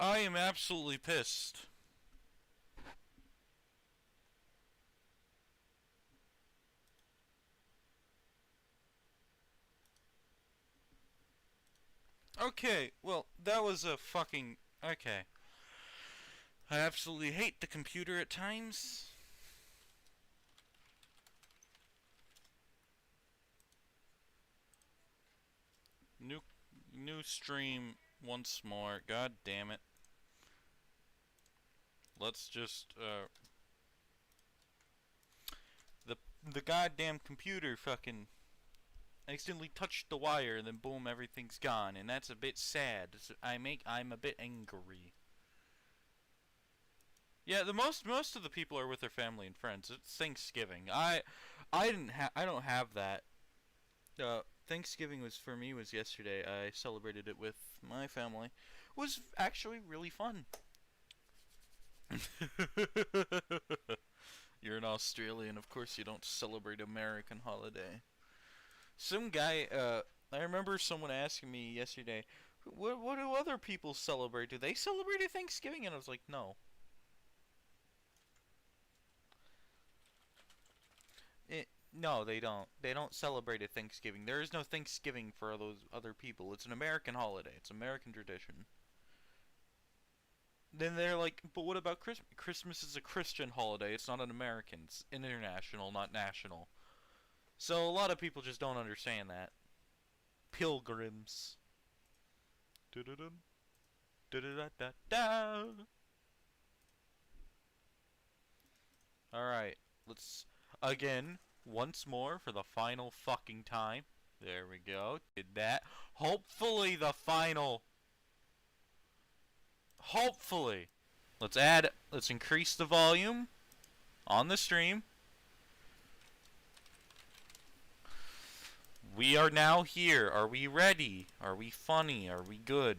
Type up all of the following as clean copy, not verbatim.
I am absolutely pissed. Okay, well, that was a fucking... Okay. I absolutely hate the computer at times. New, new stream once more. God damn it. Let's just, the goddamn computer fucking accidentally touched the wire and then boom, everything's gone, and that's a bit sad. I'm a bit angry. Yeah, the most of the people are with their family and friends. It's Thanksgiving. I don't have that. Thanksgiving was for me was yesterday. I celebrated it with my family. It was actually really fun. You're an Australian, of course you don't celebrate American holiday. Some guy, I remember someone asking me yesterday, what do other people celebrate? Do they celebrate Thanksgiving? And I was like, no. No, they don't. They don't celebrate a Thanksgiving. There is no Thanksgiving for those other people. It's an American holiday. It's American tradition. Then they're like, but what about Christmas? Christmas is a Christian holiday. It's not an American. It's international, not national. So a lot of people just don't understand that. Pilgrims. Da-da-dum. Da-da-da-da-da. Alright, let's, again, once more for the final fucking time. There we go. Did that. Hopefully the final. Hopefully. Let's increase the volume on the stream. We are now here. Are we ready? Are we funny? Are we good?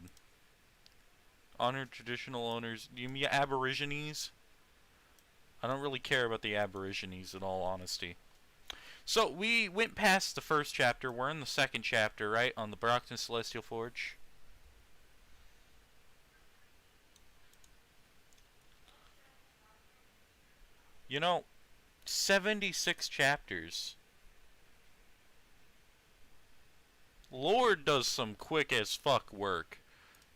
Honored traditional owners. Do you mean Aborigines? I don't really care about the Aborigines in all honesty. So, we went past the first chapter. We're in the second chapter, right? On the Brockton Celestial Forge. You know, 76 chapters. Lord does some quick as fuck work.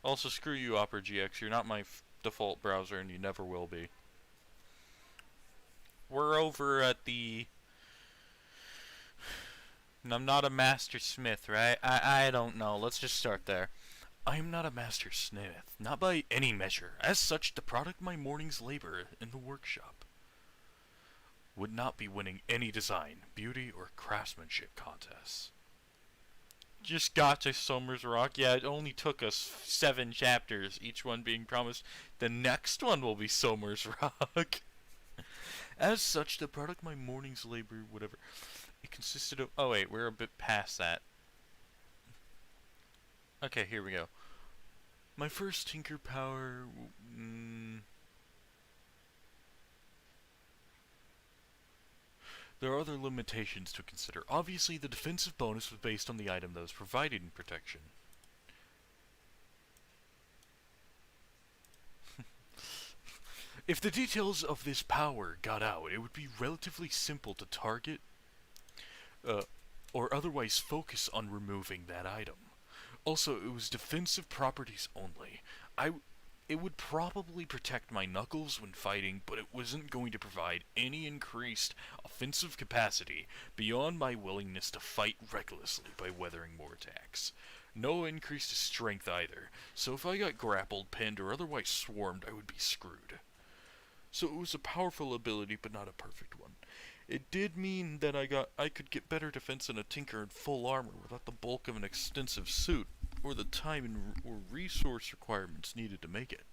Also, screw you, Opera GX. You're not my default browser, and you never will be. We're over at the... I'm not a master smith, right? I don't know. Let's just start there. I am not a master smith, not by any measure. As such, the product of my morning's labor in the workshop would not be winning any design, beauty, or craftsmanship contests. Just got to Somers Rock. Yeah, it only took us 7 chapters, each one being promised the next one will be Somers Rock. As such, the product of my morning's labor, whatever, it consisted of... Oh wait, we're a bit past that. Okay, here we go. My first Tinker Power... There are other limitations to consider. Obviously, the defensive bonus was based on the item that was provided in protection. If the details of this power got out, it would be relatively simple to target or otherwise focus on removing that item. Also, it was defensive properties only. It would probably protect my knuckles when fighting, but it wasn't going to provide any increased offensive capacity beyond my willingness to fight recklessly by weathering more attacks. No increase to strength either, so if I got grappled, pinned, or otherwise swarmed, I would be screwed. So it was a powerful ability, but not a perfect one. It did mean that I could get better defense in a tinker in full armor without the bulk of an extensive suit, or the time or resource requirements needed to make it.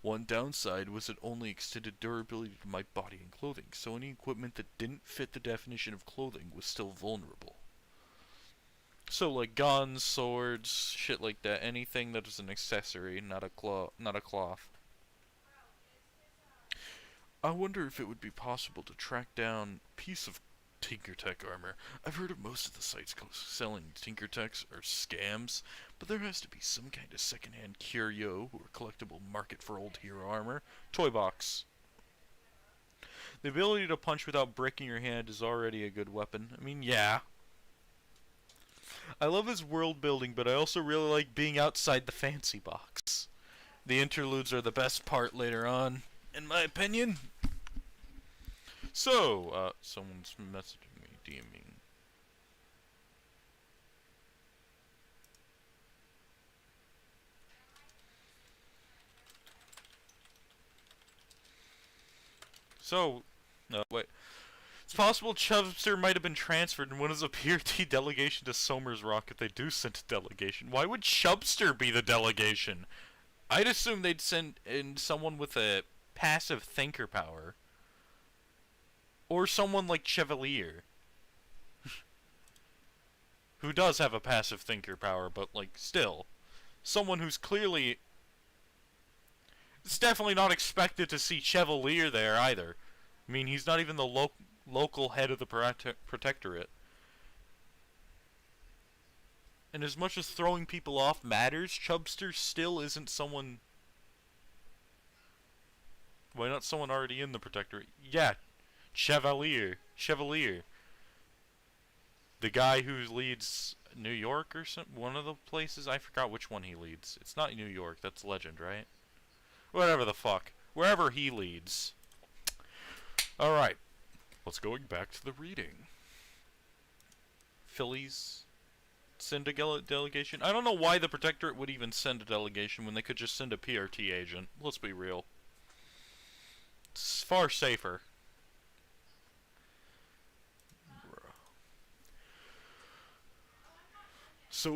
One downside was it only extended durability to my body and clothing, so any equipment that didn't fit the definition of clothing was still vulnerable. So like guns, swords, shit like that, anything that is an accessory, not a cloth. I wonder if it would be possible to track down a piece of Tinkertech armor. I've heard of most of the sites selling Tinkertechs are scams, but there has to be some kind of secondhand curio or collectible market for old hero armor. Toy box. The ability to punch without breaking your hand is already a good weapon. I mean, yeah. I love his world building, but I also really like being outside the fancy box. The interludes are the best part later on, in my opinion. So, someone's messaging me, DMing. So, wait. It's possible Chubster might have been transferred and went as a PRT delegation to Somer's Rock if they do send a delegation. Why would Chubster be the delegation? I'd assume they'd send in someone with a passive thinker power. Or someone like Chevalier. Who does have a passive thinker power, but, like, still. Someone who's clearly... It's definitely not expected to see Chevalier there, either. I mean, he's not even the local head of the Protectorate. And as much as throwing people off matters, Chubster still isn't someone... Why not someone already in the Protectorate? Yeah, Chevalier. The guy who leads New York or something? One of the places? I forgot which one he leads. It's not New York, that's Legend, right? Whatever the fuck. Wherever he leads. Alright. Let's going back to the reading. Phillies send a delegation? I don't know why the Protectorate would even send a delegation when they could just send a PRT agent. Let's be real. It's far safer. So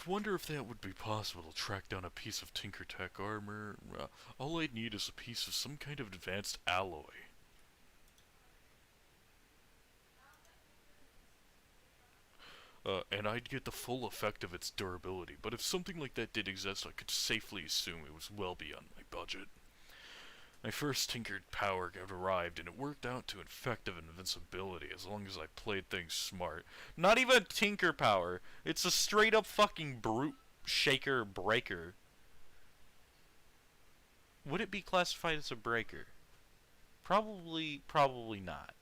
wonder if that would be possible to track down a piece of Tinkertech armor. All I'd need is a piece of some kind of advanced alloy. And I'd get the full effect of its durability, but if something like that did exist, I could safely assume it was well beyond my budget. My first tinkered power had arrived, and it worked out to effective invincibility as long as I played things smart. Not even tinker power. It's a straight up fucking brute shaker breaker. Would it be classified as a breaker? Probably not.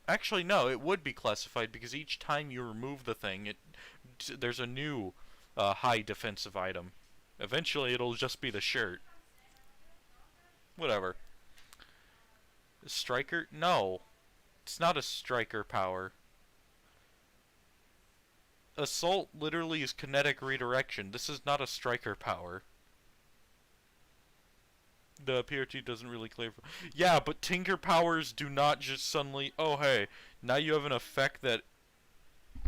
Actually, no, it would be classified because each time you remove the thing, there's a new high defensive item. Eventually, it'll just be the shirt. Whatever. A striker? No. It's not a striker power. Assault literally is kinetic redirection. This is not a striker power. The PRT doesn't really clarify. Yeah, but tinker powers do not just suddenly, oh hey, now you have an effect that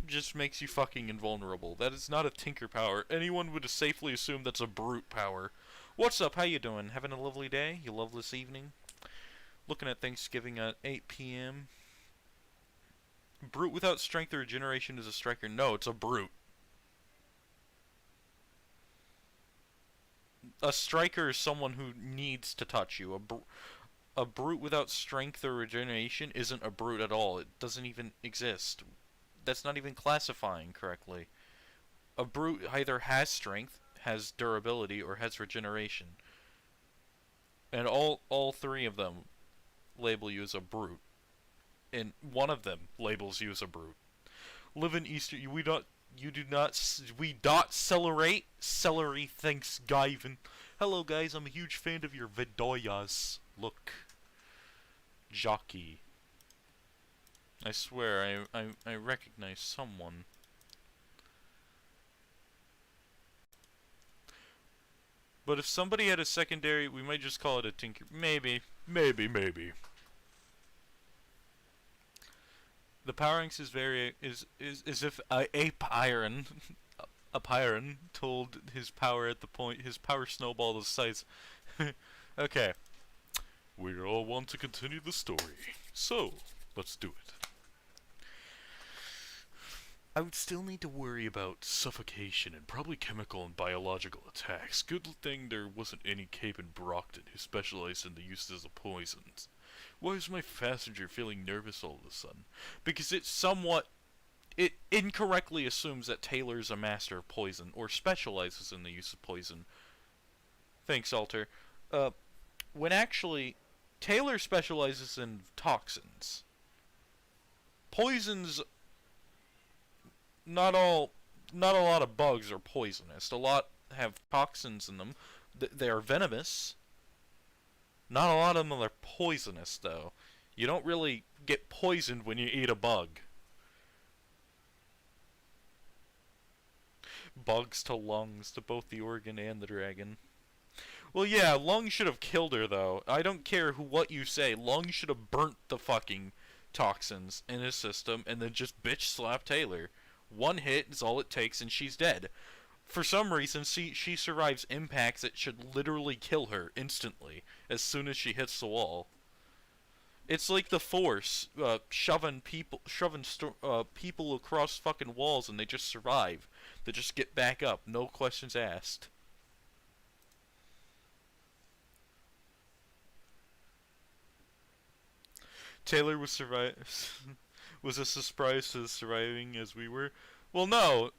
just makes you fucking invulnerable. That is not a tinker power. Anyone would safely assume that's a brute power. What's up? How you doing? Having a lovely day? You loveless evening? Looking at Thanksgiving at 8 p.m. Brute without strength or regeneration is a striker. No, it's a brute. A striker is someone who needs to touch you. A brute without strength or regeneration isn't a brute at all. It doesn't even exist. That's not even classifying correctly. A brute either has strength, has durability, or has regeneration. And all three of them label you as a brute. And one of them labels you as a brute. Live in Easter, we dot celebrate celery, thanks Guyven. Hello guys, I'm a huge fan of your videos. Look. Jockey. I swear, I recognize someone. But if somebody had a secondary, we might just call it a tinker. Maybe. The power ranks is as if a Pyron told his power at the point his power snowballed his size. Okay. We all want to continue the story. So, let's do it. I would still need to worry about suffocation and probably chemical and biological attacks. Good thing there wasn't any Cape in Brockton who specialized in the uses of poisons. Why is my passenger feeling nervous all of a sudden? Because it incorrectly assumes that Taylor's a master of poison, or specializes in the use of poison. Thanks, Alter. When actually, Taylor specializes in toxins. Poisons, not a lot of bugs are poisonous. A lot have toxins in them. They are venomous. Not a lot of them are poisonous, though. You don't really get poisoned when you eat a bug. Bugs to lungs, to both the organ and the dragon. Well, yeah, Lung should have killed her, though. I don't care what you say. Lung should have burnt the fucking toxins in his system and then just bitch slap Taylor. One hit is all it takes and she's dead. For some reason, she survives impacts that should literally kill her instantly as soon as she hits the wall. It's like the Force, shoving people across fucking walls and they just survive. They just get back up, no questions asked. Taylor was was as surprised as surviving as we were. Well, no,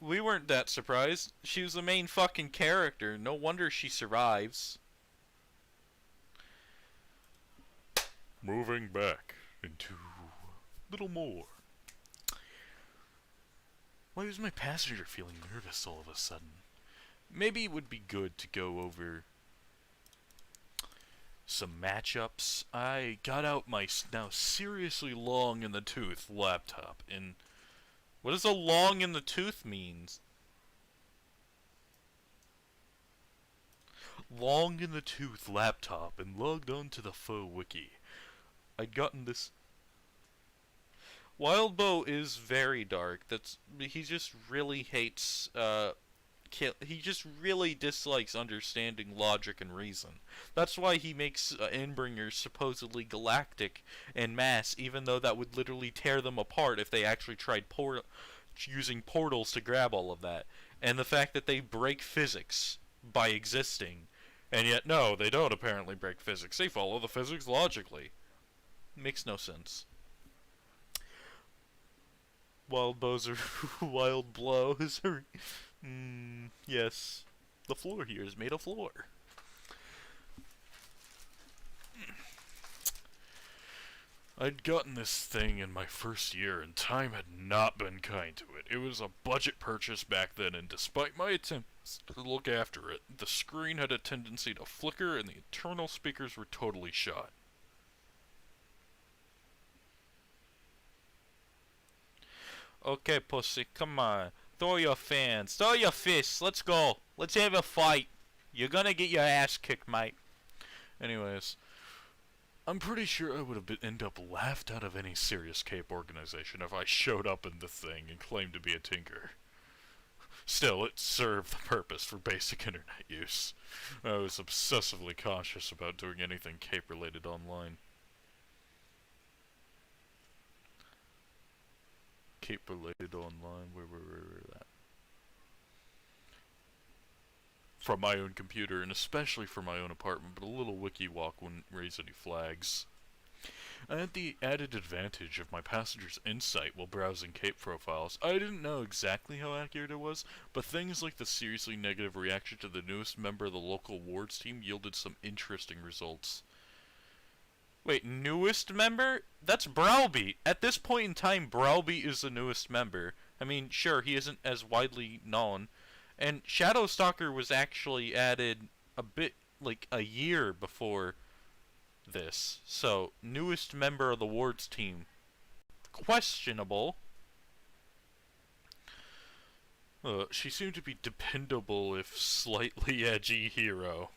we weren't that surprised. She was the main fucking character. No wonder she survives. Moving back into a little more. Why was my passenger feeling nervous all of a sudden? Maybe it would be good to go over some matchups. I got out my now seriously long in the tooth laptop, and what does a long in the tooth means? Long in the tooth laptop and logged on to the faux wiki. I'd gotten this. Wildbow is very dark. He just really hates he just really dislikes understanding logic and reason. That's why he makes Endbringers supposedly galactic en masse, even though that would literally tear them apart if they actually tried using portals to grab all of that. And the fact that they break physics by existing, and yet no, they don't apparently break physics. They follow the physics logically. Makes no sense. Wild bows are wild blows are... yes. The floor here is made of floor. I'd gotten this thing in my first year, and time had not been kind to it. It was a budget purchase back then, and despite my attempts to look after it, the screen had a tendency to flicker, and the internal speakers were totally shot. Okay, pussy, come on. Throw your fans. Throw your fists. Let's go. Let's have a fight. You're gonna get your ass kicked, mate. Anyways, I'm pretty sure I would have ended up laughed out of any serious Cape organization if I showed up in the thing and claimed to be a tinker. Still, it served the purpose for basic internet use. I was obsessively cautious about doing anything Cape-related online. Cape-related online, where that? From my own computer, and especially from my own apartment, but a little wiki walk wouldn't raise any flags. I had the added advantage of my passenger's insight while browsing Cape profiles. I didn't know exactly how accurate it was, but things like the seriously negative reaction to the newest member of the local wards team yielded some interesting results. Wait, newest member? That's Browbeat. At this point in time, Browbeat is the newest member. I mean, sure, he isn't as widely known. And Shadowstalker was actually added a bit, like, a year before this. So, newest member of the wards team. Questionable. She seemed to be dependable, if slightly edgy hero.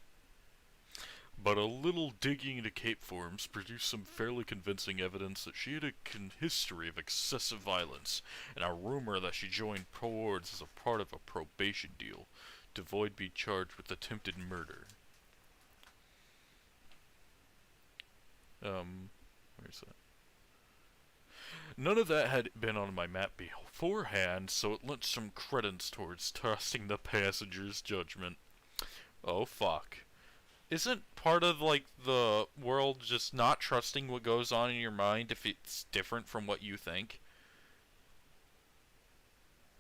But a little digging into Cape forums produced some fairly convincing evidence that she had a history of excessive violence, and a rumor that she joined Pro-Wards as a part of a probation deal to avoid being charged with attempted murder. Where's that? None of that had been on my map beforehand, so it lent some credence towards trusting the passenger's judgment. Oh fuck. isn't part of like the world just not trusting what goes on in your mind if it's different from what you think?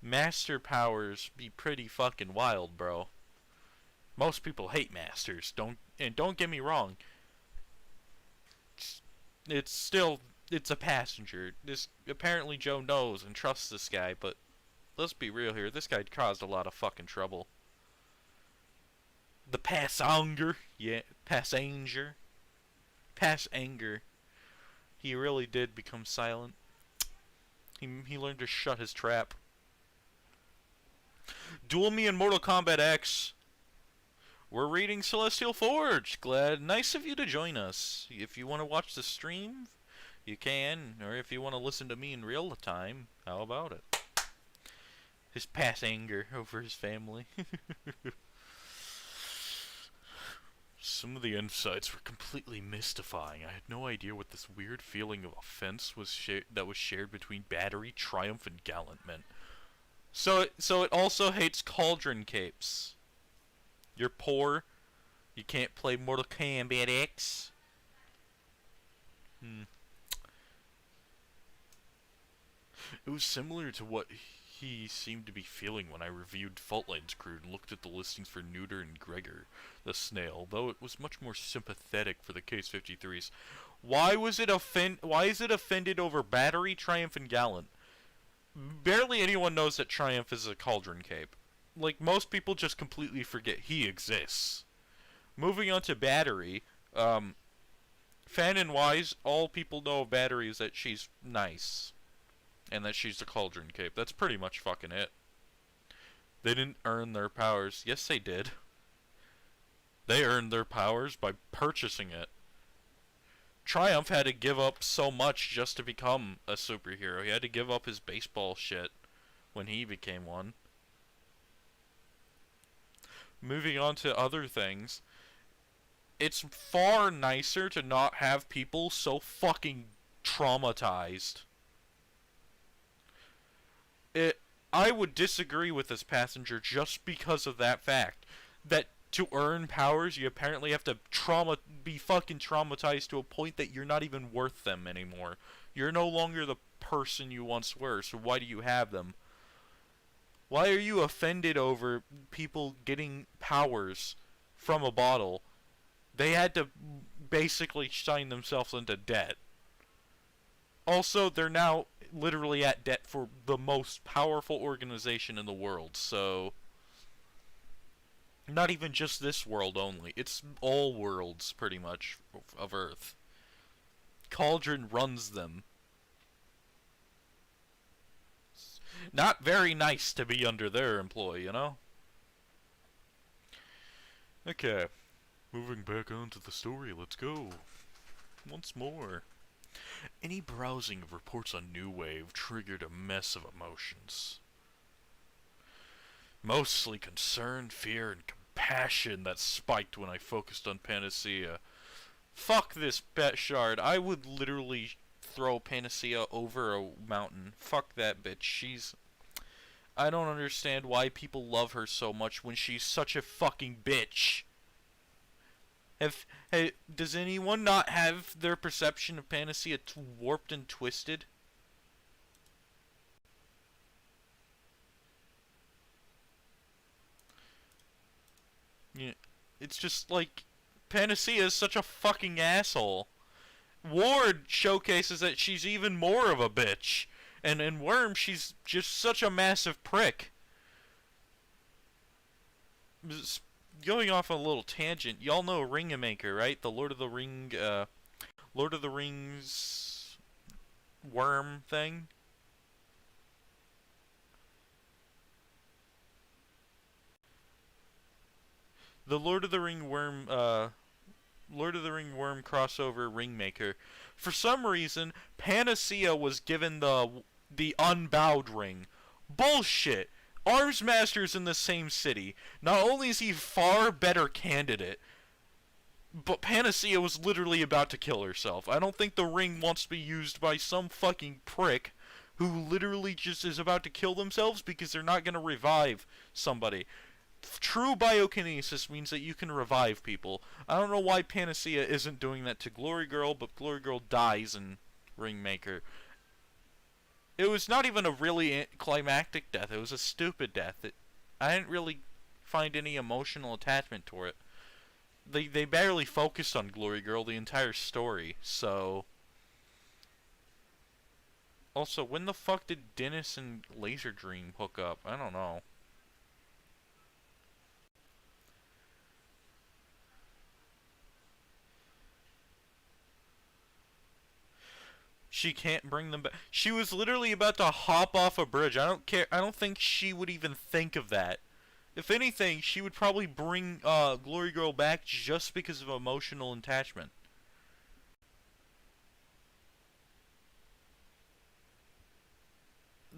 Master powers be pretty fucking wild, bro. Most people hate masters. Don't get me wrong. It's still it's a passenger. This apparently Joe knows and trusts this guy, but let's be real here. This guy caused a lot of fucking trouble. The passenger, yeah, passenger, passenger. He really did become silent. He learned to shut his trap. Duel me in Mortal Kombat X. We're reading Celestial Forge. Nice of you to join us. If you want to watch the stream, you can. Or if you want to listen to me in real time, how about it? His past anger over his family. Some of the insights were completely mystifying. I had no idea what this weird feeling of offense was that was shared between Battery, Triumph, and Gallant meant. So it also hates cauldron capes. You're poor. You can't play Mortal Kombat X. It was similar to what he seemed to be feeling when I reviewed Faultline's crew and looked at the listings for Neuter and Gregor, the snail, though it was much more sympathetic for the Case 53s. Why is it offended over Battery, Triumph, and Gallant? Barely anyone knows that Triumph is a cauldron cape. Like, most people just completely forget he exists. Moving on to Battery, fanon-wise, all people know of Battery is that she's nice. And that she's the cauldron cape. That's pretty much fucking it. They didn't earn their powers. Yes, they did. They earned their powers by purchasing it. Triumph had to give up so much just to become a superhero. He had to give up his baseball shit when he became one. Moving on to other things. It's far nicer to not have people so fucking traumatized. I would disagree with this passenger just because of that fact. That to earn powers, you apparently have to be fucking traumatized to a point that you're not even worth them anymore. You're no longer the person you once were, so why do you have them? Why are you offended over people getting powers from a bottle? They had to basically sign themselves into debt. Also, they're now literally at debt for the most powerful organization in the world, so not even just this world only. It's all worlds, pretty much, of Earth. Cauldron runs them. Not very nice to be under their employ, you know? Okay. Moving back onto the story, let's go. Once more. Any browsing of reports on New Wave triggered a mess of emotions. Mostly concern, fear, and compassion that spiked when I focused on Panacea. Fuck this bet shard. I would literally throw Panacea over a mountain. Fuck that bitch. I don't understand why people love her so much when she's such a fucking bitch. Hey, does anyone not have their perception of Panacea warped and twisted? Yeah, it's just like Panacea is such a fucking asshole. Ward showcases that she's even more of a bitch. And in Worm, she's just such a massive prick. Going off on a little tangent, y'all know Ringmaker, right? The Lord of the Rings worm thing. The Lord of the Ring worm crossover Ringmaker. For some reason, Panacea was given the unbowed ring. Bullshit. Arms Master's in the same city. Not only is he a far better candidate, but Panacea was literally about to kill herself. I don't think the ring wants to be used by some fucking prick who literally just is about to kill themselves because they're not going to revive somebody. True biokinesis means that you can revive people. I don't know why Panacea isn't doing that to Glory Girl, but Glory Girl dies in Ringmaker. It was not even a really climactic death. It was a stupid death. I didn't really find any emotional attachment to it. They barely focused on Glory Girl the entire story, so... Also, when the fuck did Dennis and Laser Dream hook up? I don't know. She can't bring them back. She was literally about to hop off a bridge. I don't care. I don't think she would even think of that. If anything, she would probably bring Glory Girl back just because of emotional attachment.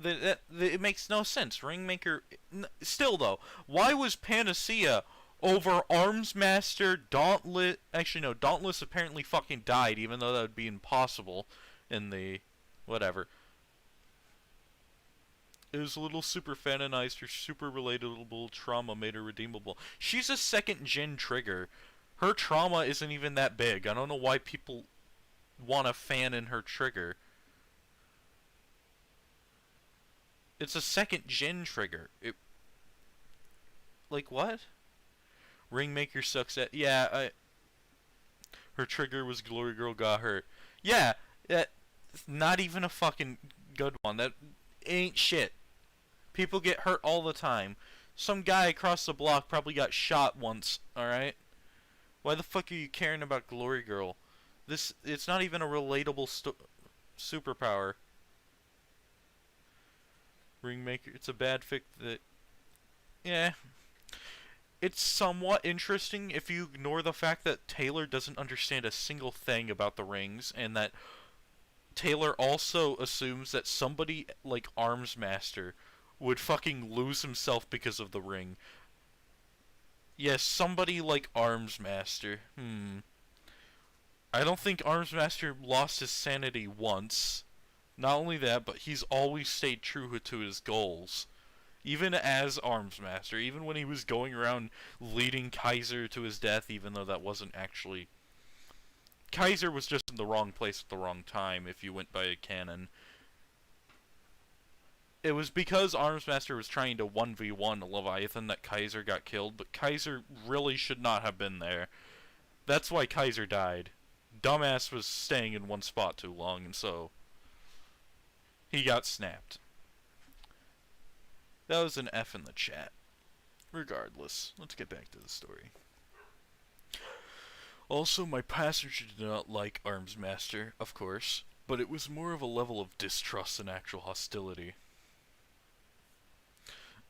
It makes no sense. Ringmaker... Still, though, why was Panacea over Armsmaster, Dauntless... Actually, no, Dauntless apparently fucking died, even though that would be impossible in the... whatever. It was a little super fanonized. Her super relatable trauma made her redeemable. She's a second gen trigger. Her trauma isn't even that big. I don't know why people want to fan in her trigger. It's a second gen trigger. Like what? Ringmaker sucks at... Yeah, her trigger was Glory Girl got hurt. Yeah, not even a fucking good one. That ain't shit. People get hurt all the time. Some guy across the block probably got shot once, alright? Why the fuck are you caring about Glory Girl? It's not even a relatable superpower. Ringmaker, it's a bad fic that... Yeah. It's somewhat interesting if you ignore the fact that Taylor doesn't understand a single thing about the rings, and that Taylor also assumes that somebody like Armsmaster would fucking lose himself because of the ring. Yes, somebody like Armsmaster. I don't think Armsmaster lost his sanity once. Not only that, but he's always stayed true to his goals. Even as Armsmaster, even when he was going around leading Kaiser to his death, even though that wasn't actually... Kaiser was just in the wrong place at the wrong time, if you went by a canon. It was because Armsmaster was trying to 1v1 Leviathan that Kaiser got killed, but Kaiser really should not have been there. That's why Kaiser died. Dumbass was staying in one spot too long, and so... he got snapped. That was an F in the chat. Regardless, let's get back to the story. Also, my passenger did not like Armsmaster, of course, but it was more of a level of distrust than actual hostility.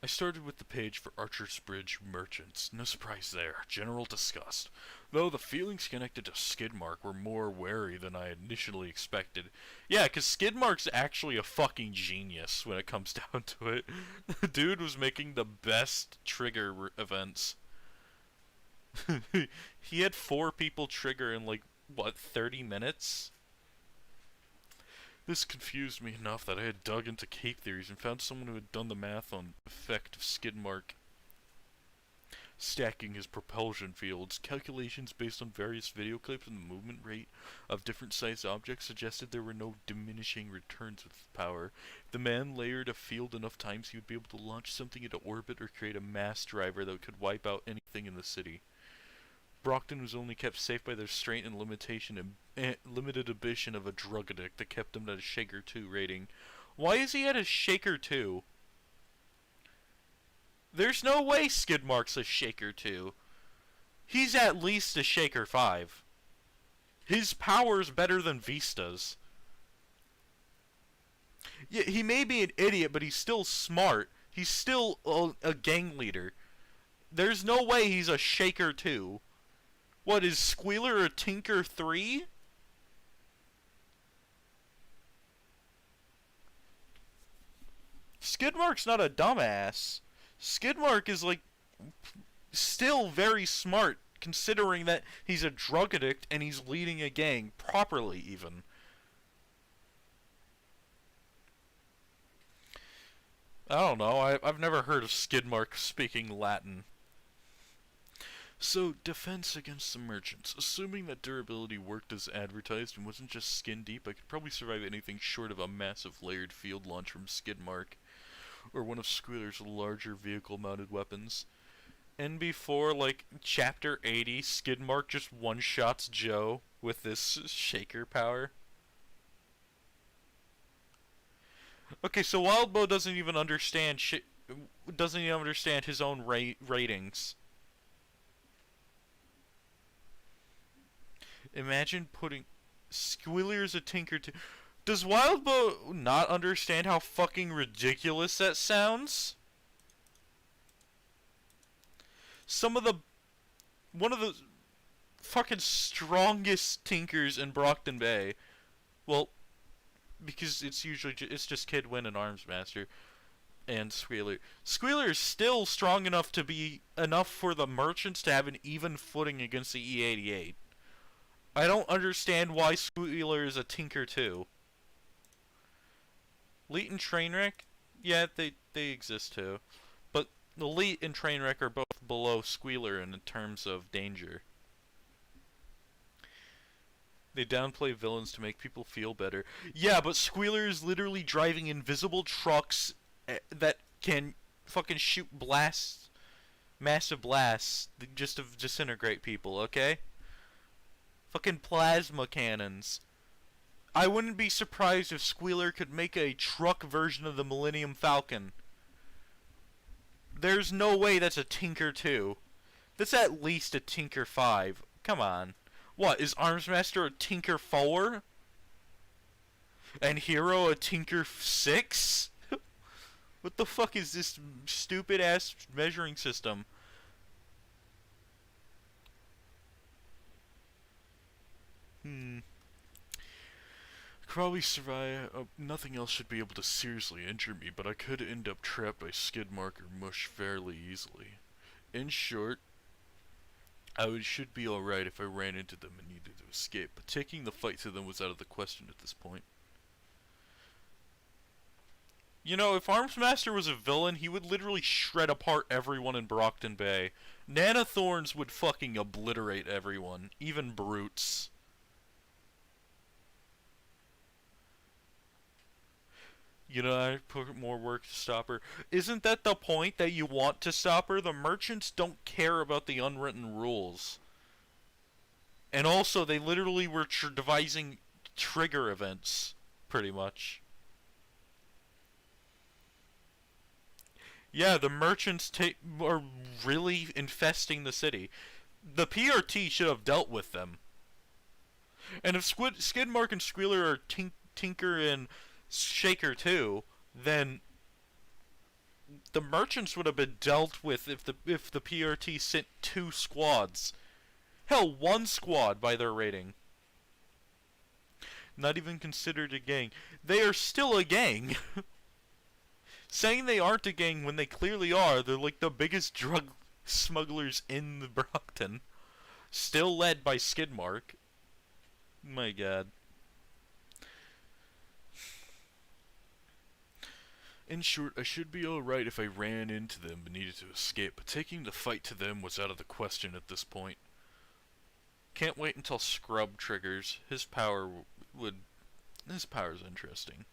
I started with the page for Archer's Bridge merchants. No surprise there. General disgust. Though the feelings connected to Skidmark were more wary than I initially expected. Yeah, because Skidmark's actually a fucking genius when it comes down to it. The dude was making the best trigger events. He had 4 people trigger in like, what, 30 minutes? This confused me enough that I had dug into cape theories and found someone who had done the math on the effect of Skidmark stacking his propulsion fields. Calculations based on various video clips and the movement rate of different sized objects suggested there were no diminishing returns with power. If the man layered a field enough times, he would be able to launch something into orbit or create a mass driver that could wipe out anything in the city. Brockton was only kept safe by the restraint and limited ambition of a drug addict that kept him at a Shaker 2 rating. Why is he at a Shaker 2? There's no way Skidmark's a Shaker 2. He's at least a Shaker 5. His power's better than Vista's. Yeah, he may be an idiot, but he's still smart. He's still a gang leader. There's no way he's a Shaker 2. What, is Squealer a Tinker 3? Skidmark's not a dumbass. Skidmark is, like, still very smart, considering that he's a drug addict and he's leading a gang, properly even. I don't know, I've never heard of Skidmark speaking Latin. So, defense against the merchants. Assuming that durability worked as advertised and wasn't just skin deep, I could probably survive anything short of a massive layered field launch from Skidmark, or one of Squealer's larger vehicle-mounted weapons. And before, like, Chapter 80, Skidmark just one-shots Joe with this shaker power. Okay, so Wildbow doesn't even understand his own ratings. Imagine putting Squealer's a tinker to. Does Wildbow not understand how fucking ridiculous that sounds? One of the fucking strongest tinkers in Brockton Bay. Well, because it's just Kidwin and Armsmaster and Squealer. Squealer is still strong enough to be enough for the merchants to have an even footing against the E88. I don't understand why Squealer is a tinker too. Elite and Trainwreck, yeah, they exist too, but Elite and Trainwreck are both below Squealer in terms of danger. They downplay villains to make people feel better. Yeah, but Squealer is literally driving invisible trucks that can fucking shoot massive blasts, just to disintegrate people, okay? Fucking plasma cannons. I wouldn't be surprised if Squealer could make a truck version of the Millennium Falcon. There's no way that's a Tinker 2. That's at least a Tinker 5. Come on. What, is Armsmaster a Tinker 4? And Hero a Tinker 6? What the fuck is this stupid ass measuring system? Probably survive. Nothing else should be able to seriously injure me, but I could end up trapped by Skidmark or Mush fairly easily. In short, should be alright if I ran into them and needed to escape, but taking the fight to them was out of the question at this point. You know, if Armsmaster was a villain, he would literally shred apart everyone in Brockton Bay. Nanothorns would fucking obliterate everyone, even brutes. You know, I put more work to stop her. Isn't that the point, that you want to stop her? The merchants don't care about the unwritten rules. And also, they literally were devising trigger events, pretty much. Yeah, the merchants are really infesting the city. The PRT should have dealt with them. And if Skidmark and Squealer are Tinker and Shaker too, then the merchants would have been dealt with if the PRT sent 2 squads. Hell, 1 squad by their rating. Not even considered a gang. They are still a gang. Saying they aren't a gang when they clearly are. They're like the biggest drug smugglers in the Brockton. Still led by Skidmark. My god. In short, I should be alright if I ran into them and needed to escape, but taking the fight to them was out of the question at this point. Can't wait until Scrub triggers. His power's interesting.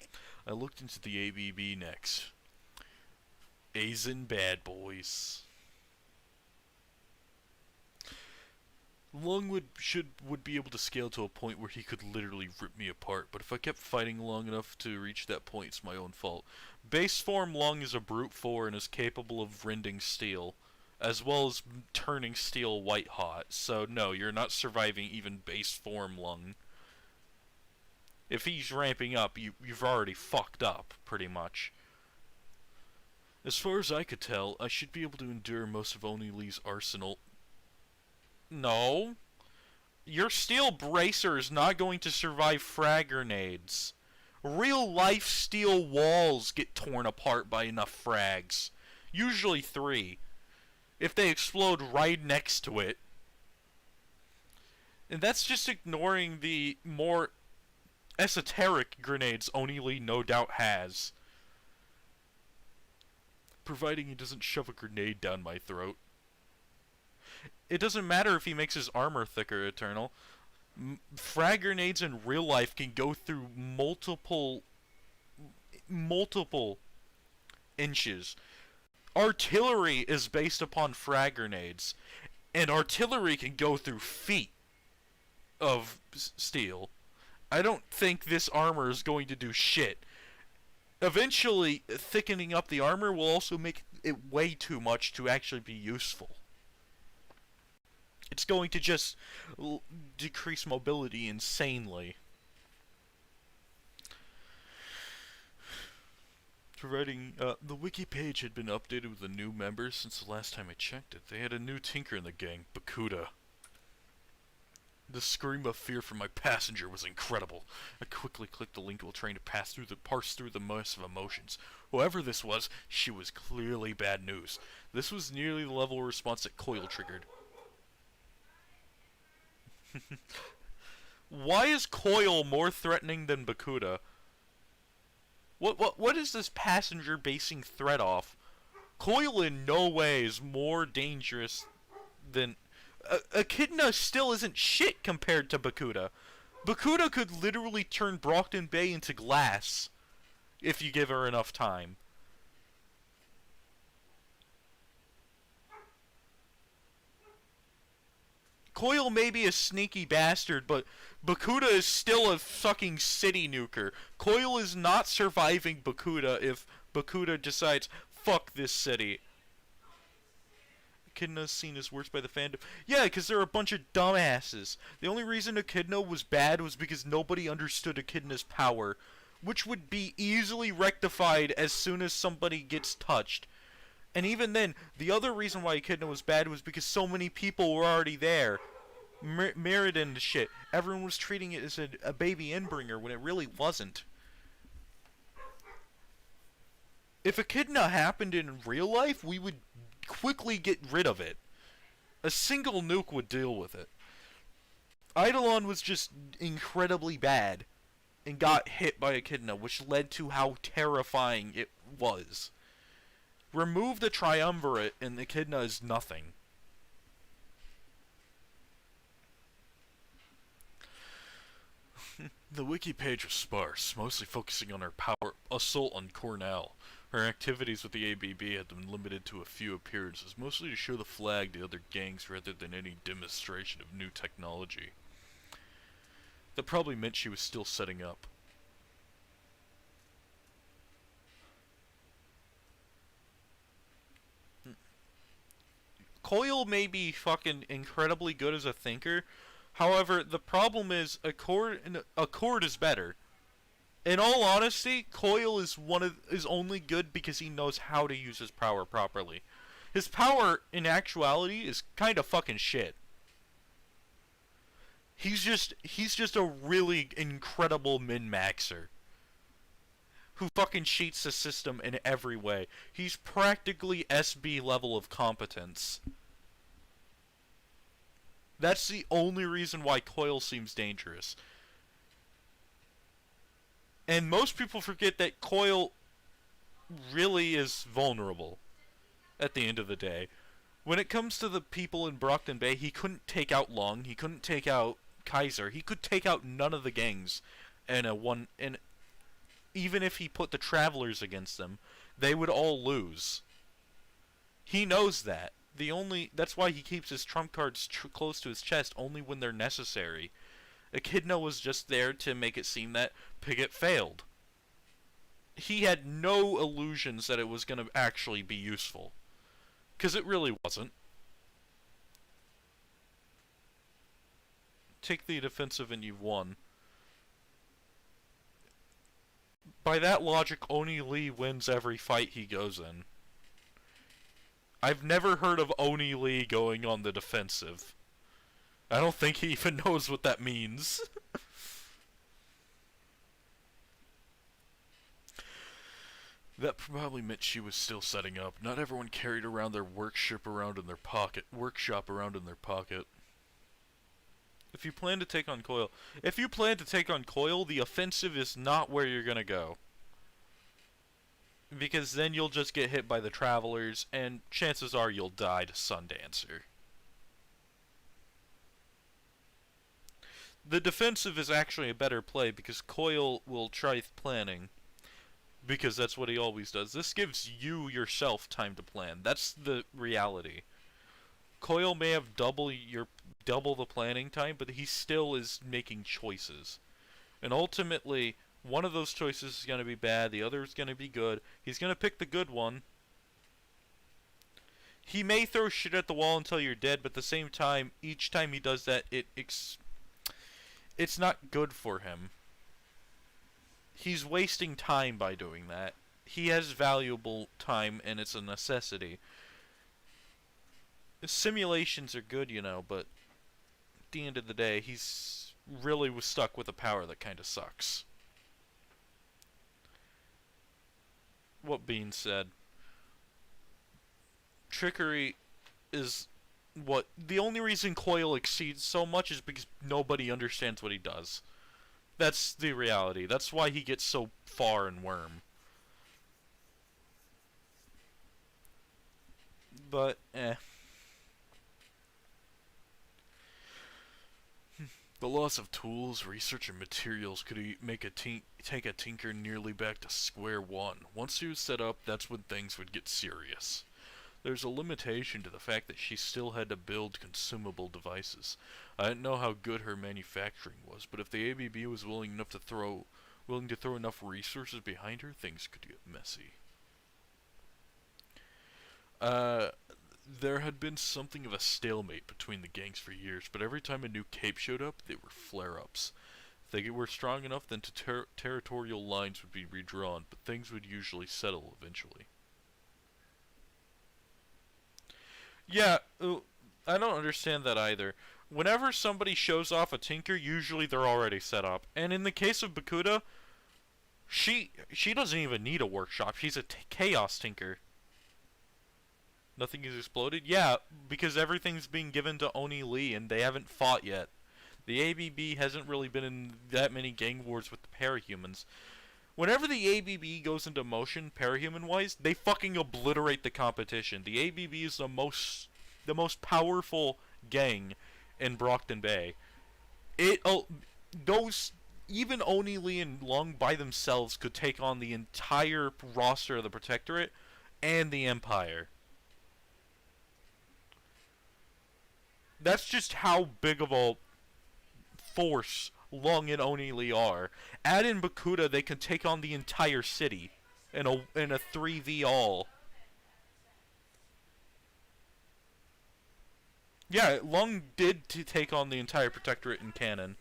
I looked into the ABB next. Asian Bad Boys. Lung would be able to scale to a point where he could literally rip me apart, but if I kept fighting long enough to reach that point, it's my own fault. Base form Lung is a brute 4 and is capable of rending steel, as well as turning steel white hot, so no, you're not surviving even base form Lung. If he's ramping up, you've already fucked up, pretty much. As far as I could tell, I should be able to endure most of Oni Lee's arsenal. No. Your steel bracer is not going to survive frag grenades. Real life steel walls get torn apart by enough frags. Usually 3. If they explode right next to it. And that's just ignoring the more esoteric grenades Oni Lee no doubt has. Providing he doesn't shove a grenade down my throat. It doesn't matter if he makes his armor thicker, Eternal. Frag grenades in real life can go through multiple inches. Artillery is based upon frag grenades, and artillery can go through feet of steel. I don't think this armor is going to do shit. Eventually, thickening up the armor will also make it way too much to actually be useful. It's going to just decrease mobility insanely. The wiki page had been updated with a new member since the last time I checked it. They had a new tinker in the gang, Bakuda. The scream of fear from my passenger was incredible. I quickly clicked the link while trying to parse through the mess of emotions. Whoever this was, she was clearly bad news. This was nearly the level of response that Coil triggered. Why is Coil more threatening than Bakuda? What is this passenger basing threat off? Coil in no way is more dangerous than... Echidna still isn't shit compared to Bakuda. Bakuda could literally turn Brockton Bay into glass if you give her enough time. Coil may be a sneaky bastard, but Bakuda is still a fucking city nuker. Coil is not surviving Bakuda if Bakuda decides, fuck this city. Echidna's seen as worse by the fandom. Yeah, because they're a bunch of dumbasses. The only reason Echidna was bad was because nobody understood Echidna's power, which would be easily rectified as soon as somebody gets touched. And even then, the other reason why Echidna was bad was because so many people were already there. Meriden and shit. Everyone was treating it as a baby inbringer when it really wasn't. If Echidna happened in real life, we would quickly get rid of it. A single nuke would deal with it. Eidolon was just incredibly bad and got hit by Echidna, which led to how terrifying it was. Remove the triumvirate and Echidna is nothing. The wiki page was sparse, mostly focusing on her power assault on Cornell. Her activities with the ABB had been limited to a few appearances, mostly to show the flag to other gangs rather than any demonstration of new technology. That probably meant she was still setting up. Coil may be fucking incredibly good as a thinker. However, the problem is Accord is better. In all honesty, Coil is only good because he knows how to use his power properly. His power, in actuality, is kind of fucking shit. He's just a really incredible min-maxer who fucking cheats the system in every way. He's practically SB level of competence. That's the only reason why Coil seems dangerous. And most people forget that Coil really is vulnerable at the end of the day. When it comes to the people in Brockton Bay, he couldn't take out Long, he couldn't take out Kaiser, he could take out none of the gangs and even if he put the Travelers against them, they would all lose. He knows that. That's why he keeps his trump cards close to his chest only when they're necessary. Echidna was just there to make it seem that Pigott failed. He had no illusions that it was going to actually be useful. Because it really wasn't. Take the defensive and you've won. By that logic, Oni Lee wins every fight he goes in. I've never heard of Oni Lee going on the defensive. I don't think he even knows what that means. That probably meant she was still setting up. Not everyone carried around their workshop around in their pocket. If you plan to take on Coil, the offensive is not where you're gonna go. Because then you'll just get hit by the Travelers, and chances are you'll die to Sundancer. The defensive is actually a better play because Coil will try planning. Because that's what he always does. This gives you yourself time to plan. That's the reality. Coil may have double the planning time, but he still is making choices. And ultimately, one of those choices is going to be bad, the other is going to be good. He's going to pick the good one. He may throw shit at the wall until you're dead, but at the same time, each time he does that, it's not good for him. He's wasting time by doing that. He has valuable time, and it's a necessity. Simulations are good, but at the end of the day, he's really was stuck with a power that kind of sucks. What being said, trickery is what the only reason Coil exceeds so much is because nobody understands what he does. That's the reality. That's why he gets so far in Worm. But, The loss of tools, research, and materials could make take a tinker nearly back to square one. Once she was set up, that's when things would get serious. There's a limitation to the fact that she still had to build consumable devices. I didn't know how good her manufacturing was, but if the ABB was willing to throw enough resources behind her, things could get messy. There had been something of a stalemate between the gangs for years, but every time a new cape showed up, they were flare-ups. If they were strong enough, then territorial lines would be redrawn, but things would usually settle eventually. Yeah, I don't understand that either. Whenever somebody shows off a tinker, usually they're already set up. And in the case of Bakuda, she doesn't even need a workshop. She's a chaos tinker. Nothing has exploded? Yeah, because everything's being given to Oni Lee and they haven't fought yet. The ABB hasn't really been in that many gang wars with the parahumans. Whenever the ABB goes into motion, parahuman-wise, they fucking obliterate the competition. The ABB is the most powerful gang in Brockton Bay. Even Oni Lee and Lung by themselves could take on the entire roster of the Protectorate and the Empire. That's just how big of a force Lung and Oni Lee are. Add in Bakuda, they can take on the entire city in a 3v all. Yeah, Lung did take on the entire Protectorate in canon.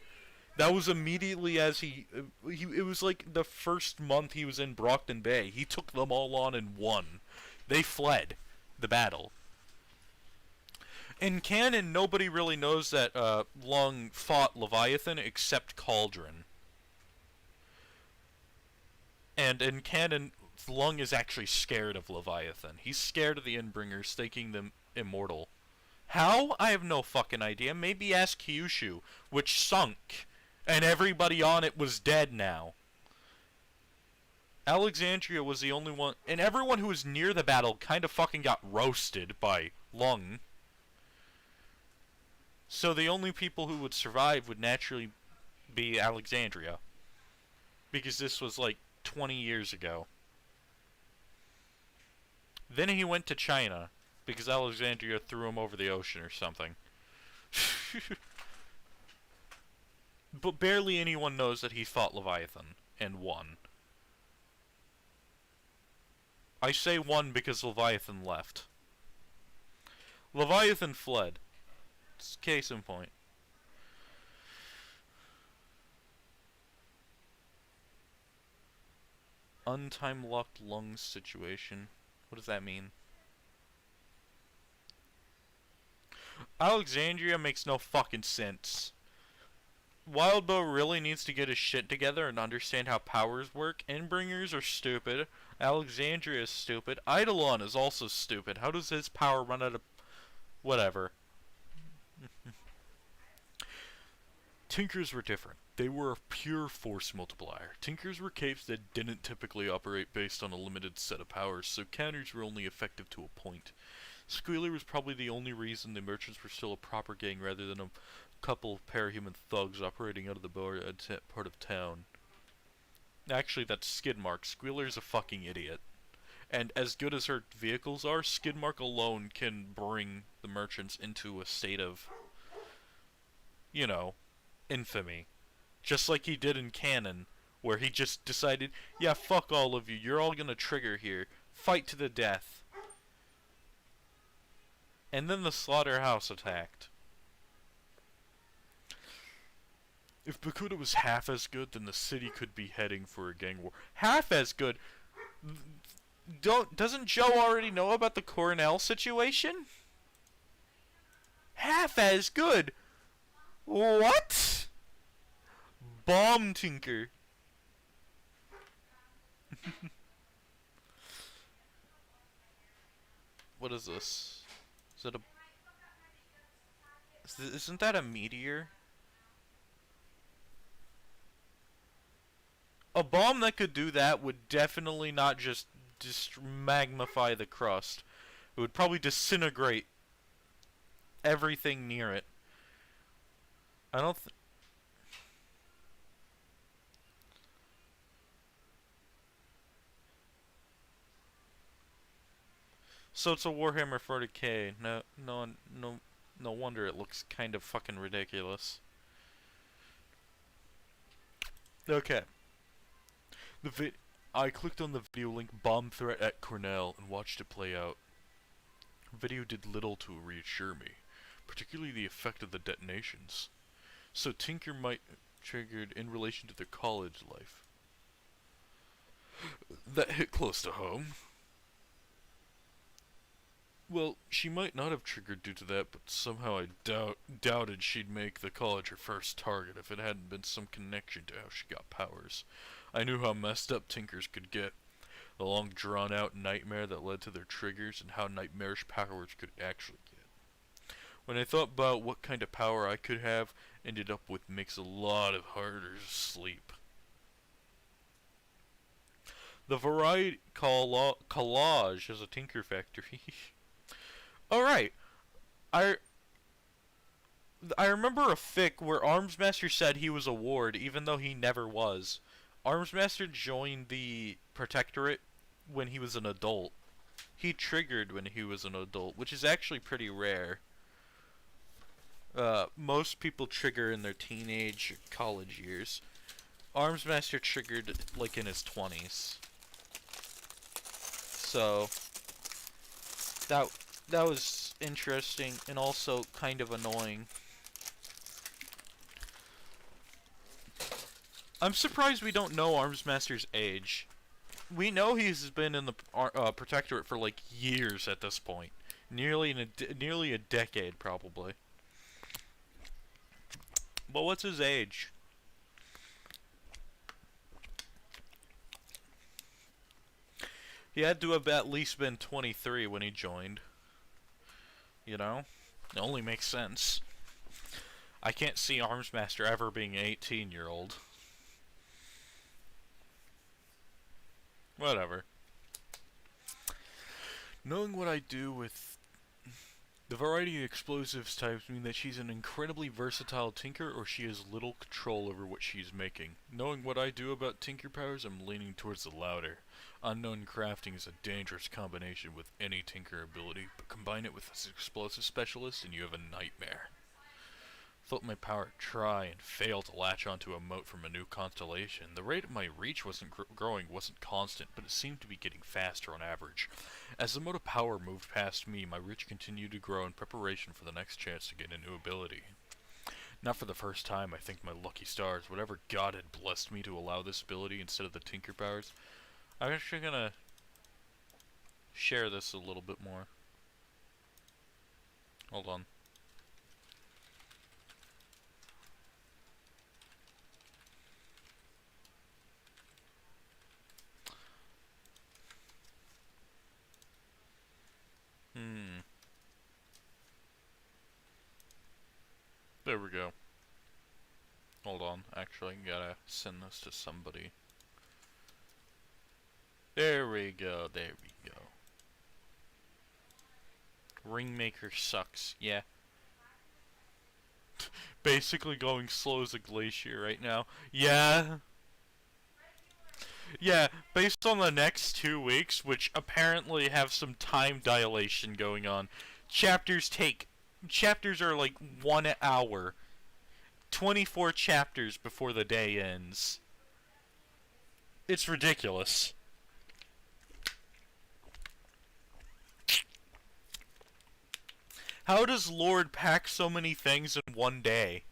That was immediately as it was like the first month he was in Brockton Bay. He took them all on and won. They fled the battle. In canon, nobody really knows that Lung fought Leviathan except Cauldron. And in canon, Lung is actually scared of Leviathan. He's scared of the Endbringers, thinking them immortal. How? I have no fucking idea. Maybe ask Kyushu, which sunk, and everybody on it was dead now. Alexandria was the only one, and everyone who was near the battle kind of fucking got roasted by Lung. So the only people who would survive would naturally be Alexandria. Because this was like 20 years ago. Then he went to China, because Alexandria threw him over the ocean or something. But barely anyone knows that he fought Leviathan, and won. I say won because Leviathan left. Leviathan fled. Case in point. Untime locked lungs situation. What does that mean? Alexandria makes no fucking sense. Wildbow really needs to get his shit together and understand how powers work. Endbringers are stupid. Alexandria is stupid. Eidolon is also stupid. How does his power run out of... whatever. Tinkers were different. They were a pure force multiplier. Tinkers were capes that didn't typically operate based on a limited set of powers, so counters were only effective to a point. Squealer was probably the only reason the merchants were still a proper gang rather than a couple parahuman thugs operating out of the part of town. Actually, that's Skidmark. Squealer's a fucking idiot. And as good as her vehicles are, Skidmark alone can bring the merchants into a state of, you know, infamy. Just like he did in Canon, where he just decided, yeah, fuck all of you, you're all gonna trigger here. Fight to the death. And then the slaughterhouse attacked. If Bakuda was half as good, then the city could be heading for a gang war. Half as good? Doesn't Joe already know about the Cornell situation? Half as good? What? Bomb Tinker. What is this? Is it a... Isn't that a meteor? A bomb that could do that would definitely not just magmify the crust. It would probably disintegrate everything near it. I don't So it's a Warhammer 40k. No wonder it looks kind of fucking ridiculous. Okay. I clicked on the video link bomb threat at Cornell and watched it play out. The video did little to reassure me, particularly the effect of the detonations. So Tinker might triggered in relation to their college life. That hit close to home. Well, she might not have triggered due to that, but somehow I doubted she'd make the college her first target if it hadn't been some connection to how she got powers. I knew how messed up Tinkers could get, the long drawn-out nightmare that led to their triggers, and how nightmarish powers could actually get. When I thought about what kind of power I could have, ended up with makes a lot of harder to sleep. The variety collage is a Tinker Factory. Alright, I remember a fic where Armsmaster said he was a ward, even though he never was. Armsmaster joined the Protectorate when he was an adult. He triggered when he was an adult, which is actually pretty rare. Most people trigger in their teenage or college years. Armsmaster triggered, like, in his 20s. So, that was interesting and also kind of annoying. I'm surprised we don't know Armsmaster's age. We know he's been in the Protectorate for like years at this point. Nearly a decade, probably. But what's his age? He had to have at least been 23 when he joined. You know? It only makes sense. I can't see Armsmaster ever being an 18-year-old. Whatever. Knowing what I do with the variety of explosives types mean that she's an incredibly versatile tinker, or she has little control over what she's making. Knowing what I do about tinker powers, I'm leaning towards the latter. Unknown crafting is a dangerous combination with any tinker ability, but combine it with an explosive specialist and you have a nightmare. Felt my power try and fail to latch onto a moat from a new constellation. The rate of my reach wasn't growing wasn't constant, but it seemed to be getting faster on average. As the moat of power moved past me, my reach continued to grow in preparation for the next chance to get a new ability. Not for the first time, I thank my lucky stars. Whatever god had blessed me to allow this ability instead of the tinker powers. I'm actually gonna share this a little bit more. Hold on. There we go. Hold on, actually, gotta send this to somebody. There we go, there we go. Ringmaker sucks, yeah. Basically going slow as a glacier right now. Yeah. Yeah, based on the next 2 weeks, which apparently have some time dilation going on. Chapters are like 1 hour. 24 chapters before the day ends. It's ridiculous. How does Lord pack so many things in one day?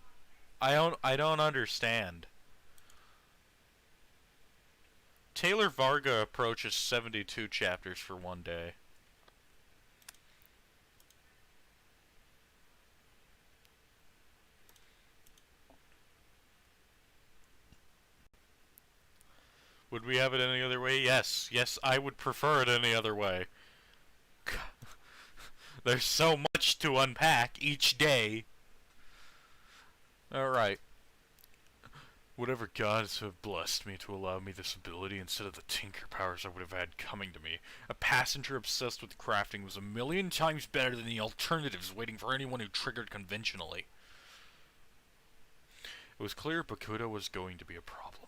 I don't understand. Taylor Varga approaches 72 chapters for one day. Would we have it any other way? Yes. Yes, I would prefer it any other way. There's so much to unpack each day. Alright. Whatever gods have blessed me to allow me this ability instead of the tinker powers I would have had coming to me. A passenger obsessed with crafting was a million times better than the alternatives waiting for anyone who triggered conventionally. It was clear Bakuda was going to be a problem.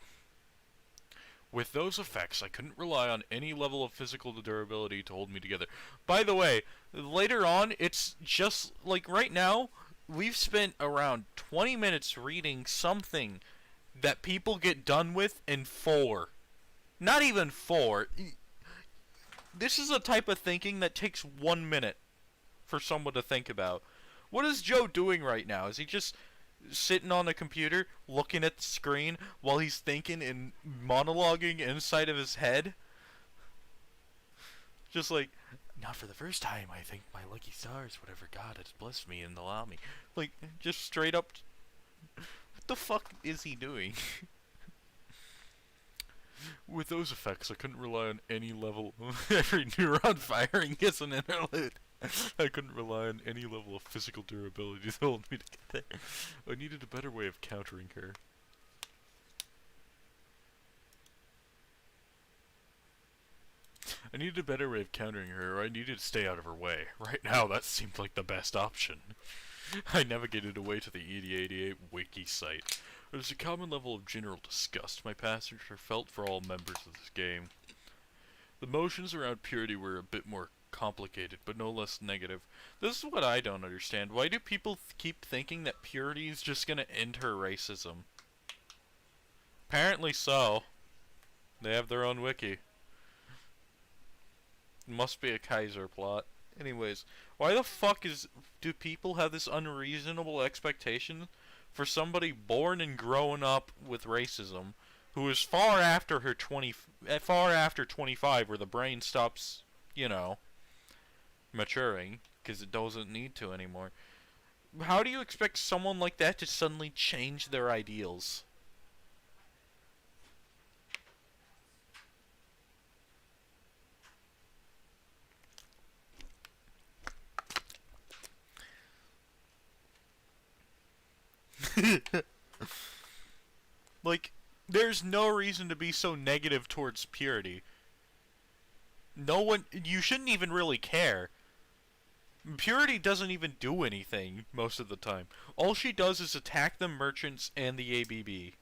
With those effects, I couldn't rely on any level of physical durability to hold me together. By the way, later on, it's just, like, right now, we've spent around 20 minutes reading something that people get done with in 4. Not even 4. This is a type of thinking that takes 1 minute for someone to think about. What is Joe doing right now? Is he just sitting on a computer, looking at the screen, while he's thinking and monologuing inside of his head? Just like, not for the first time, I thank my lucky stars, whatever God has blessed me and allowed me. Like, just straight up, what the fuck is he doing? With those effects, I couldn't rely on any level. Every neuron firing is an interlude. I couldn't rely on any level of physical durability to hold me together. I needed a better way of countering her. I needed a better way of countering her, or I needed to stay out of her way. Right now, that seemed like the best option. I navigated away to the ED88 wiki site. There's a common level of general disgust my passenger felt for all members of this game. The motions around purity were a bit more complicated, but no less negative. This is what I don't understand. Why do people keep thinking that purity is just gonna end her racism? Apparently so. They have their own wiki. It must be a Kaiser plot. Anyways, why the fuck do people have this unreasonable expectation for somebody born and grown up with racism, who is far after 25, where the brain stops, you know, maturing, because it doesn't need to anymore. How do you expect someone like that to suddenly change their ideals? Like, there's no reason to be so negative towards purity. You shouldn't even really care. Purity doesn't even do anything most of the time. All she does is attack the merchants and the ABB.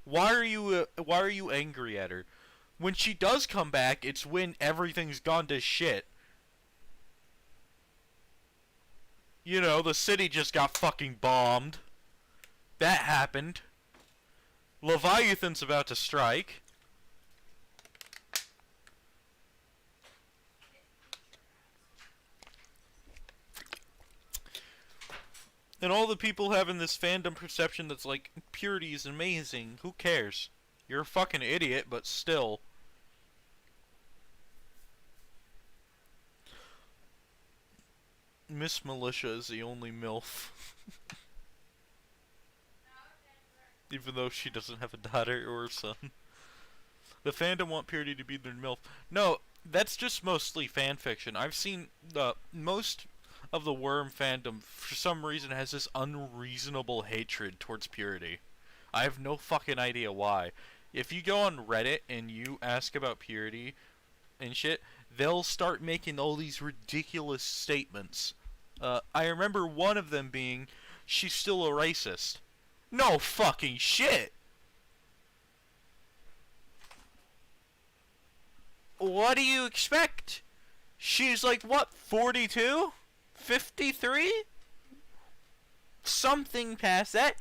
Why are you angry at her? When she does come back, it's when everything's gone to shit. You know, the city just got fucking bombed. That happened. Leviathan's about to strike. And all the people having this fandom perception that's like, purity is amazing. Who cares? You're a fucking idiot, but still. Miss Militia is the only MILF. Even though she doesn't have a daughter or a son. The fandom want purity to be their MILF. No, that's just mostly fan fiction. I've seen most of the Worm fandom, for some reason, has this unreasonable hatred towards purity. I have no fucking idea why. If you go on Reddit and you ask about purity and shit, they'll start making all these ridiculous statements. I remember one of them being, she's still a racist. No fucking shit. What do you expect? She's like, what, 42? 53? Something past that.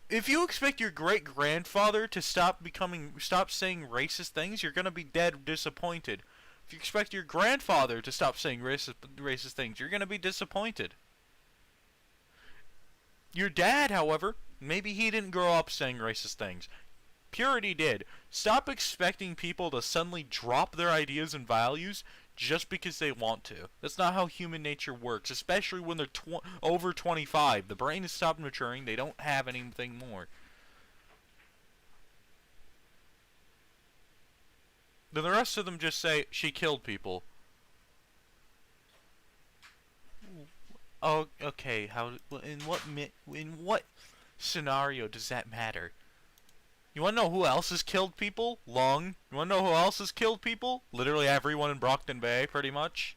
If you expect your great-grandfather to stop saying racist things, you're gonna be dead disappointed. If you expect your grandfather to stop saying racist things, you're gonna be disappointed. Your dad, however, maybe he didn't grow up saying racist things. Purity did. Stop expecting people to suddenly drop their ideas and values just because they want to. That's not how human nature works, especially when they're over 25. The brain has stopped maturing. They don't have anything more. Then the rest of them just say, she killed people. Oh, okay. In what scenario does that matter? You wanna know who else has killed people? Lung. You wanna know who else has killed people? Literally everyone in Brockton Bay, pretty much.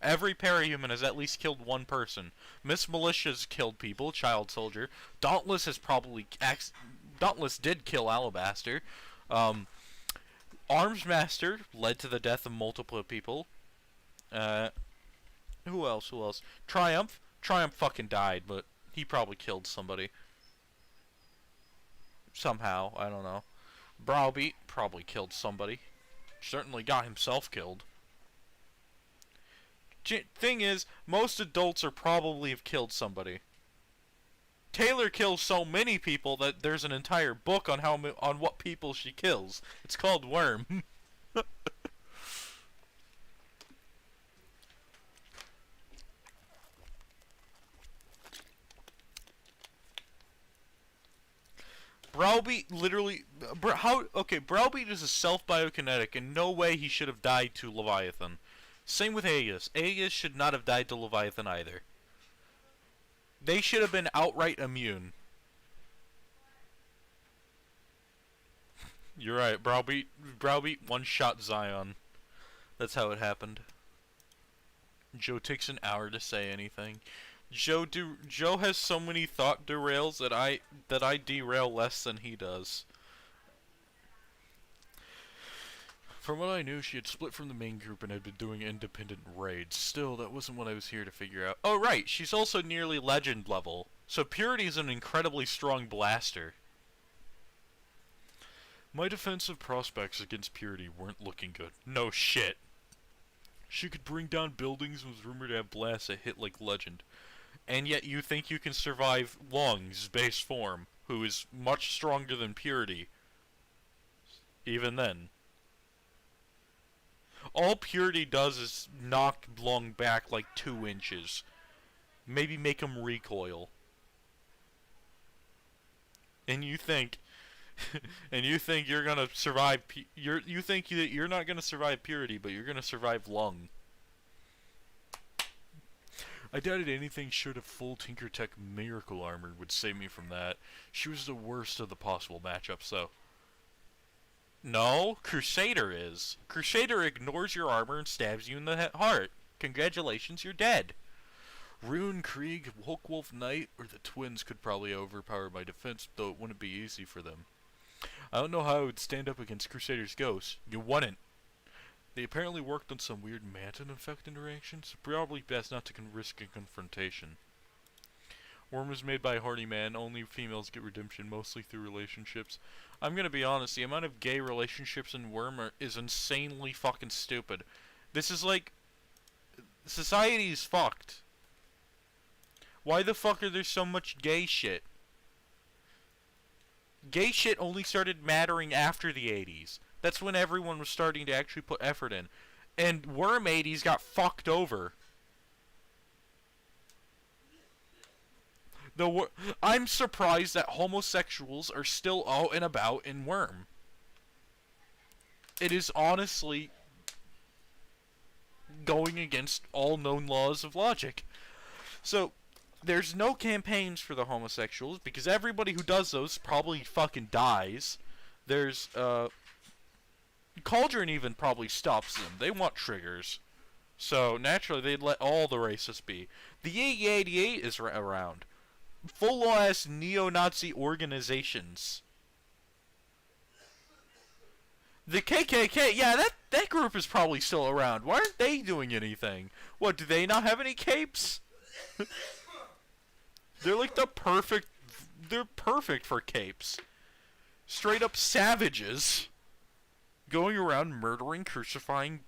Every parahuman has at least killed one person. Miss Militia's killed people, child soldier. Dauntless has probably... Dauntless did kill Alabaster. Armsmaster led to the death of multiple people. Who else? Triumph. Triumph fucking died, but he probably killed somebody. Somehow, I don't know. Browbeat probably killed somebody. Certainly got himself killed. Thing is, most adults are probably have killed somebody. Taylor kills so many people that there's an entire book on on what people she kills. It's called Worm. Browbeat literally... Browbeat is a self-biokinetic, and no way he should have died to Leviathan. Same with Aegis. Aegis should not have died to Leviathan either. They should have been outright immune. You're right, Browbeat one-shot Zion. That's how it happened. Joe takes an hour to say anything. Joe has so many thought derails that I derail less than he does. From what I knew, she had split from the main group and had been doing independent raids. Still, that wasn't what I was here to figure out. Oh right, she's also nearly legend level. So Purity is an incredibly strong blaster. My defensive prospects against Purity weren't looking good. No shit. She could bring down buildings and was rumored to have blasts that hit like legend. And yet you think you can survive Lung's base form, who is much stronger than Purity. Even then. All Purity does is knock Lung back like 2 inches. Maybe make him recoil. And you think... and you think you're gonna survive... You think that you're not gonna survive Purity, but you're gonna survive Lung. I doubted anything short of full Tinkertech miracle armor would save me from that. She was the worst of the possible matchups, though. No, Crusader is. Crusader ignores your armor and stabs you in the heart. Congratulations, you're dead. Rune, Krieg, Hulkwolf Knight, or the twins could probably overpower my defense, though it wouldn't be easy for them. I don't know how I would stand up against Crusader's ghost. You wouldn't. They apparently worked on some weird mantin effect interactions, so probably best not to risk a confrontation. Worm was made by a horny man, only females get redemption, mostly through relationships. I'm gonna be honest, the amount of gay relationships in Worm is insanely fucking stupid. This is like... Society's fucked. Why the fuck are there so much gay shit? Gay shit only started mattering after the 80s. That's when everyone was starting to actually put effort in. And Worm 80s got fucked over. I'm surprised that homosexuals are still out and about in Worm. It is honestly going against all known laws of logic. So, there's no campaigns for the homosexuals, because everybody who does those probably fucking dies. There's, Cauldron even probably stops them. They want triggers. So naturally, they'd let all the racists be. The 88 is around. Full-ass neo-Nazi organizations. The KKK, yeah, that group is probably still around. Why aren't they doing anything? What, do they not have any capes? They're like they're perfect for capes. Straight up savages. Going around murdering, crucifying,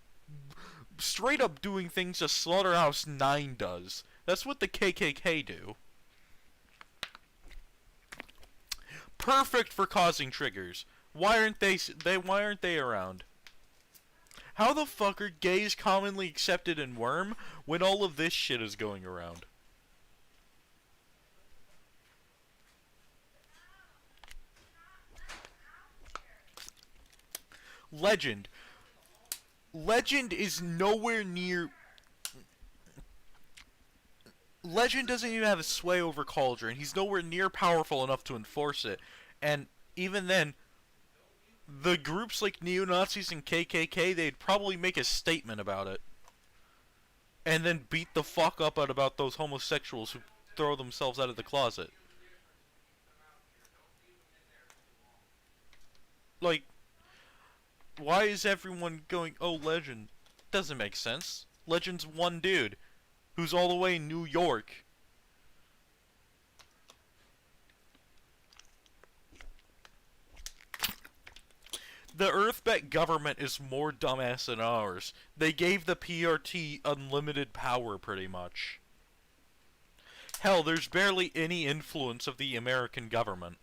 straight up doing things a Slaughterhouse 9 does. That's what the KKK do. Perfect for causing triggers. Why aren't they around? How the fuck are gays commonly accepted in Worm when all of this shit is going around? Legend. Legend is nowhere near... Legend doesn't even have a sway over Cauldron. He's nowhere near powerful enough to enforce it. And even then, the groups like neo-Nazis and KKK, they'd probably make a statement about it. And then beat the fuck up about those homosexuals who throw themselves out of the closet. Like, why is everyone going, oh, Legend? Doesn't make sense. Legend's one dude, who's all the way in New York. The Earthbet government is more dumbass than ours. They gave the PRT unlimited power, pretty much. Hell, there's barely any influence of the American government.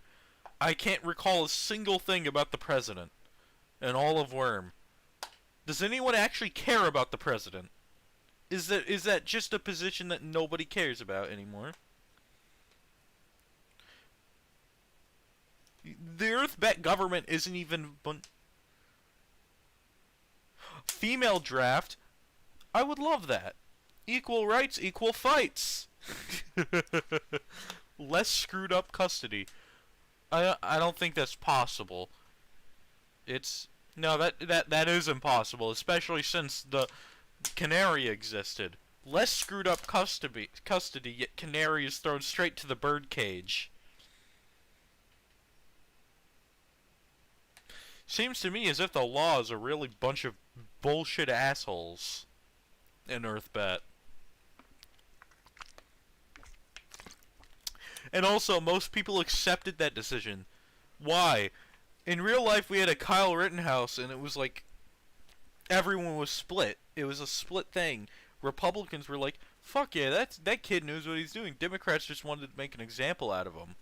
I can't recall a single thing about the president in all of Worm. Does anyone actually care about the president? Is that just a position that nobody cares about anymore? The Earthbet government isn't even... Female draft? I would love that. Equal rights, equal fights. Less screwed up custody. I don't think that's possible. No, that is impossible, especially since the Canary existed. Less screwed up custody, yet Canary is thrown straight to the birdcage. Seems to me as if the law is a really bunch of bullshit assholes in Earthbet. And also, most people accepted that decision. Why? In real life, we had a Kyle Rittenhouse, and it was like everyone was split. It was a split thing. Republicans were like, "Fuck yeah, that kid knows what he's doing." Democrats just wanted to make an example out of him,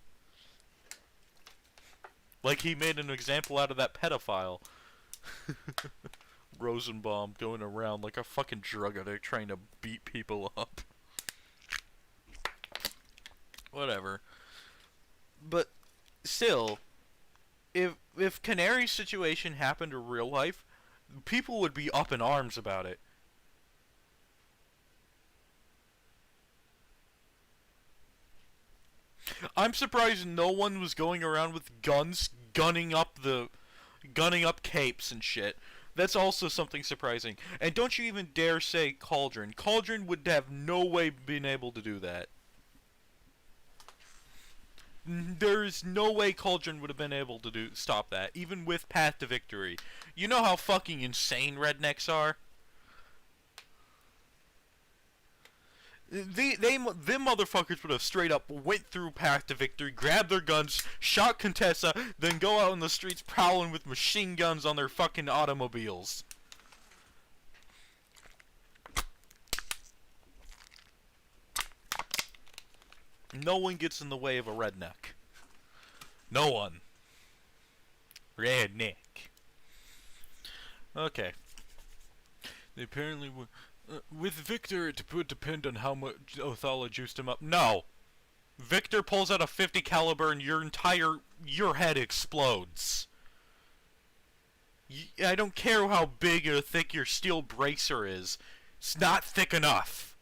like he made an example out of that pedophile. Rosenbaum going around like a fucking drug addict trying to beat people up. Whatever. But still, if Canary's situation happened in real life, people would be up in arms about it. I'm surprised no one was going around with guns, gunning up capes and shit. That's also something surprising. And don't you even dare say Cauldron. Cauldron would have no way been able to do that. There's no way Cauldron would have been able to stop that, even with Path to Victory. You know how fucking insane rednecks are? Them motherfuckers would have straight up went through Path to Victory, grabbed their guns, shot Contessa, then go out in the streets prowling with machine guns on their fucking automobiles. No one gets in the way of a redneck. No one. Redneck. Okay. They apparently were... with Victor, it would depend on how much Othala juiced him up. No! Victor pulls out a .50 caliber and your head explodes. I don't care how big or thick your steel bracer is. It's not thick enough.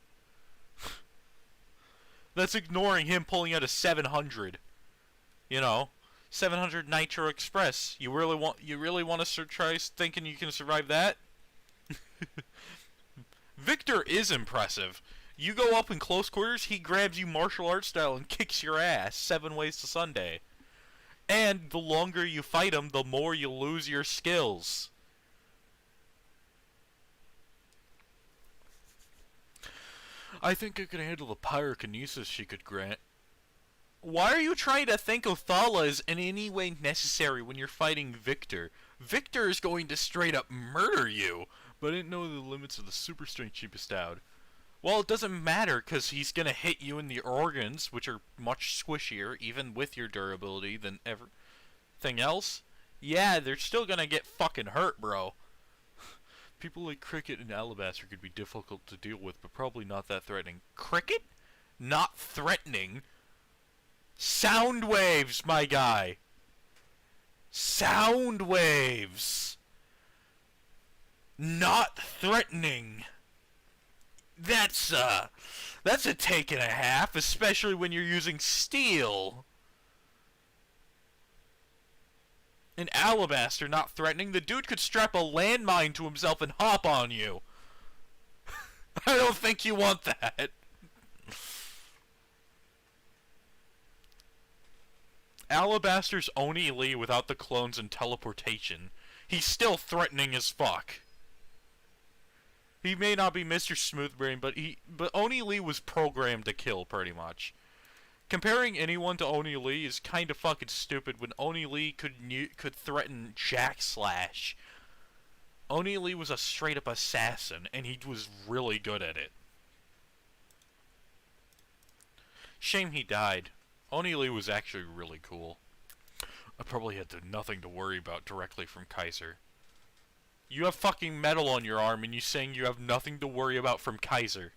That's ignoring him pulling out a 700. You know, 700 Nitro Express. You really want to try thinking you can survive that? Victor is impressive. You go up in close quarters, he grabs you martial arts style and kicks your ass 7 ways to Sunday. And the longer you fight him, the more you lose your skills. I think I could handle the pyrokinesis she could grant. Why are you trying to think Othala is in any way necessary when you're fighting Victor? Victor is going to straight up murder you. But I didn't know the limits of the super strength she bestowed. Well, it doesn't matter, because he's going to hit you in the organs, which are much squishier, even with your durability, than everything else. Yeah, they're still going to get fucking hurt, bro. People like Cricket and Alabaster could be difficult to deal with, but probably not that threatening. Cricket? Not threatening? Sound waves, my guy! Sound waves! Not threatening! That's a take and a half, especially when you're using steel. An Alabaster not threatening, the dude could strap a landmine to himself and hop on you. I don't think you want that. Alabaster's Oni Lee without the clones and teleportation. He's still threatening as fuck. He may not be Mr. Smoothbrain, but Oni Lee was programmed to kill, pretty much. Comparing anyone to Oni Lee is kind of fucking stupid when Oni Lee could threaten Jack Slash. Oni Lee was a straight up assassin, and he was really good at it. Shame he died. Oni Lee was actually really cool. I probably had nothing to worry about directly from Kaiser. You have fucking metal on your arm and you saying you have nothing to worry about from Kaiser.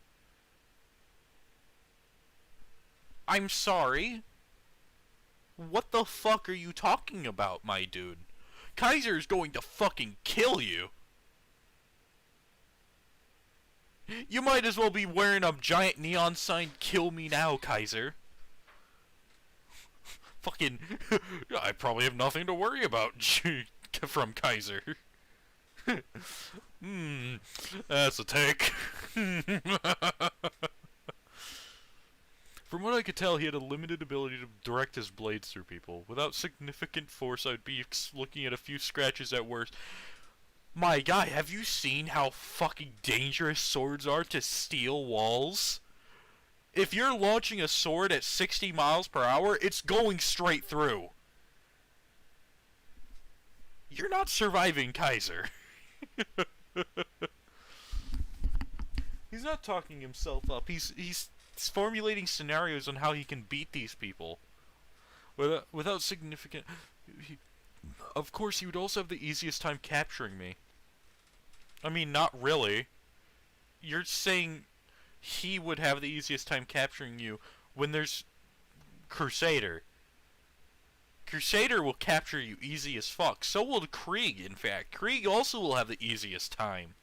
I'm sorry? What the fuck are you talking about, my dude? Kaiser is going to fucking kill you. You might as well be wearing a giant neon sign, "Kill me now, Kaiser." Fucking, I probably have nothing to worry about from Kaiser. That's a take. From what I could tell, he had a limited ability to direct his blades through people. Without significant force, I'd be looking at a few scratches at worst. My guy, have you seen how fucking dangerous swords are to steel walls? If you're launching a sword at 60 miles per hour, it's going straight through. You're not surviving Kaiser. He's not talking himself up. He's formulating scenarios on how he can beat these people. Without significant... Of course, he would also have the easiest time capturing me. I mean, not really. You're saying he would have the easiest time capturing you when there's Crusader. Crusader will capture you easy as fuck. So will Krieg, in fact. Krieg also will have the easiest time.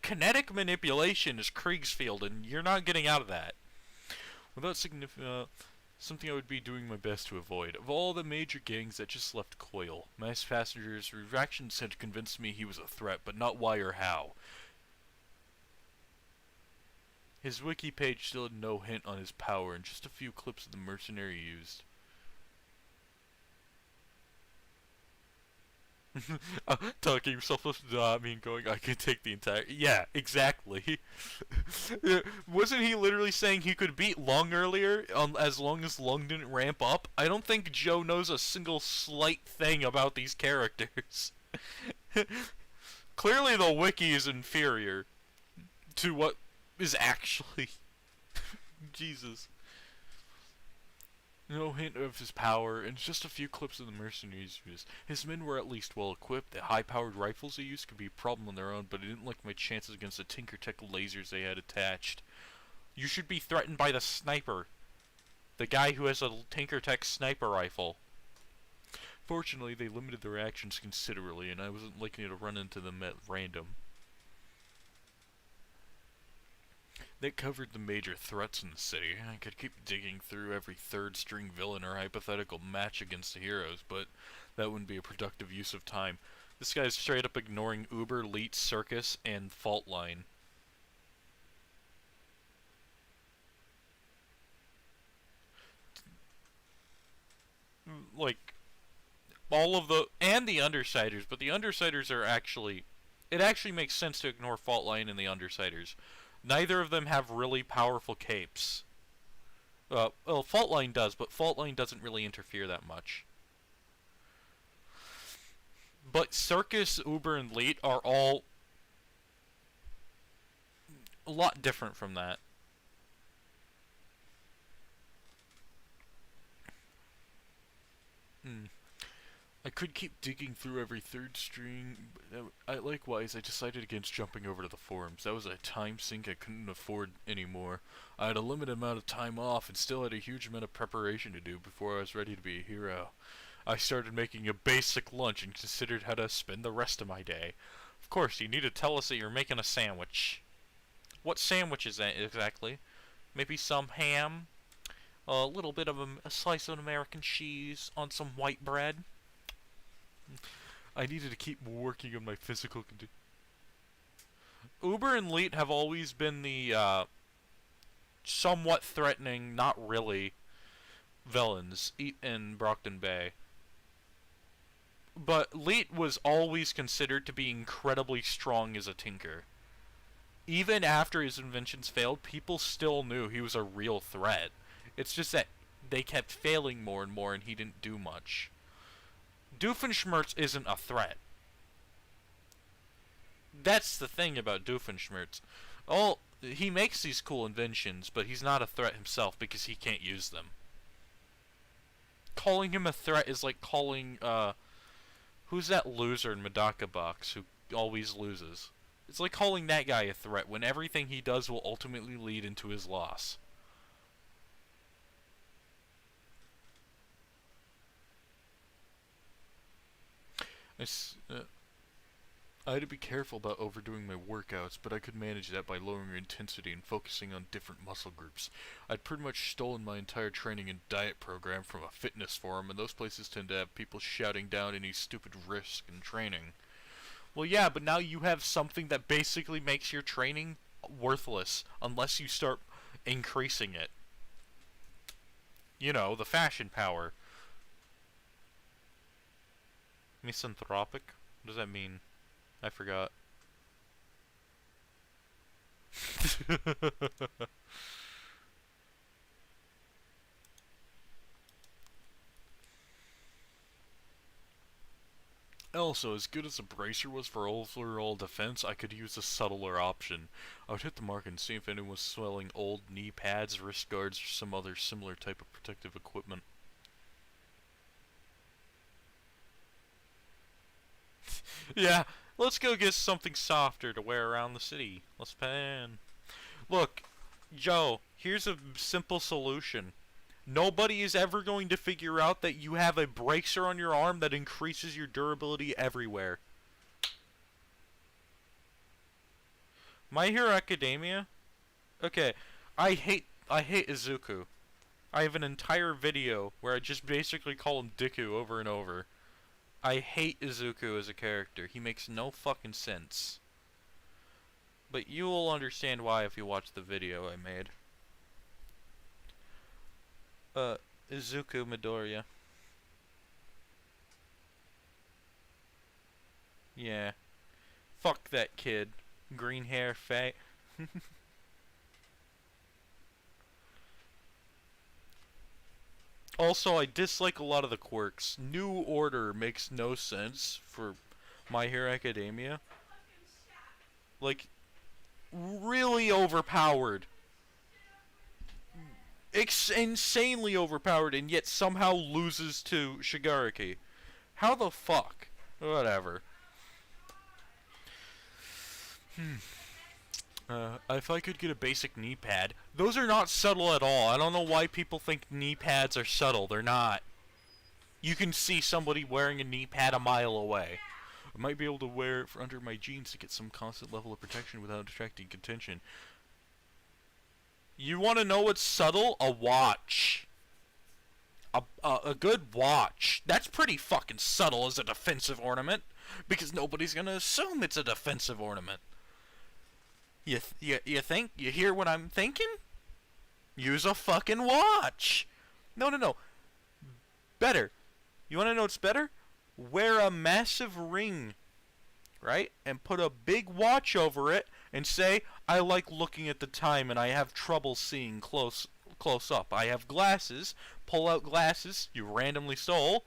Kinetic manipulation is Krieg's field, and you're not getting out of that. Without significant... something I would be doing my best to avoid. Of all the major gangs that just left Coil, Mass Passenger's reactions had convinced me he was a threat, but not why or how. His wiki page still had no hint on his power, and just a few clips of the mercenary used. Talking yourself up, I mean, going, I could take the entire... Yeah, exactly. Wasn't he literally saying he could beat Lung earlier, as long as Lung didn't ramp up? I don't think Joe knows a single slight thing about these characters. Clearly the wiki is inferior to what is actually... Jesus. No hint of his power, and just a few clips of the mercenaries used. His men were at least well equipped. The high-powered rifles they used could be a problem on their own, but I didn't like my chances against the Tinkertech lasers they had attached. You should be threatened by the sniper. The guy who has a Tinkertech sniper rifle. Fortunately, they limited their actions considerably, and I wasn't likely to run into them at random. They covered the major threats in the city. I could keep digging through every third-string villain or hypothetical match against the heroes, but that wouldn't be a productive use of time. This guy's straight up ignoring Uber, Leet, Circus, and Fault Line. Like, all of the... and the Undersiders, but the Undersiders are actually... it actually makes sense to ignore Fault Line and the Undersiders. Neither of them have really powerful capes. Well, Fault Line does, but Fault Line doesn't really interfere that much. But Circus, Uber, and Leet are all a lot different from that. I could keep digging through every third string, but likewise, I decided against jumping over to the forums. That was a time sink I couldn't afford anymore. I had a limited amount of time off and still had a huge amount of preparation to do before I was ready to be a hero. I started making a basic lunch and considered how to spend the rest of my day. Of course, you need to tell us that you're making a sandwich. What sandwich is that exactly? Maybe some ham? A little bit of a slice of American cheese on some white bread? I needed to keep working on my physical condition. Uber and Leet have always been the somewhat threatening, not really, villains in Brockton Bay. But Leet was always considered to be incredibly strong as a tinker. Even after his inventions failed, people still knew he was a real threat. It's just that they kept failing more and more and he didn't do much. Doofenshmirtz isn't a threat. That's the thing about Doofenshmirtz. Oh, he makes these cool inventions, but he's not a threat himself because he can't use them. Calling him a threat is like calling, who's that loser in Medaka Box who always loses? It's like calling that guy a threat when everything he does will ultimately lead into his loss. I had to be careful about overdoing my workouts, but I could manage that by lowering intensity and focusing on different muscle groups. I'd pretty much stolen my entire training and diet program from a fitness forum, and those places tend to have people shouting down any stupid risk in training. Well, yeah, but now you have something that basically makes your training worthless unless you start increasing it. You know, the fashion power. Misanthropic? What does that mean? I forgot. Also, as good as the bracer was for overall defense, I could use a subtler option. I would hit the market and see if anyone was selling old knee pads, wrist guards, or some other similar type of protective equipment. Yeah, let's go get something softer to wear around the city. Let's pan. Look, Joe, here's a simple solution. Nobody is ever going to figure out that you have a bracer on your arm that increases your durability everywhere. My Hero Academia? Okay, I hate Izuku. I have an entire video where I just basically call him Deku over and over. I hate Izuku as a character. He makes no fucking sense. But you will understand why if you watch the video I made. Izuku Midoriya. Yeah. Fuck that kid. Green hair, fat. Also, I dislike a lot of the quirks. New Order makes no sense for My Hero Academia. Like, really overpowered. Insanely overpowered, and yet somehow loses to Shigaraki. How the fuck? Whatever. If I could get a basic knee pad. Those are not subtle at all. I don't know why people think knee pads are subtle. They're not. You can see somebody wearing a knee pad a mile away. I might be able to wear it for under my jeans to get some constant level of protection without attracting contention. You want to know what's subtle? A watch. A good watch. That's pretty fucking subtle as a defensive ornament. because nobody's gonna assume it's a defensive ornament. You think? You hear what I'm thinking? Use a fucking watch. No, no, no. Better. You want to know what's better? Wear a massive ring, right? And put a big watch over it and say, I like looking at the time and I have trouble seeing close up. I have glasses. Pull out glasses you randomly stole.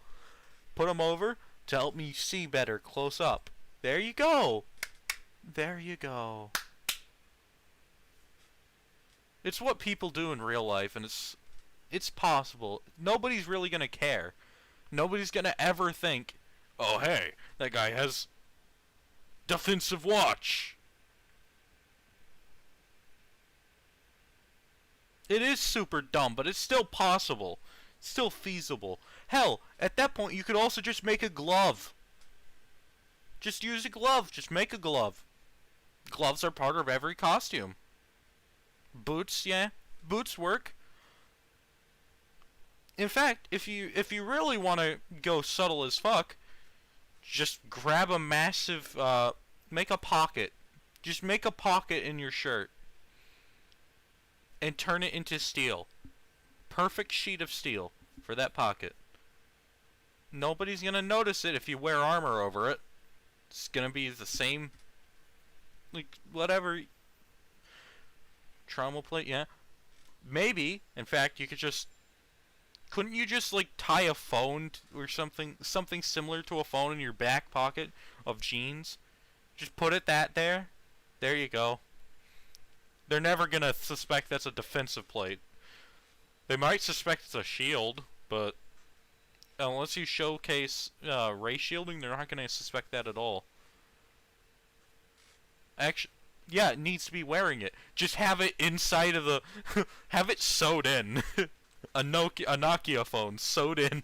Put them over to help me see better close up. There you go. There you go. It's what people do in real life, and it's possible. Nobody's really gonna care. Nobody's gonna ever think, oh hey, that guy has defensive watch. It is super dumb, but it's still possible. It's still feasible. Hell, at that point you could also just make a glove. Just use a glove. Just make a glove. Gloves are part of every costume. Boots, yeah. Boots work. In fact, if you really want to go subtle as fuck, just grab a massive, make a pocket. Just make a pocket in your shirt. And turn it into steel. Perfect sheet of steel for that pocket. Nobody's gonna notice it if you wear armor over it. It's gonna be the same, like, whatever. Trauma plate, yeah. Maybe, in fact, you could just... Couldn't you just, like, tie a phone or something similar to a phone in your back pocket of jeans? Just put it there. There you go. They're never gonna suspect that's a defensive plate. They might suspect it's a shield, but unless you showcase ray shielding, they're not gonna suspect that at all. Actually, yeah, it needs to be wearing it. Just have it inside of the... have it sewed in. a Nokia phone sewed in.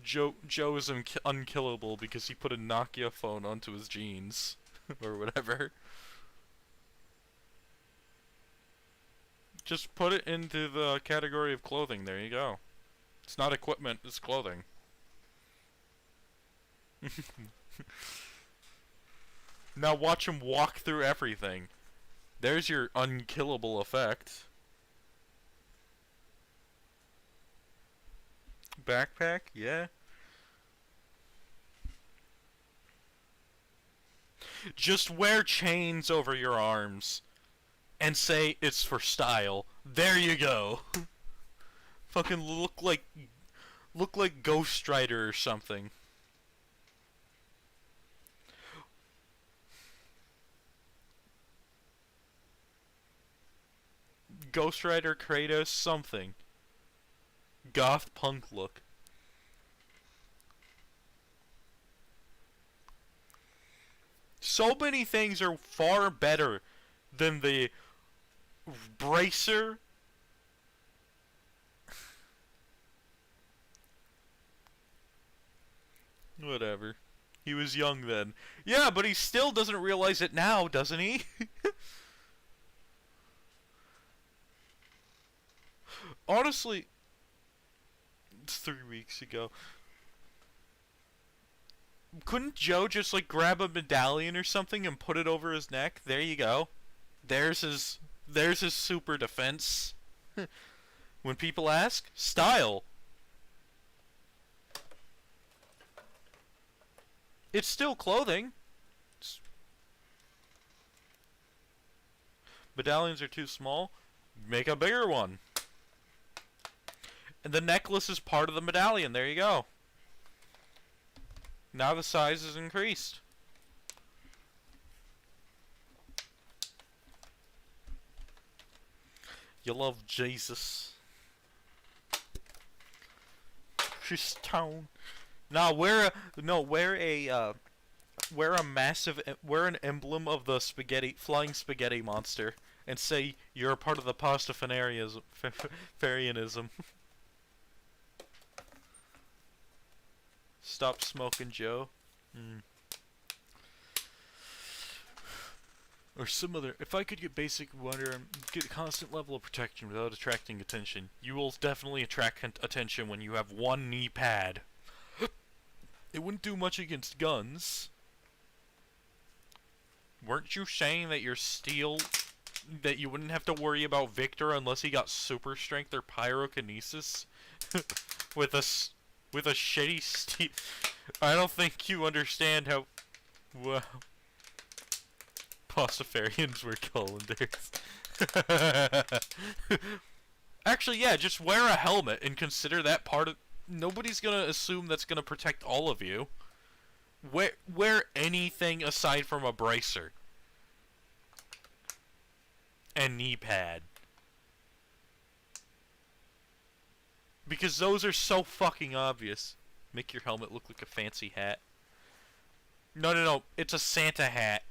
Joe is unkillable because he put a Nokia phone onto his jeans. or whatever. Just put it into the category of clothing. There you go. It's not equipment, it's clothing. Now watch him walk through everything. There's your unkillable effect. Backpack? Yeah. Just wear chains over your arms and say it's for style. There you go. Fucking look like Ghost Rider or something. Ghost Rider, Kratos, something. Goth punk look. So many things are far better than the bracer. Whatever. He was young then. Yeah, but he still doesn't realize it now, doesn't he? Honestly, it's 3 weeks ago. Couldn't Joe just like grab a medallion or something and put it over his neck? There you go. There's his super defense. When people ask, style. It's still clothing. Medallions are too small. Make a bigger one. And the necklace is part of the medallion. There you go. Now the size is increased. You love Jesus. Christone. Now wear an emblem of the flying spaghetti monster and say you're a part of the Pastafarianism. Stop smoking, Joe. Or some other... If I could get basic wonder and get a constant level of protection without attracting attention, you will definitely attract attention when you have one knee pad. It wouldn't do much against guns. Weren't you saying that your steel... that you wouldn't have to worry about Victor unless he got super strength or pyrokinesis? with a shitty steel... I don't think you understand how... Wow. Pastafarians were colanders. Actually, yeah, just wear a helmet and consider that part of... Nobody's gonna assume that's gonna protect all of you. Wear anything aside from a bracer. And knee pad. Because those are so fucking obvious. Make your helmet look like a fancy hat. No, no, no. It's a Santa hat.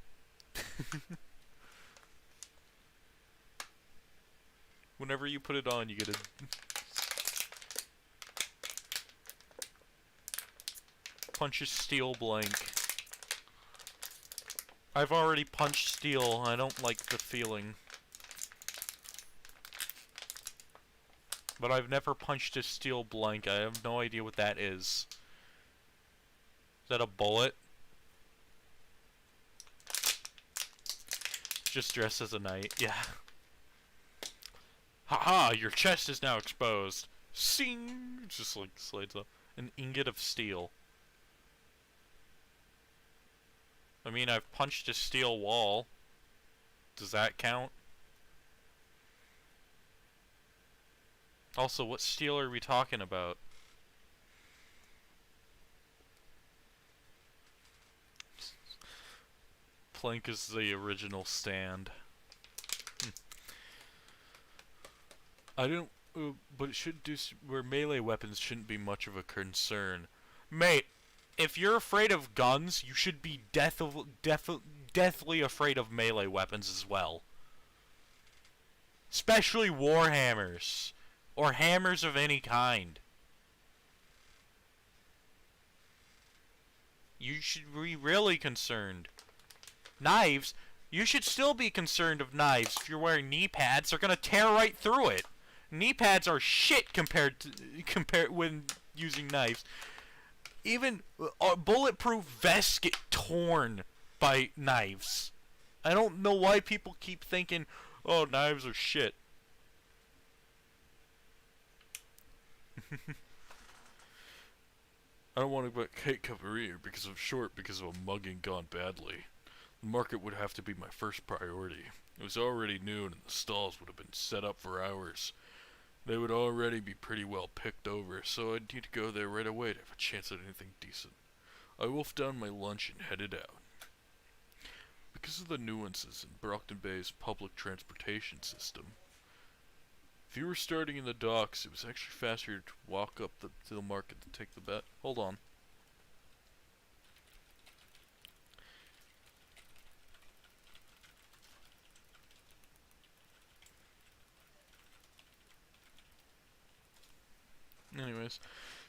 Whenever you put it on, you get a... punch a steel blank. I've already punched steel. I don't like the feeling. But I've never punched a steel blank. I have no idea what that is. Is that a bullet? Just dress as a knight. Yeah. Haha, your chest is now exposed. Sing! Just like slides up. An ingot of steel. I mean, I've punched a steel wall. Does that count? Also, what steel are we talking about? Plank is the original stand. I don't... but it should do... where melee weapons shouldn't be much of a concern. Mate, if you're afraid of guns, you should be deathly afraid of melee weapons as well. Especially warhammers. Or hammers of any kind. You should be really concerned. Knives? You should still be concerned of knives. If you're wearing knee pads, they're gonna tear right through it. Knee pads are shit compared when using knives. Even bulletproof vests get torn by knives. I don't know why people keep thinking, oh, knives are shit. I don't want to get cake career because I'm short because of a mugging gone badly. The market would have to be my first priority. It was already noon and the stalls would have been set up for hours. They would already be pretty well picked over, so I'd need to go there right away to have a chance at anything decent. I wolfed down my lunch and headed out. Because of the nuances in Brockton Bay's public transportation system, if you were starting in the docks, it was actually faster to walk up to the market to take the bet. Hold on. Anyways,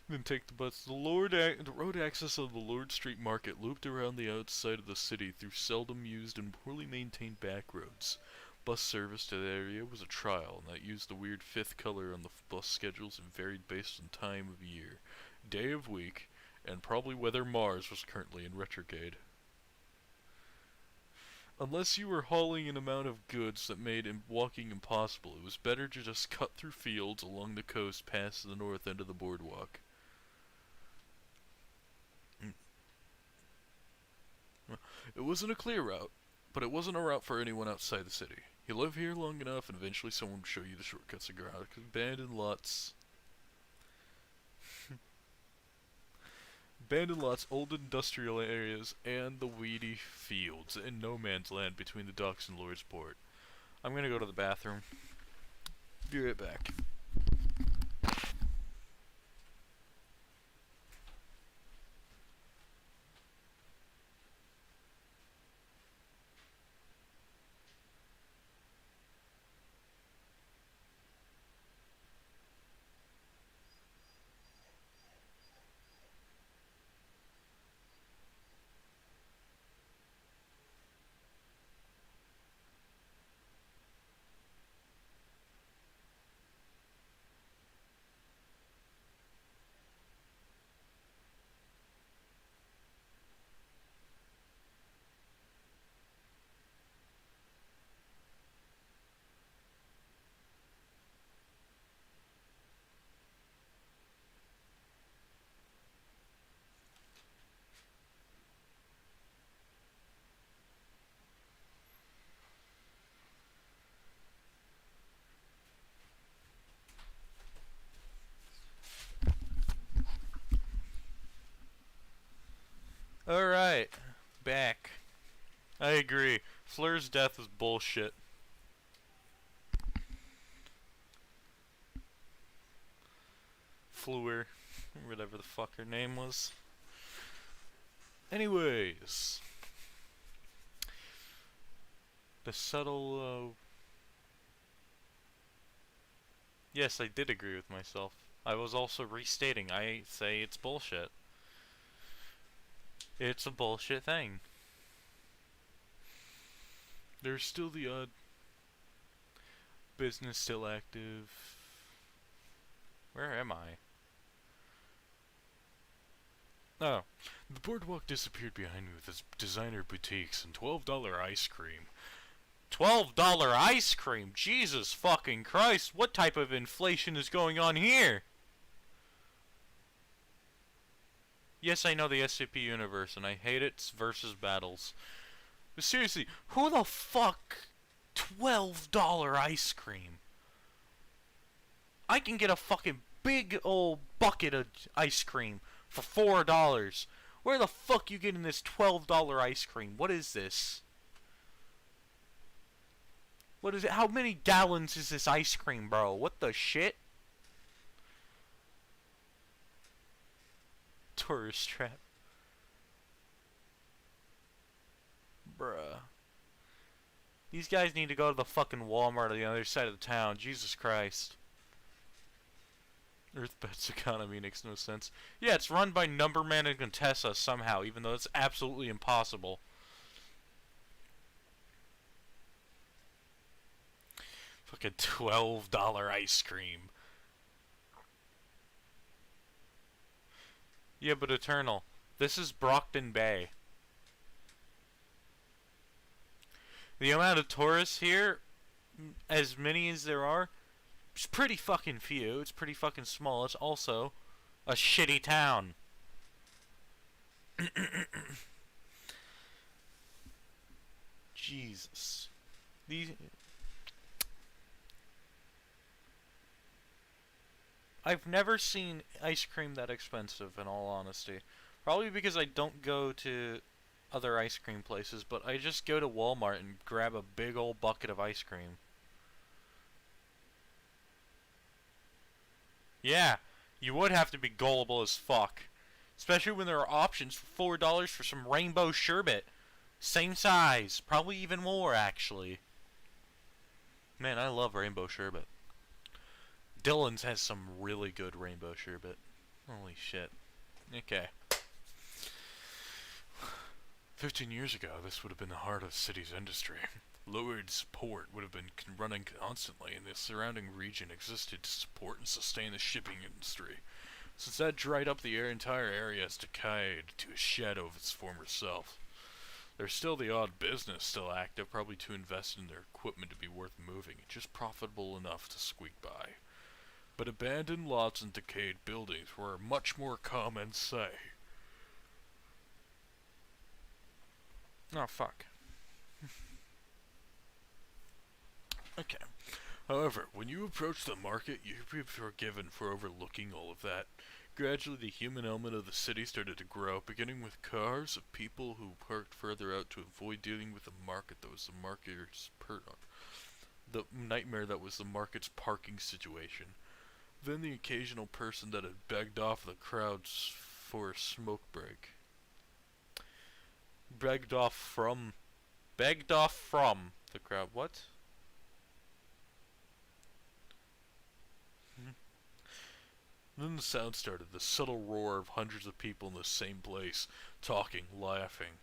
then take the bus. The road access of the Lord Street Market looped around the outside of the city through seldom used and poorly maintained back roads. Bus service to the area was a trial, and that used the weird fifth color on the bus schedules and varied based on time of year, day of week, and probably whether Mars was currently in retrograde. Unless you were hauling an amount of goods that made walking impossible, it was better to just cut through fields along the coast past the north end of the boardwalk. It wasn't a clear route, but it wasn't a route for anyone outside the city. You live here long enough and eventually someone will show you the shortcuts around abandoned lots. Abandoned lots, old industrial areas, and the weedy fields in no man's land between the docks and Lordsport. I'm gonna go to the bathroom. Be right back. Fleur's death was bullshit. Fleur, whatever the fuck her name was. Anyways, the subtle. Yes, I did agree with myself. I was also restating. I say it's bullshit. It's a bullshit thing. There's still the odd business still active. Where am I? Oh, the boardwalk disappeared behind me with its designer boutiques and $12 ice cream. $12 ice cream? Jesus fucking Christ, what type of inflation is going on here? Yes, I know the SCP universe, and I hate its versus battles. But seriously, who the fuck $12 ice cream? I can get a fucking big old bucket of ice cream for $4. Where the fuck you getting this $12 ice cream? What is this? What is it? How many gallons is this ice cream, bro? What the shit? Tourist trap. Bruh. These guys need to go to the fucking Walmart on the other side of the town. Jesus Christ. Earthbet's economy makes no sense. Yeah, it's run by Numberman and Contessa somehow, even though it's absolutely impossible. Fucking $12 ice cream. Yeah, but Eternal, this is Brockton Bay. The amount of tourists here, as many as there are, it's pretty fucking few. It's pretty fucking small. It's also a shitty town. Jesus. These... I've never seen ice cream that expensive, in all honesty. Probably because I don't go to other ice cream places, but I just go to Walmart and grab a big old bucket of ice cream. Yeah, you would have to be gullible as fuck. Especially when there are options for $4 for some rainbow sherbet. Same size, probably even more, actually. Man, I love rainbow sherbet. Dylan's has some really good rainbow sherbet. Holy shit. Okay. 15 years ago, this would have been the heart of the city's industry. Lowe's port would have been running constantly, and the surrounding region existed to support and sustain the shipping industry. Since that dried up, the entire area has decayed to a shadow of its former self. There's still the odd business still active, probably too invested in their equipment to be worth moving, just profitable enough to squeak by. But abandoned lots and decayed buildings were a much more common sight. Oh, fuck. Okay. However, when you approach the market, you'll be forgiven for overlooking all of that. Gradually, the human element of the city started to grow, beginning with cars of people who parked further out to avoid dealing with the market that was the market's the nightmare that was the market's parking situation. Then the occasional person that had begged off the crowds for a smoke break. Begged off from the crowd. What? Then the sound started, the subtle roar of hundreds of people in the same place, talking, laughing,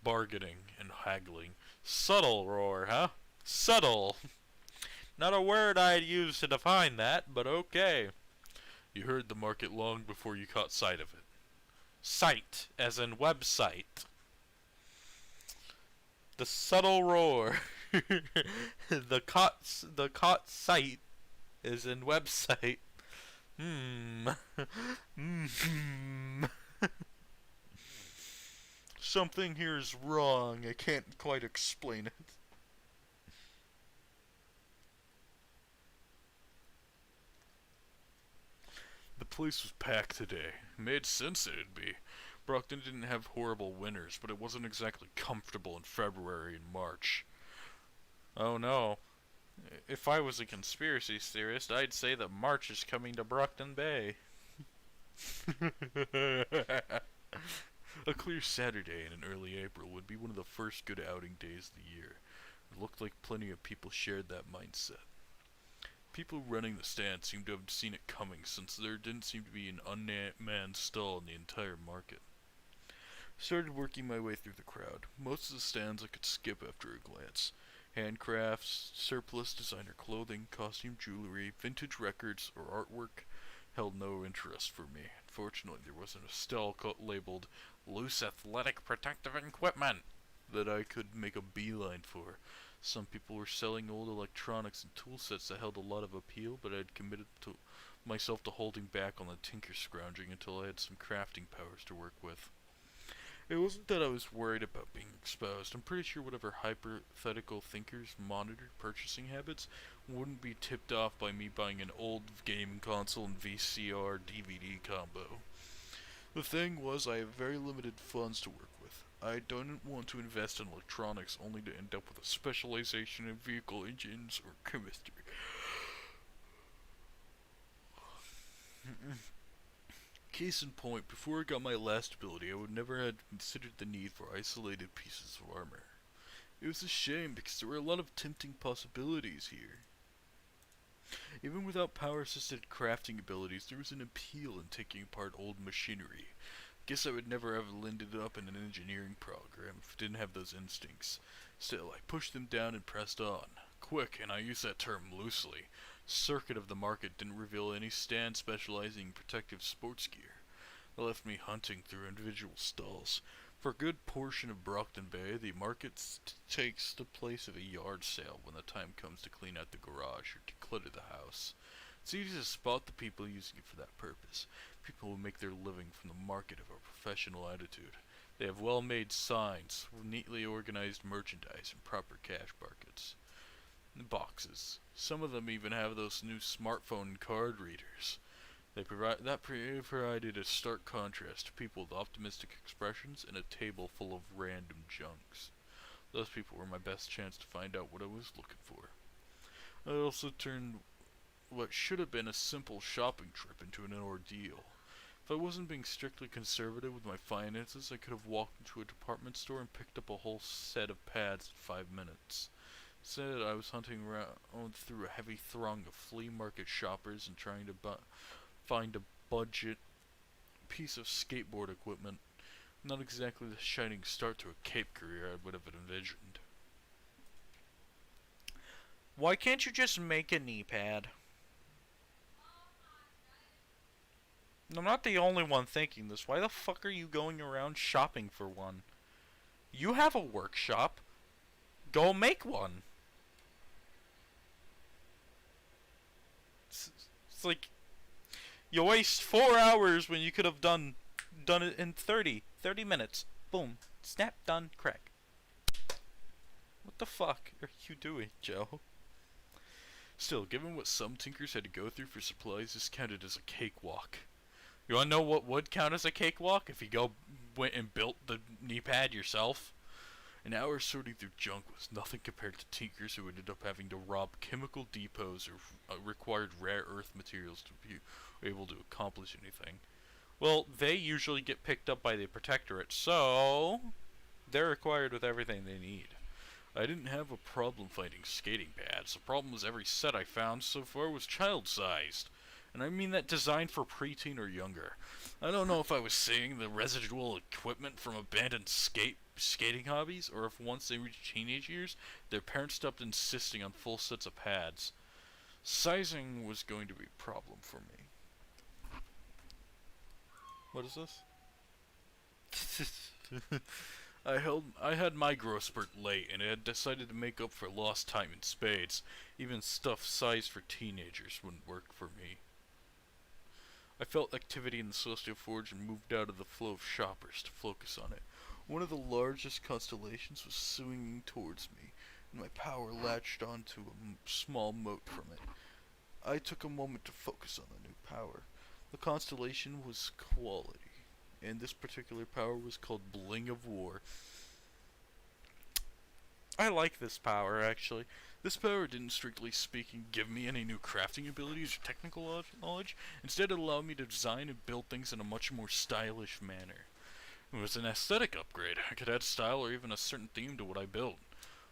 bargaining, and haggling. Subtle roar, huh? Subtle! Not a word I'd use to define that, but okay. You heard the market long before you caught sight of it. Sight, as in website. The subtle roar. the caught sight, as in website. Something here's wrong. I can't quite explain it. The place was packed today. It made sense it'd be. Brockton didn't have horrible winters, but it wasn't exactly comfortable in February and March. Oh no. If I was a conspiracy theorist, I'd say that March is coming to Brockton Bay. A clear Saturday in early April would be one of the first good outing days of the year. It looked like plenty of people shared that mindset. People running the stand seemed to have seen it coming, since there didn't seem to be an unmanned stall in the entire market. Started working my way through the crowd. Most of the stands I could skip after a glance. Handcrafts, surplus designer clothing, costume jewelry, vintage records, or artwork held no interest for me. Unfortunately, there wasn't a stall labeled "Loose Athletic Protective Equipment" that I could make a beeline for. Some people were selling old electronics and tool sets that held a lot of appeal, but I had committed to myself to holding back on the tinker scrounging until I had some crafting powers to work with. It wasn't that I was worried about being exposed. I'm pretty sure whatever hypothetical thinkers monitored purchasing habits wouldn't be tipped off by me buying an old gaming console and VCR DVD combo. The thing was, I have very limited funds to work with. I don't want to invest in electronics only to end up with a specialization in vehicle engines or chemistry. Case in point, before I got my last ability, I would never have considered the need for isolated pieces of armor. It was a shame because there were a lot of tempting possibilities here. Even without power-assisted crafting abilities, there was an appeal in taking apart old machinery. Guess I would never have ended up in an engineering program if I didn't have those instincts. Still, I pushed them down and pressed on. Quick, and I use that term loosely. Circuit of the market didn't reveal any stand specializing in protective sports gear. It left me hunting through individual stalls. For a good portion of Brockton Bay, the market takes the place of a yard sale when the time comes to clean out the garage or declutter the house. It's easy to spot the people using it for that purpose. People who make their living from the market have a professional attitude. They have well-made signs, neatly organized merchandise, and proper cash buckets. Boxes. Some of them even have those new smartphone card readers. Provided a stark contrast to people with optimistic expressions and a table full of random junks. Those people were my best chance to find out what I was looking for. I also turned what should have been a simple shopping trip into an ordeal. If I wasn't being strictly conservative with my finances, I could have walked into a department store and picked up a whole set of pads in 5 minutes. Instead, I was hunting around through a heavy throng of flea market shoppers and trying to find a budget piece of skateboard equipment. Not exactly the shining start to a cape career I would have envisioned. Why can't you just make a knee pad? I'm not the only one thinking this. Why the fuck are you going around shopping for one? You have a workshop. Go make one. It's like you waste 4 hours when you could have done it in 30 minutes. Boom. Snap, done, crack. What the fuck are you doing, Joe? Still, given what some tinkers had to go through for supplies, this counted as a cakewalk. You wanna know what would count as a cakewalk? If you went and built the knee pad yourself? An hour sorting through junk was nothing compared to tinkers who ended up having to rob chemical depots or required rare earth materials to be able to accomplish anything. Well, they usually get picked up by the Protectorate, so they're required with everything they need. I didn't have a problem finding skating pads. The problem was every set I found so far was child-sized. And I mean that designed for preteen or younger. I don't know if I was seeing the residual equipment from abandoned skating hobbies, or if once they reached teenage years, their parents stopped insisting on full sets of pads. Sizing was going to be a problem for me. What is this? I had my growth spurt late, and I had decided to make up for lost time in spades. Even stuff sized for teenagers wouldn't work for me. I felt activity in the Celestial Forge and moved out of the flow of shoppers to focus on it. One of the largest constellations was swinging towards me, and my power latched onto a small mote from it. I took a moment to focus on the new power. The constellation was quality, and this particular power was called Bling of War. I like this power, actually. This power didn't, strictly speaking, give me any new crafting abilities or technical knowledge. Instead, it allowed me to design and build things in a much more stylish manner. It was an aesthetic upgrade. I could add style or even a certain theme to what I built.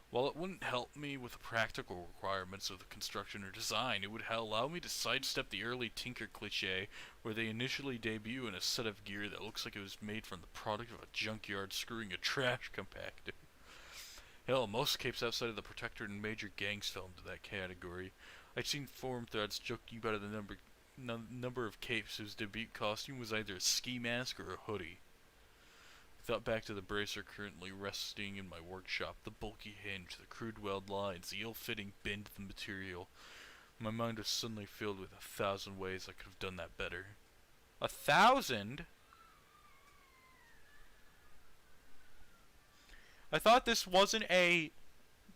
While it wouldn't help me with the practical requirements of the construction or design, it would allow me to sidestep the early Tinker cliché, where they initially debut in a set of gear that looks like it was made from the product of a junkyard screwing a trash compactor. Hell, most capes outside of the Protector and major gangs fell into that category. I'd seen forum threads joking about the number of capes whose debut costume was either a ski mask or a hoodie. I thought back to the bracer currently resting in my workshop, the bulky hinge, the crude weld lines, the ill-fitting bend to the material. My mind was suddenly filled with 1,000 ways I could have done that better. 1,000? I thought this wasn't a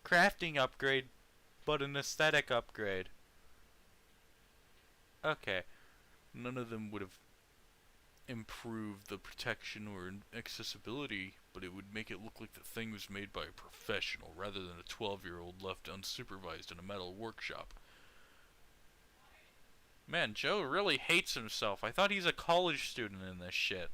crafting upgrade, but an aesthetic upgrade. Okay. None of them would have improved the protection or accessibility, but it would make it look like the thing was made by a professional rather than a 12-year-old left unsupervised in a metal workshop. Man, Joe really hates himself. I thought he's a college student in this shit.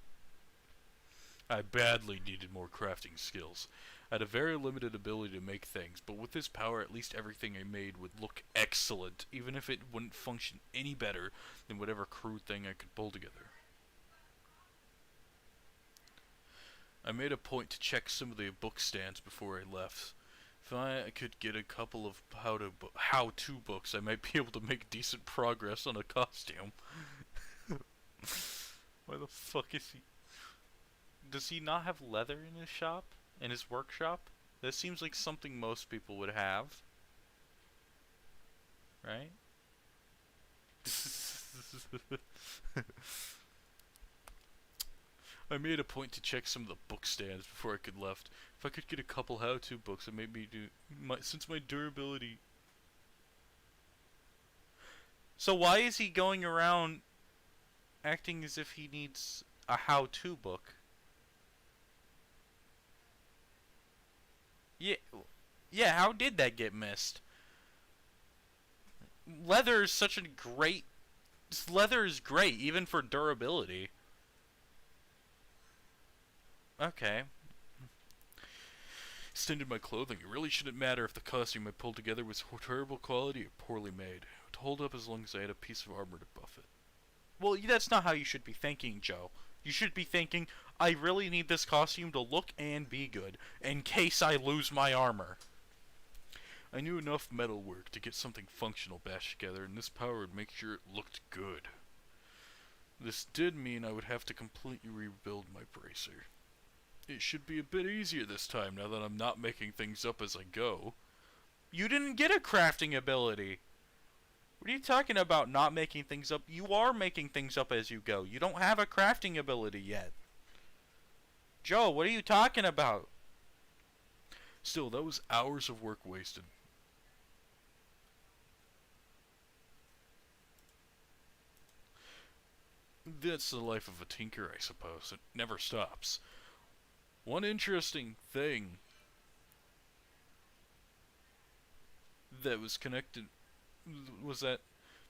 I badly needed more crafting skills. I had a very limited ability to make things, but with this power at least everything I made would look excellent, even if it wouldn't function any better than whatever crude thing I could pull together. I made a point to check some of the book stands before I left. If I could get a couple of how-to books, I might be able to make decent progress on a costume. Why the fuck is he... Does he not have leather in his shop? In his workshop? That seems like something most people would have. Right? I made a point to check some of the book stands before I could left. If I could get a couple how-to books, it made me do... since my durability... So why is he going around acting as if he needs a how-to book? Yeah, how did that get missed? Leather is such a great... Leather is great, even for durability. Okay. Extended my clothing. It really shouldn't matter if the costume I pulled together was terrible quality or poorly made. It would hold up as long as I had a piece of armor to buff it. Well, that's not how you should be thinking, Joe. You should be thinking, I really need this costume to look and be good, in case I lose my armor. I knew enough metalwork to get something functional bashed together, and this power would make sure it looked good. This did mean I would have to completely rebuild my bracer. It should be a bit easier this time now that I'm not making things up as I go. You didn't get a crafting ability. What are you talking about, not making things up? You are making things up as you go. You don't have a crafting ability yet. Joe, what are you talking about? Still, that was hours of work wasted. That's the life of a tinker, I suppose. It never stops. One interesting thing that was connected was that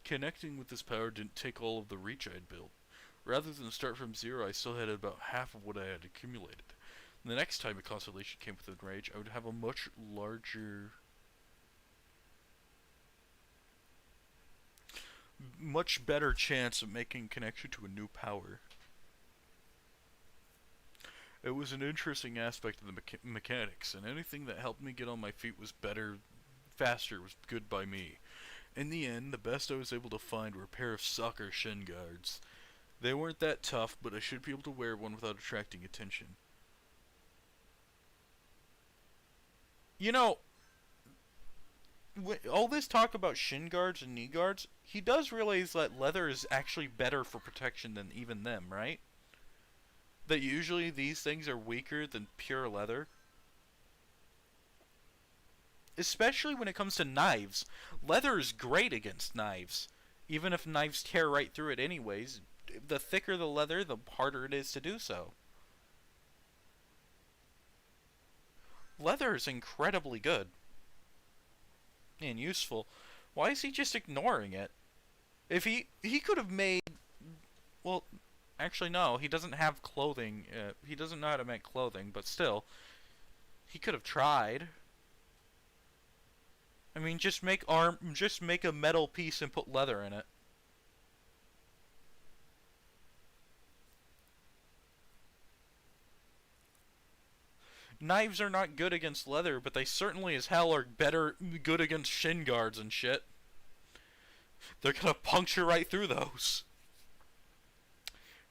connecting with this power didn't take all of the reach I'd built. Rather than start from zero, I still had about half of what I had accumulated. And the next time a constellation came within range, I would have a much larger... much better chance of making a connection to a new power. It was an interesting aspect of the mechanics, and anything that helped me get on my feet was better, faster, was good by me. In the end, the best I was able to find were a pair of soccer shin guards. They weren't that tough, but I should be able to wear one without attracting attention. You know, all this talk about shin guards and knee guards, he does realize that leather is actually better for protection than even them, right? That usually these things are weaker than pure leather. Especially when it comes to knives. Leather is great against knives. Even if knives tear right through it anyways, the thicker the leather, the harder it is to do so. Leather is incredibly good and useful. Why is he just ignoring it? If he could have made, well, actually no, he doesn't have clothing. He doesn't know how to make clothing, but still, he could have tried. I mean, just make a metal piece and put leather in it. Knives are not good against leather, but they certainly as hell are good against shin guards and shit. They're gonna puncture right through those.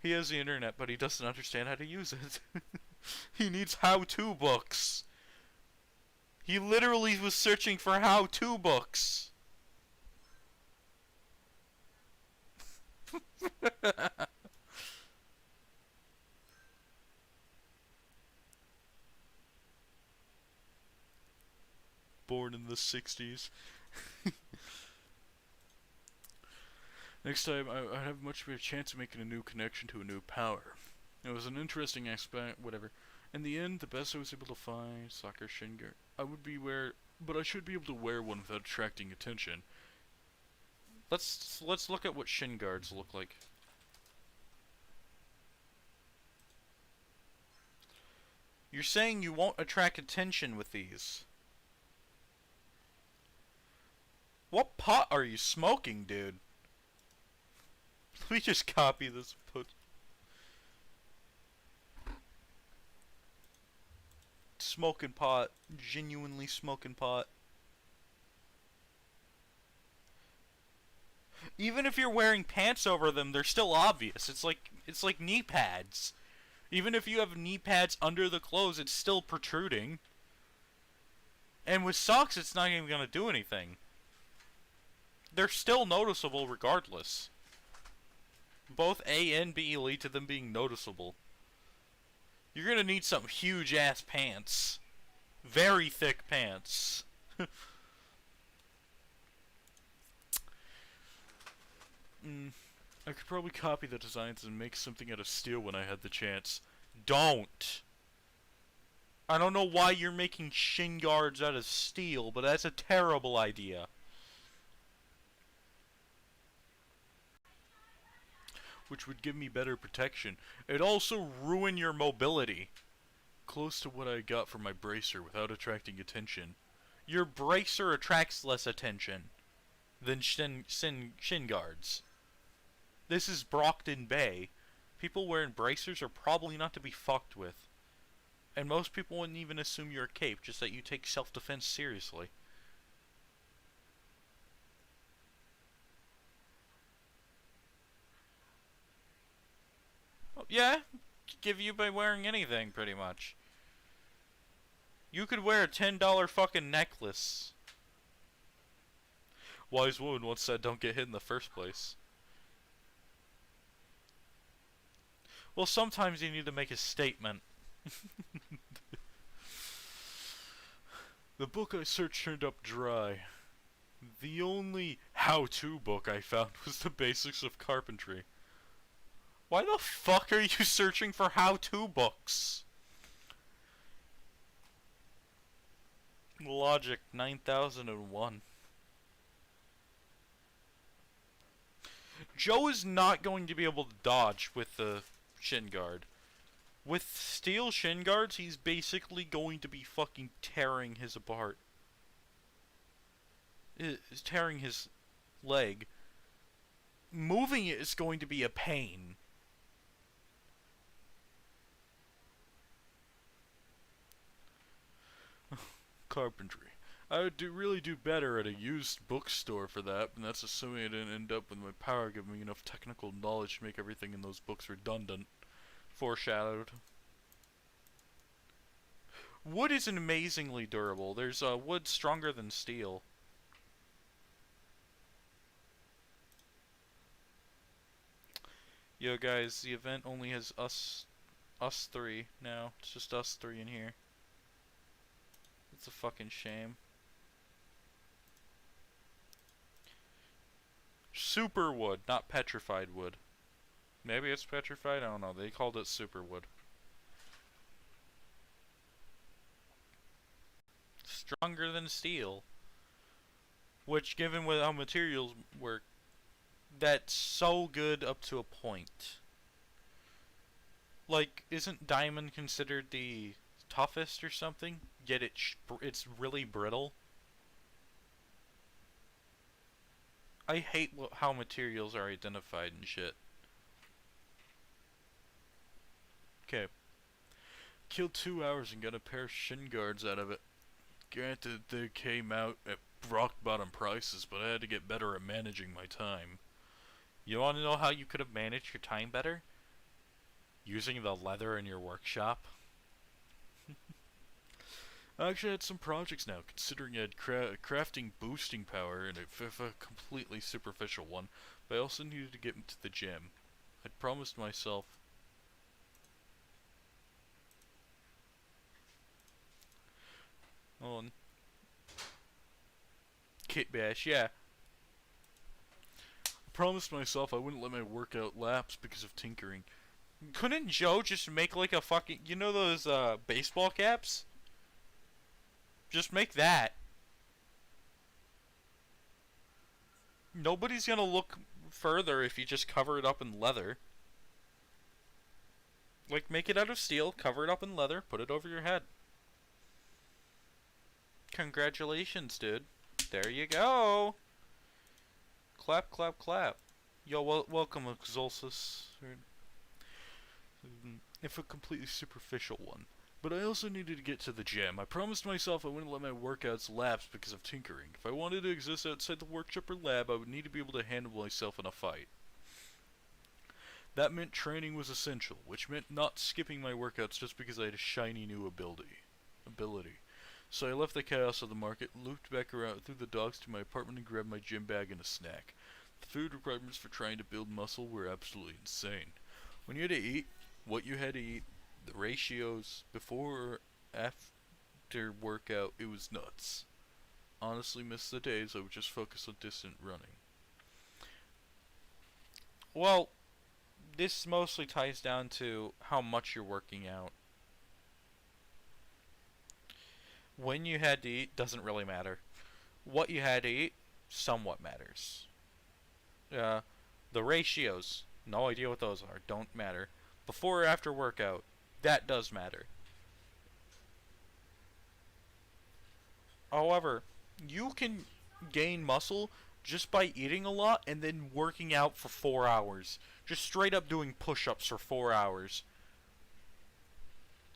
He has the internet, but he doesn't understand how to use it. He needs how-to books. He literally was searching for how-to books. Born in the 60s. Next time, I have much better chance of making a new connection to a new power. It was an interesting aspect, whatever. In the end, the best I was able to find, soccer shin guard. But I should be able to wear one without attracting attention. Let's look at what shin guards look like. You're saying you won't attract attention with these. What pot are you smoking, dude? Let me just copy this and put... Smoking pot. Genuinely smoking pot. Even if you're wearing pants over them, they're still obvious. It's like knee pads. Even if you have knee pads under the clothes, it's still protruding. And with socks, it's not even gonna do anything. They're still noticeable regardless. Both A and B lead to them being noticeable. You're gonna need some huge ass pants. Very thick pants. I could probably copy the designs and make something out of steel when I had the chance. Don't! I don't know why you're making shin guards out of steel, but that's a terrible idea. Which would give me better protection. It'd also ruin your mobility. Close to what I got from my bracer without attracting attention. Your bracer attracts less attention than shin guards. This is Brockton Bay. People wearing bracers are probably not to be fucked with. And most people wouldn't even assume you're a cape, just that you take self-defense seriously. Oh, yeah, give you by wearing anything, pretty much. You could wear a $10 fucking necklace. Wise woman once said don't get hit in the first place. Well, sometimes you need to make a statement. The book I searched turned up dry. The only how-to book I found was the basics of carpentry. Why the fuck are you searching for how-to books? Logic 9001. Joe is not going to be able to dodge with the shin guard. With steel shin guards, he's basically going to be fucking tearing his apart. Tearing his leg. Moving it is going to be a pain. Carpentry. I would really do better at a used bookstore for that, and that's assuming I didn't end up with my power giving me enough technical knowledge to make everything in those books redundant. Foreshadowed. Wood is amazingly durable. There's wood stronger than steel. Yo guys, the event only has us three now. It's just us three in here. It's a fucking shame. Super wood, not petrified wood. Maybe it's petrified? I don't know. They called it super wood. stronger than steel. Which, given with how materials work, that's so good up to a point. Like, isn't diamond considered the toughest or something? Yet it's really brittle. I hate how materials are identified and shit. Okay. Killed 2 hours and got a pair of shin guards out of it. Granted, they came out at rock bottom prices, but I had to get better at managing my time. You want to know how you could have managed your time better? Using the leather in your workshop. I actually had some projects now, considering I had crafting boosting power and a completely superficial one, but I also needed to get into the gym. I'd promised myself... Oh, Kit Bash, yeah. I promised myself I wouldn't let my workout lapse because of tinkering. Couldn't Joe just make like a fucking... You know those baseball caps? Just make that. Nobody's gonna look further if you just cover it up in leather. Like, make it out of steel, cover it up in leather, put it over your head. Congratulations, dude. There you go. Clap, clap, clap. Yo, welcome, Exulsus. If a completely superficial one. But I also needed to get to the gym. I promised myself I wouldn't let my workouts lapse because of tinkering. If I wanted to exist outside the workshop or lab, I would need to be able to handle myself in a fight. That meant training was essential, which meant not skipping my workouts just because I had a shiny new ability. So I left the chaos of the market, looped back around through the docks to my apartment and grabbed my gym bag and a snack. The food requirements for trying to build muscle were absolutely insane. When you had to eat, what you had to eat, the ratios, before or after workout, it was nuts. Honestly miss the days I would just focus on distant running. Well, this mostly ties down to how much you're working out. When you had to eat doesn't really matter. What you had to eat somewhat matters. The ratios, no idea what those are, don't matter. Before or after workout, that does matter. However, you can gain muscle just by eating a lot and then working out for 4 hours. Just straight up doing push-ups for 4 hours.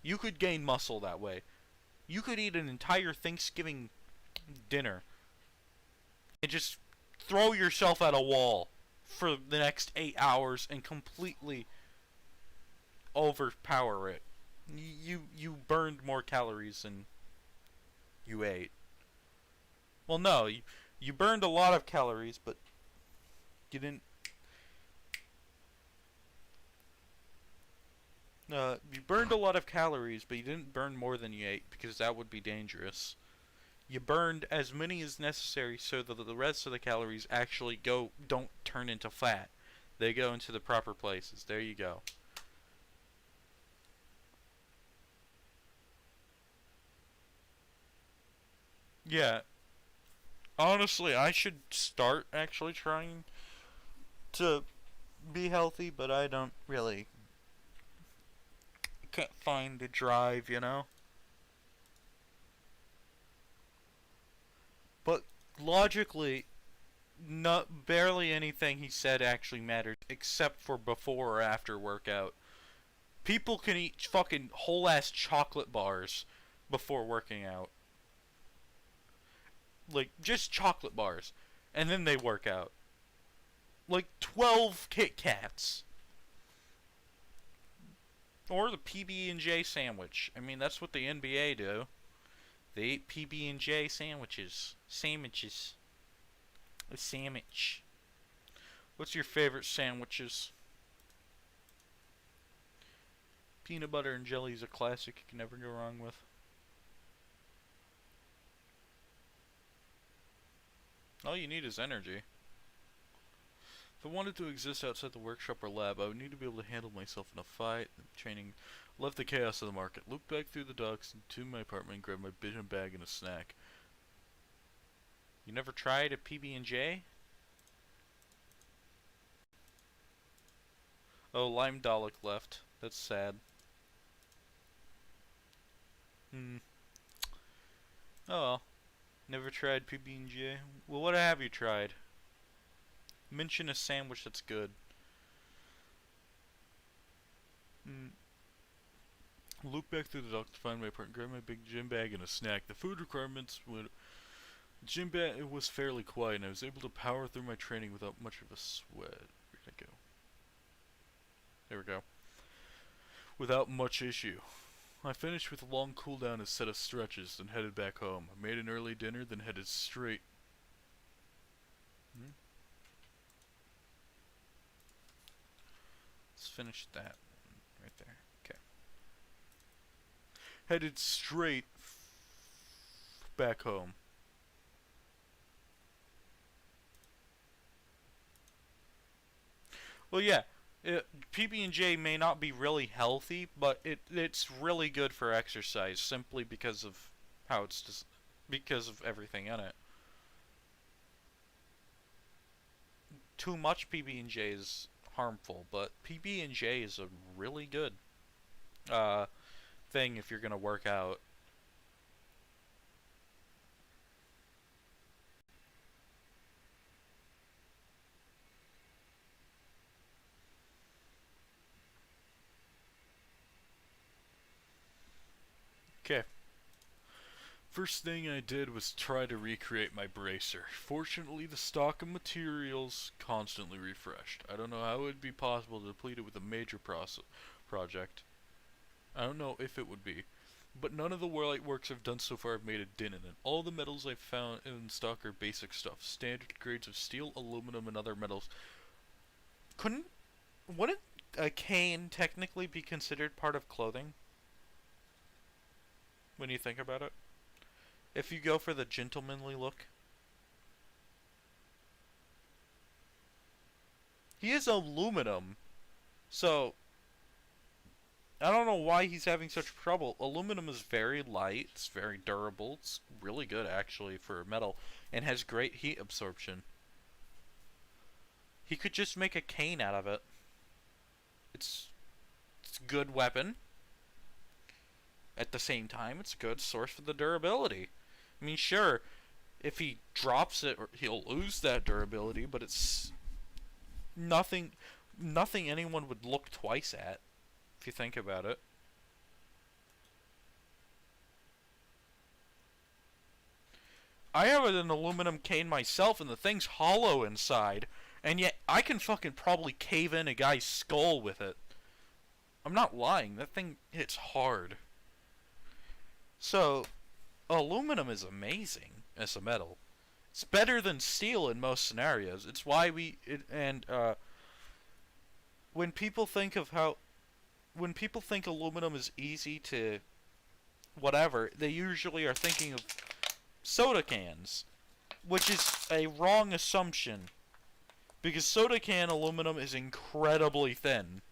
You could gain muscle that way. You could eat an entire Thanksgiving dinner and just throw yourself at a wall for the next 8 hours and completely overpower it. You burned more calories than you ate. Well, no, you burned a lot of calories, but you didn't. You burned a lot of calories, but you didn't burn more than you ate because that would be dangerous. You burned as many as necessary so that the rest of the calories actually don't turn into fat. They go into the proper places. There you go. Yeah. Honestly, I should start actually trying to be healthy, but I don't really can't find the drive, you know? But logically, not barely anything he said actually mattered except for before or after workout. People can eat fucking whole ass chocolate bars before working out. Like, just chocolate bars. And then they work out. Like 12 Kit Kats. Or the PB&J sandwich. I mean, that's what the NBA do. They eat PB&J sandwiches. Sandwiches. A sandwich. What's your favorite sandwiches? Peanut butter and jelly is a classic you can never go wrong with. All you need is energy. If I wanted to exist outside the workshop or lab, I would need to be able to handle myself in a fight, training, left the chaos of the market, looked back through the docks into my apartment and grabbed my bag and a snack. You never tried a PB&J? Oh, Lime Dalek left. That's sad. Hmm. Oh well. Never tried PB&J. Well, what have you tried? Mention a sandwich that's good. Hmm. Loop back through the dock to find my apartment, grab my big gym bag and a snack. The food requirements would... Gym bag was fairly quiet, and I was able to power through my training without much of a sweat. Where'd I go? There we go. Without much issue. I finished with a long cooldown and a set of stretches, then headed back home. I made an early dinner, then headed straight... Let's finish that one right there. Okay. Headed straight back home. Well, yeah, PB&J may not be really healthy, but it's really good for exercise simply because of how it's just because of everything in it. Too much PB&J is harmful, but PB&J is a really good uh thing if you're gonna work out. Okay. First thing I did was try to recreate my bracer. Fortunately, the stock of materials constantly refreshed. I don't know how it would be possible to deplete it with a major project. I don't know if it would be. But none of the light works I've done so far have made a dent in it. All the metals I've found in stock are basic stuff. Standard grades of steel, aluminum, and other metals. Wouldn't a cane technically be considered part of clothing? When you think about it? If you go for the gentlemanly look. He is aluminum. So, I don't know why he's having such trouble. Aluminum is very light, it's very durable, it's really good actually for metal, and has great heat absorption. He could just make a cane out of it. It's a good weapon. At the same time, it's a good source for the durability. I mean, sure, if he drops it, he'll lose that durability, but it's nothing anyone would look twice at, if you think about it. I have an aluminum cane myself, and the thing's hollow inside, and yet I can fucking probably cave in a guy's skull with it. I'm not lying, that thing hits hard. So, aluminum is amazing as a metal. It's better than steel in most scenarios. It's why when people think aluminum is easy to whatever, they usually are thinking of soda cans, which is a wrong assumption because soda can aluminum is incredibly thin.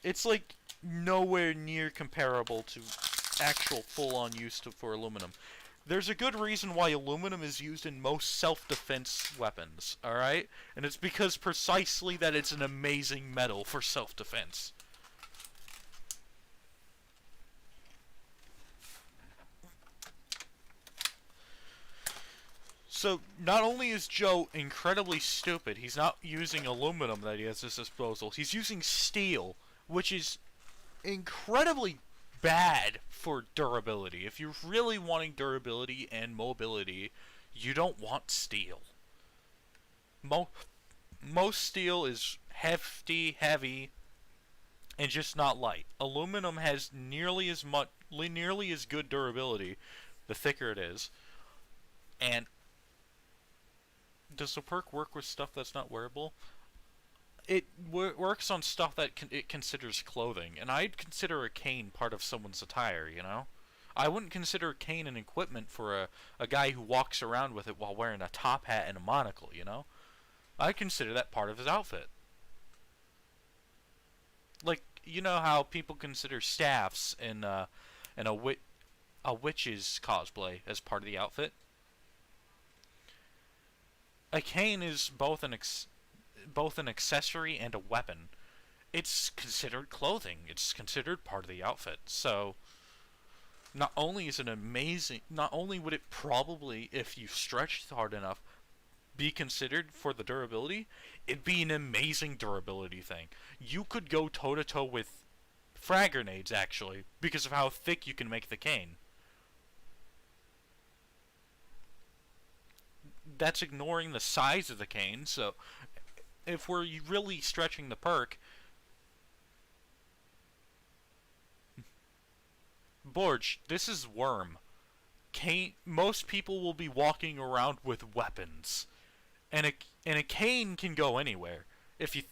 It's like nowhere near comparable to actual full-on use for aluminum. There's a good reason why aluminum is used in most self-defense weapons, alright? And it's because precisely that it's an amazing metal for self-defense. So, not only is Joe incredibly stupid, he's not using aluminum that he has at his disposal, he's using steel, which is incredibly bad for durability. If you're really wanting durability and mobility, you don't want steel. Most steel is hefty, heavy, and just not light. Aluminum has nearly as good durability, the thicker it is. And does the perk work with stuff that's not wearable? It works on stuff that it considers clothing, and I'd consider a cane part of someone's attire, you know? I wouldn't consider a cane an equipment for a guy who walks around with it while wearing a top hat and a monocle, you know? I'd consider that part of his outfit. Like, you know how people consider staffs in a witch's cosplay as part of the outfit. A cane is both an accessory and a weapon. It's considered clothing. It's considered part of the outfit. So not only is it amazing, not only would it probably, if you stretched hard enough, be considered for the durability, it'd be an amazing durability thing. You could go toe to toe with frag grenades actually, because of how thick you can make the cane. That's ignoring the size of the cane, so if we're really stretching the perk, Borge, this is Worm. Cane. Most people will be walking around with weapons, and a cane can go anywhere. If you,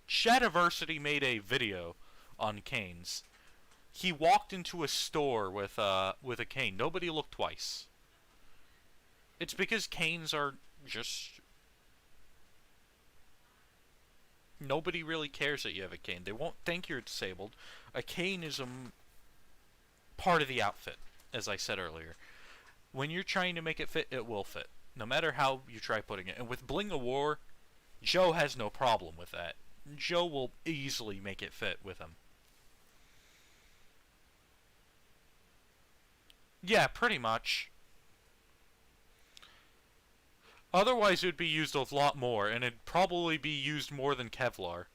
Shadiversity made a video on canes. He walked into a store with a cane. Nobody looked twice. It's because canes are just. Nobody really cares that you have a cane. They won't think you're disabled. A cane is a part of the outfit, as I said earlier. When you're trying to make it fit, it will fit. No matter how you try putting it. And with Bling of War, Joe has no problem with that. Joe will easily make it fit with him. Yeah, pretty much. Otherwise, it would be used a lot more, and it'd probably be used more than Kevlar.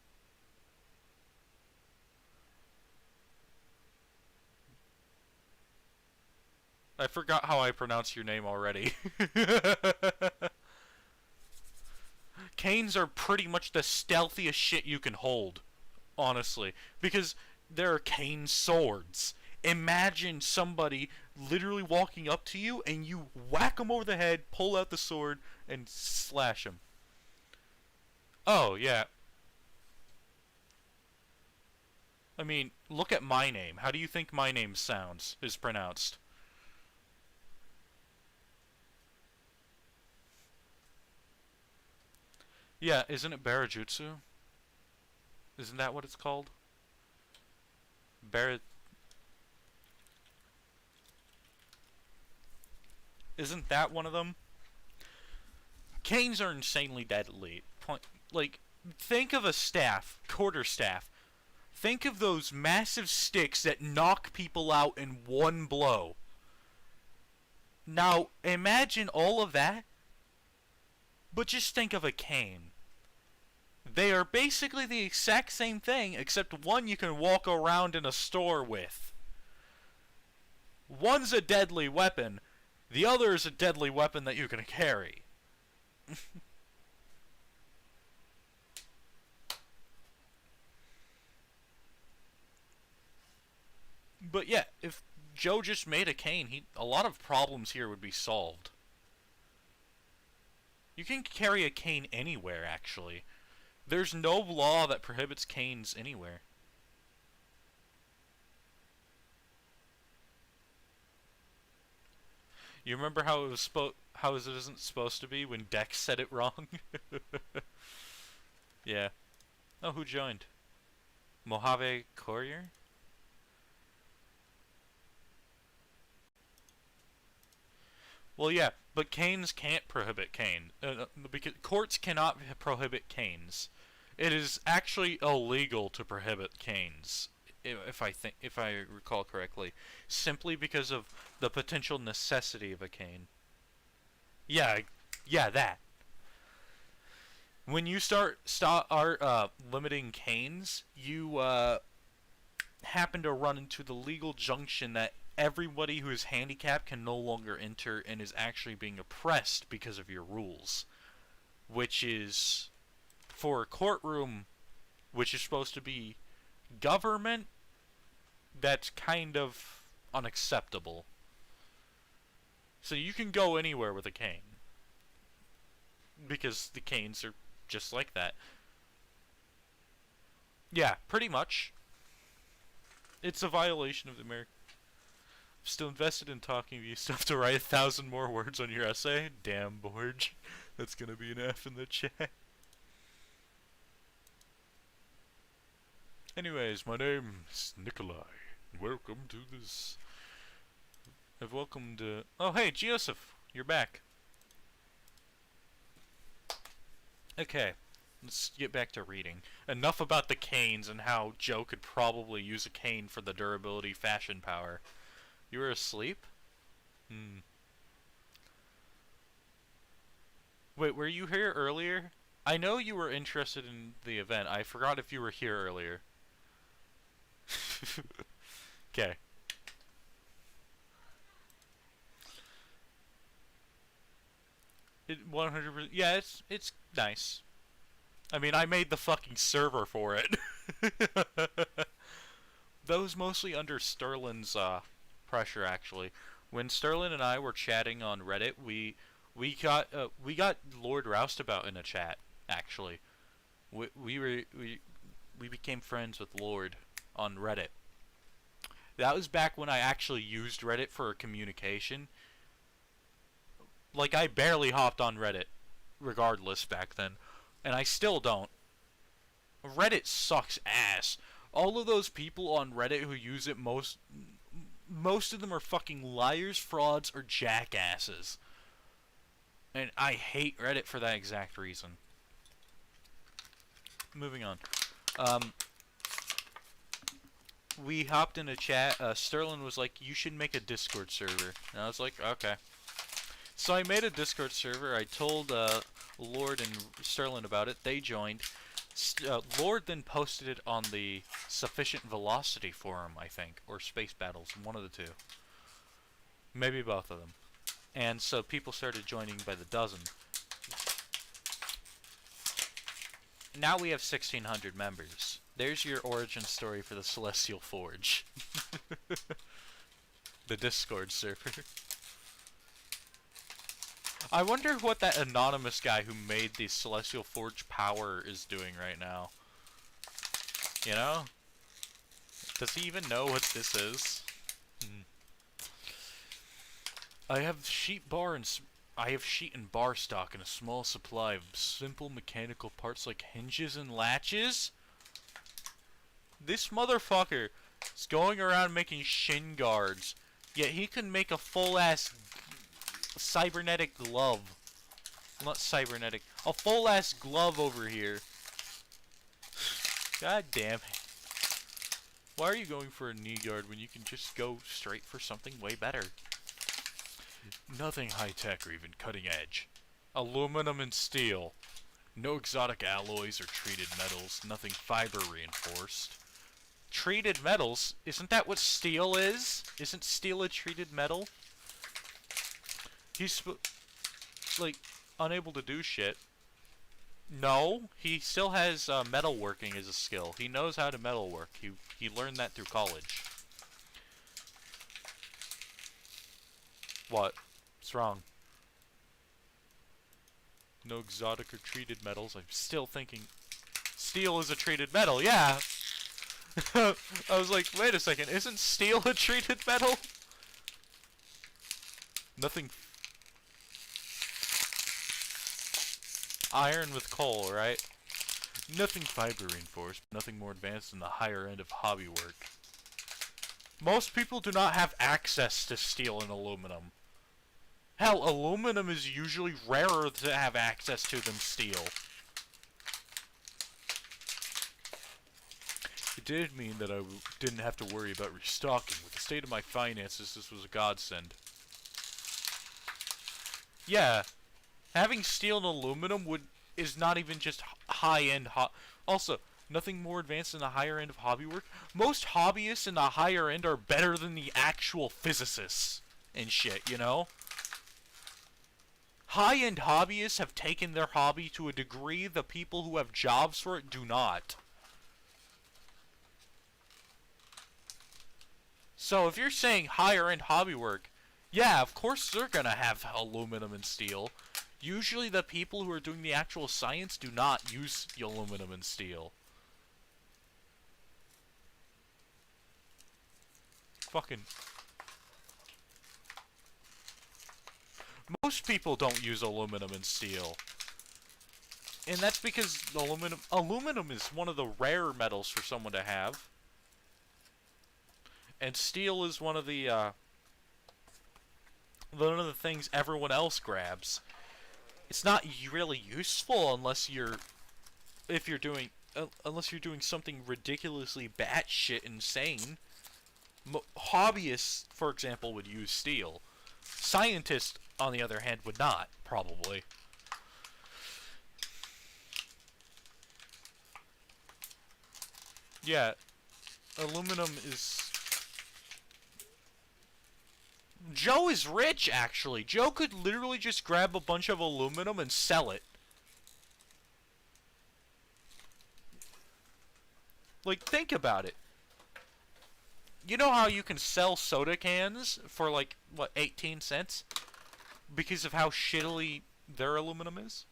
I forgot how I pronounce your name already. Canes are pretty much the stealthiest shit you can hold, honestly, because there are cane swords. Imagine somebody literally walking up to you and you whack them over the head, pull out the sword, and slash them. Oh, yeah. I mean, look at my name. How do you think my name is pronounced? Yeah, isn't it Barajutsu? Isn't that what it's called? Bar... Isn't that one of them? Canes are insanely deadly. Like, think of a staff, quarterstaff. Think of those massive sticks that knock people out in one blow. Now, imagine all of that, but just think of a cane. They are basically the exact same thing, except one you can walk around in a store with. One's a deadly weapon, the other is a deadly weapon that you can carry. But yeah, if Joe just made a cane, a lot of problems here would be solved. You can carry a cane anywhere, actually. There's no law that prohibits canes anywhere. You remember how it was how it isn't supposed to be when Dex said it wrong? Yeah. Oh, who joined? Mojave Courier? Well, yeah, but canes can't prohibit cane. Because courts cannot prohibit canes. It is actually illegal to prohibit canes, if I recall correctly, simply because of the potential necessity of a cane. Yeah, yeah, that. When you start limiting canes, you happen to run into the legal junction that everybody who is handicapped can no longer enter and is actually being oppressed because of your rules. Which is, for a courtroom, which is supposed to be government, that's kind of unacceptable. So you can go anywhere with a cane. Because the canes are just like that. Yeah, pretty much. It's a violation of the American... Still invested in talking to you. Still have to write 1,000 more words on your essay? Damn, Borge. That's gonna be an F in the chat. Anyways, my name's Nicolie. Welcome to this. I've welcomed. Oh, hey, Joseph, you're back. Okay, let's get back to reading. Enough about the canes and how Joe could probably use a cane for the durability fashion power. You were asleep? Hmm. Wait, were you here earlier? I know you were interested in the event. I forgot if you were here earlier. Okay. It 100%. Yeah, it's nice. I mean, I made the fucking server for it. That was mostly under Sterling's pressure, actually. When Sterling and I were chatting on Reddit, we got Lord Roustabout in a chat. Actually, we became friends with Lord on Reddit. That was back when I actually used Reddit for communication. Like, I barely hopped on Reddit, regardless, back then. And I still don't. Reddit sucks ass. All of those people on Reddit who use it, most of them are fucking liars, frauds, or jackasses. And I hate Reddit for that exact reason. Moving on. We hopped in a chat. Sterling was like, you should make a Discord server. And I was like, okay. So I made a Discord server. I told Lord and Sterling about it. They joined. Lord then posted it on the Sufficient Velocity forum, I think, or Space Battles, one of the two. Maybe both of them. And so people started joining by the dozen. Now we have 1,600 members. There's your origin story for the Celestial Forge. The Discord server. I wonder what that anonymous guy who made the Celestial Forge power is doing right now. You know? Does he even know what this is? I have sheet and bar stock and a small supply of simple mechanical parts like hinges and latches. This motherfucker is going around making shin guards, yet he can make a full-ass cybernetic glove. Not cybernetic. A full-ass glove over here. God damn it. Why are you going for a knee guard when you can just go straight for something way better? Nothing high-tech or even cutting-edge. Aluminum and steel. No exotic alloys or treated metals. Nothing fiber-reinforced. Treated metals? Isn't that what steel is? Isn't steel a treated metal? He's, like, unable to do shit. No, he still has metalworking as a skill. He knows how to metalwork. He learned that through college. What? What's wrong? No exotic or treated metals. I'm still thinking steel is a treated metal. Yeah. I was like, wait a second. Isn't steel a treated metal? Nothing. Iron with coal, right? Nothing fiber reinforced. Nothing more advanced than the higher end of hobby work. Most people do not have access to steel and aluminum. Hell, aluminum is usually rarer to have access to than steel. It did mean that I didn't have to worry about restocking. With the state of my finances, this was a godsend. Yeah, having steel and aluminum is not even just high-end Also, nothing more advanced than the higher end of hobby work. Most hobbyists in the higher end are better than the actual physicists and shit, you know? High-end hobbyists have taken their hobby to a degree the people who have jobs for it do not. So if you're saying higher-end hobby work, yeah, of course they're gonna have aluminum and steel. Usually the people who are doing the actual science do not use aluminum and steel. Fucking... Most people don't use aluminum and steel. And that's because aluminum is one of the rare metals for someone to have. And steel is one of the things everyone else grabs. It's not really useful unless you're doing something ridiculously batshit insane. Hobbyists, for example, would use steel. Scientists, on the other hand, would not, probably. Yeah, aluminum is... Joe is rich, actually. Joe could literally just grab a bunch of aluminum and sell it. Like, think about it. You know how you can sell soda cans for, like, what, 18 cents? Because of how shittily their aluminum is?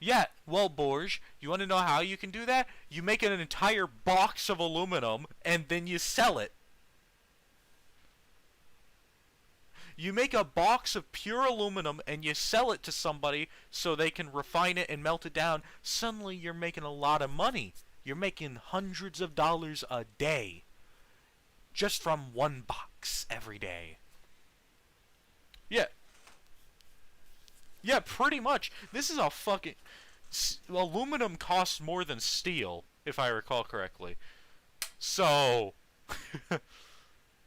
Yeah, well, Borge, you want to know how you can do that? You make an entire box of aluminum, and then you sell it. You make a box of pure aluminum, and you sell it to somebody so they can refine it and melt it down. Suddenly, you're making a lot of money. You're making hundreds of dollars a day. Just from one box every day. Yeah. Yeah, pretty much. This is a fucking... aluminum costs more than steel, if I recall correctly. So...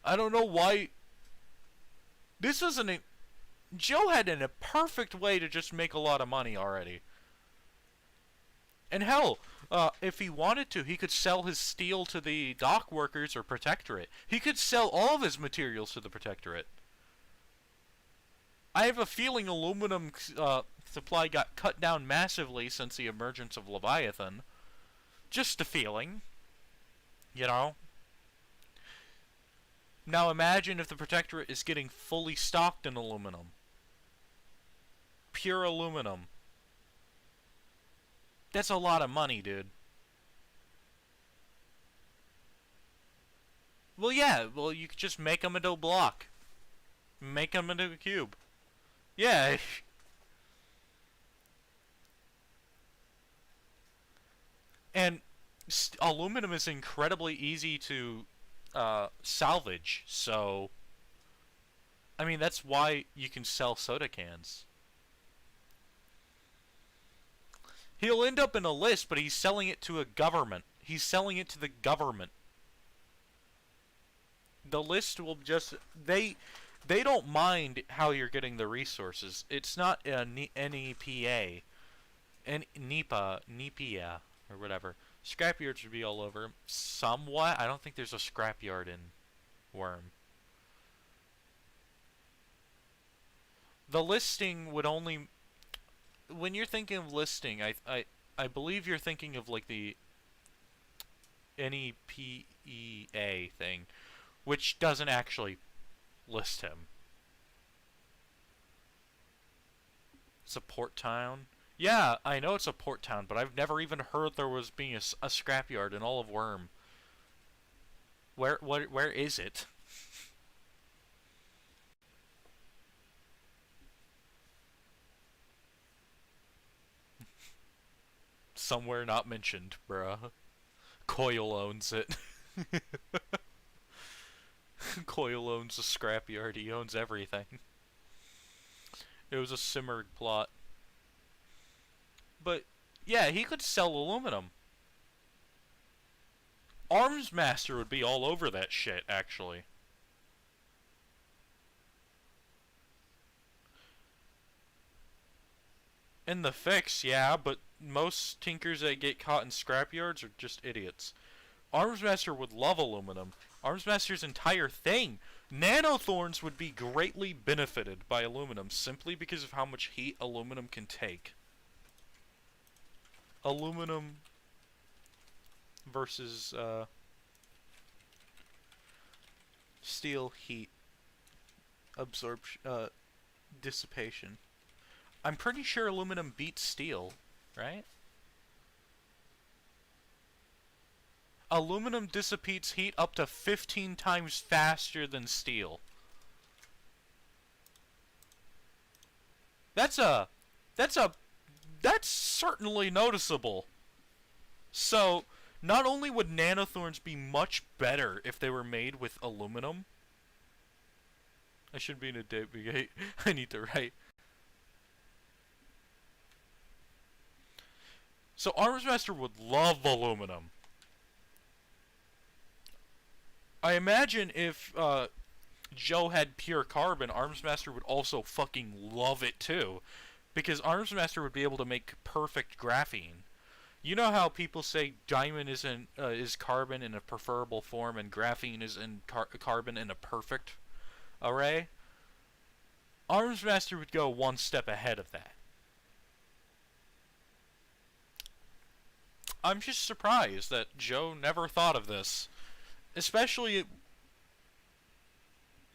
I don't know why... This wasn't a... Joe had a perfect way to just make a lot of money already. And hell, if he wanted to, he could sell his steel to the dock workers or protectorate. He could sell all of his materials to the protectorate. I have a feeling aluminum supply got cut down massively since the emergence of Leviathan. Just a feeling. You know? Now imagine if the protectorate is getting fully stocked in aluminum. Pure aluminum. That's a lot of money, dude. Well, yeah. Well, you could just make them into a block. Make them into a cube. Yeah. And aluminum is incredibly easy to salvage, so... I mean, that's why you can sell soda cans. He'll end up in a list, but he's selling it to a government. He's selling it to the government. The list will just... They don't mind how you're getting the resources. It's not a NEPA. NEPA, or whatever. Scrapyard should be all over. Somewhat. I don't think there's a scrapyard in Worm. The listing would only... When you're thinking of listing, I believe you're thinking of like the NEPEA thing, which doesn't actually list him. It's a port town. Yeah, I know it's a port town, but I've never even heard there was being a scrapyard in all of Worm. Where is it? Somewhere not mentioned, bruh. Coyle owns it. Coyle owns the scrapyard. He owns everything. It was a simmered plot. But, yeah, he could sell aluminum. Arms Master would be all over that shit, actually. In the fix, yeah, but most tinkers that get caught in scrapyards are just idiots. Armsmaster would love aluminum. Armsmaster's entire thing. Nanothorns would be greatly benefited by aluminum simply because of how much heat aluminum can take. Aluminum versus steel heat absorption, dissipation. I'm pretty sure aluminum beats steel, right? Aluminum dissipates heat up to 15 times faster than steel. That's a That's certainly noticeable. So, not only would nanothorns be much better if they were made with aluminum. I should be in a debate. I need to write. So, Armsmaster would love aluminum. I imagine if Joe had pure carbon, Armsmaster would also fucking love it too. Because Armsmaster would be able to make perfect graphene. You know how people say diamond is carbon in a preferable form and graphene is in carbon in a perfect array? Armsmaster would go one step ahead of that. I'm just surprised that Joe never thought of this. Especially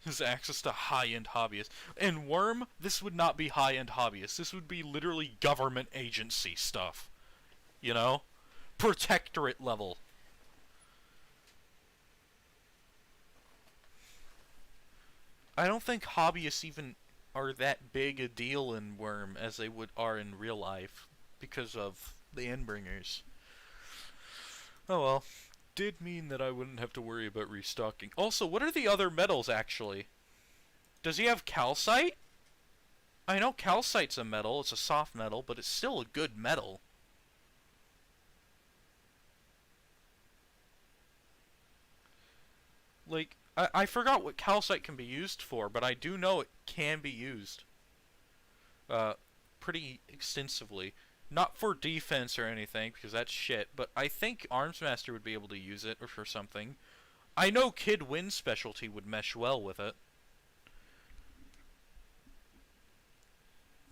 his access to high-end hobbyists. In Worm, this would not be high-end hobbyists. This would be literally government agency stuff. You know? Protectorate level. I don't think hobbyists even are that big a deal in Worm as they are in real life because of the Endbringers. Oh well. Did mean that I wouldn't have to worry about restocking. Also, what are the other metals actually? Does he have calcite? I know calcite's a metal, it's a soft metal, but it's still a good metal. Like, I forgot what calcite can be used for, but I do know it can be used. Pretty extensively. Not for defense or anything, because that's shit, but I think Armsmaster would be able to use it or for something. I know Kid Win's specialty would mesh well with it.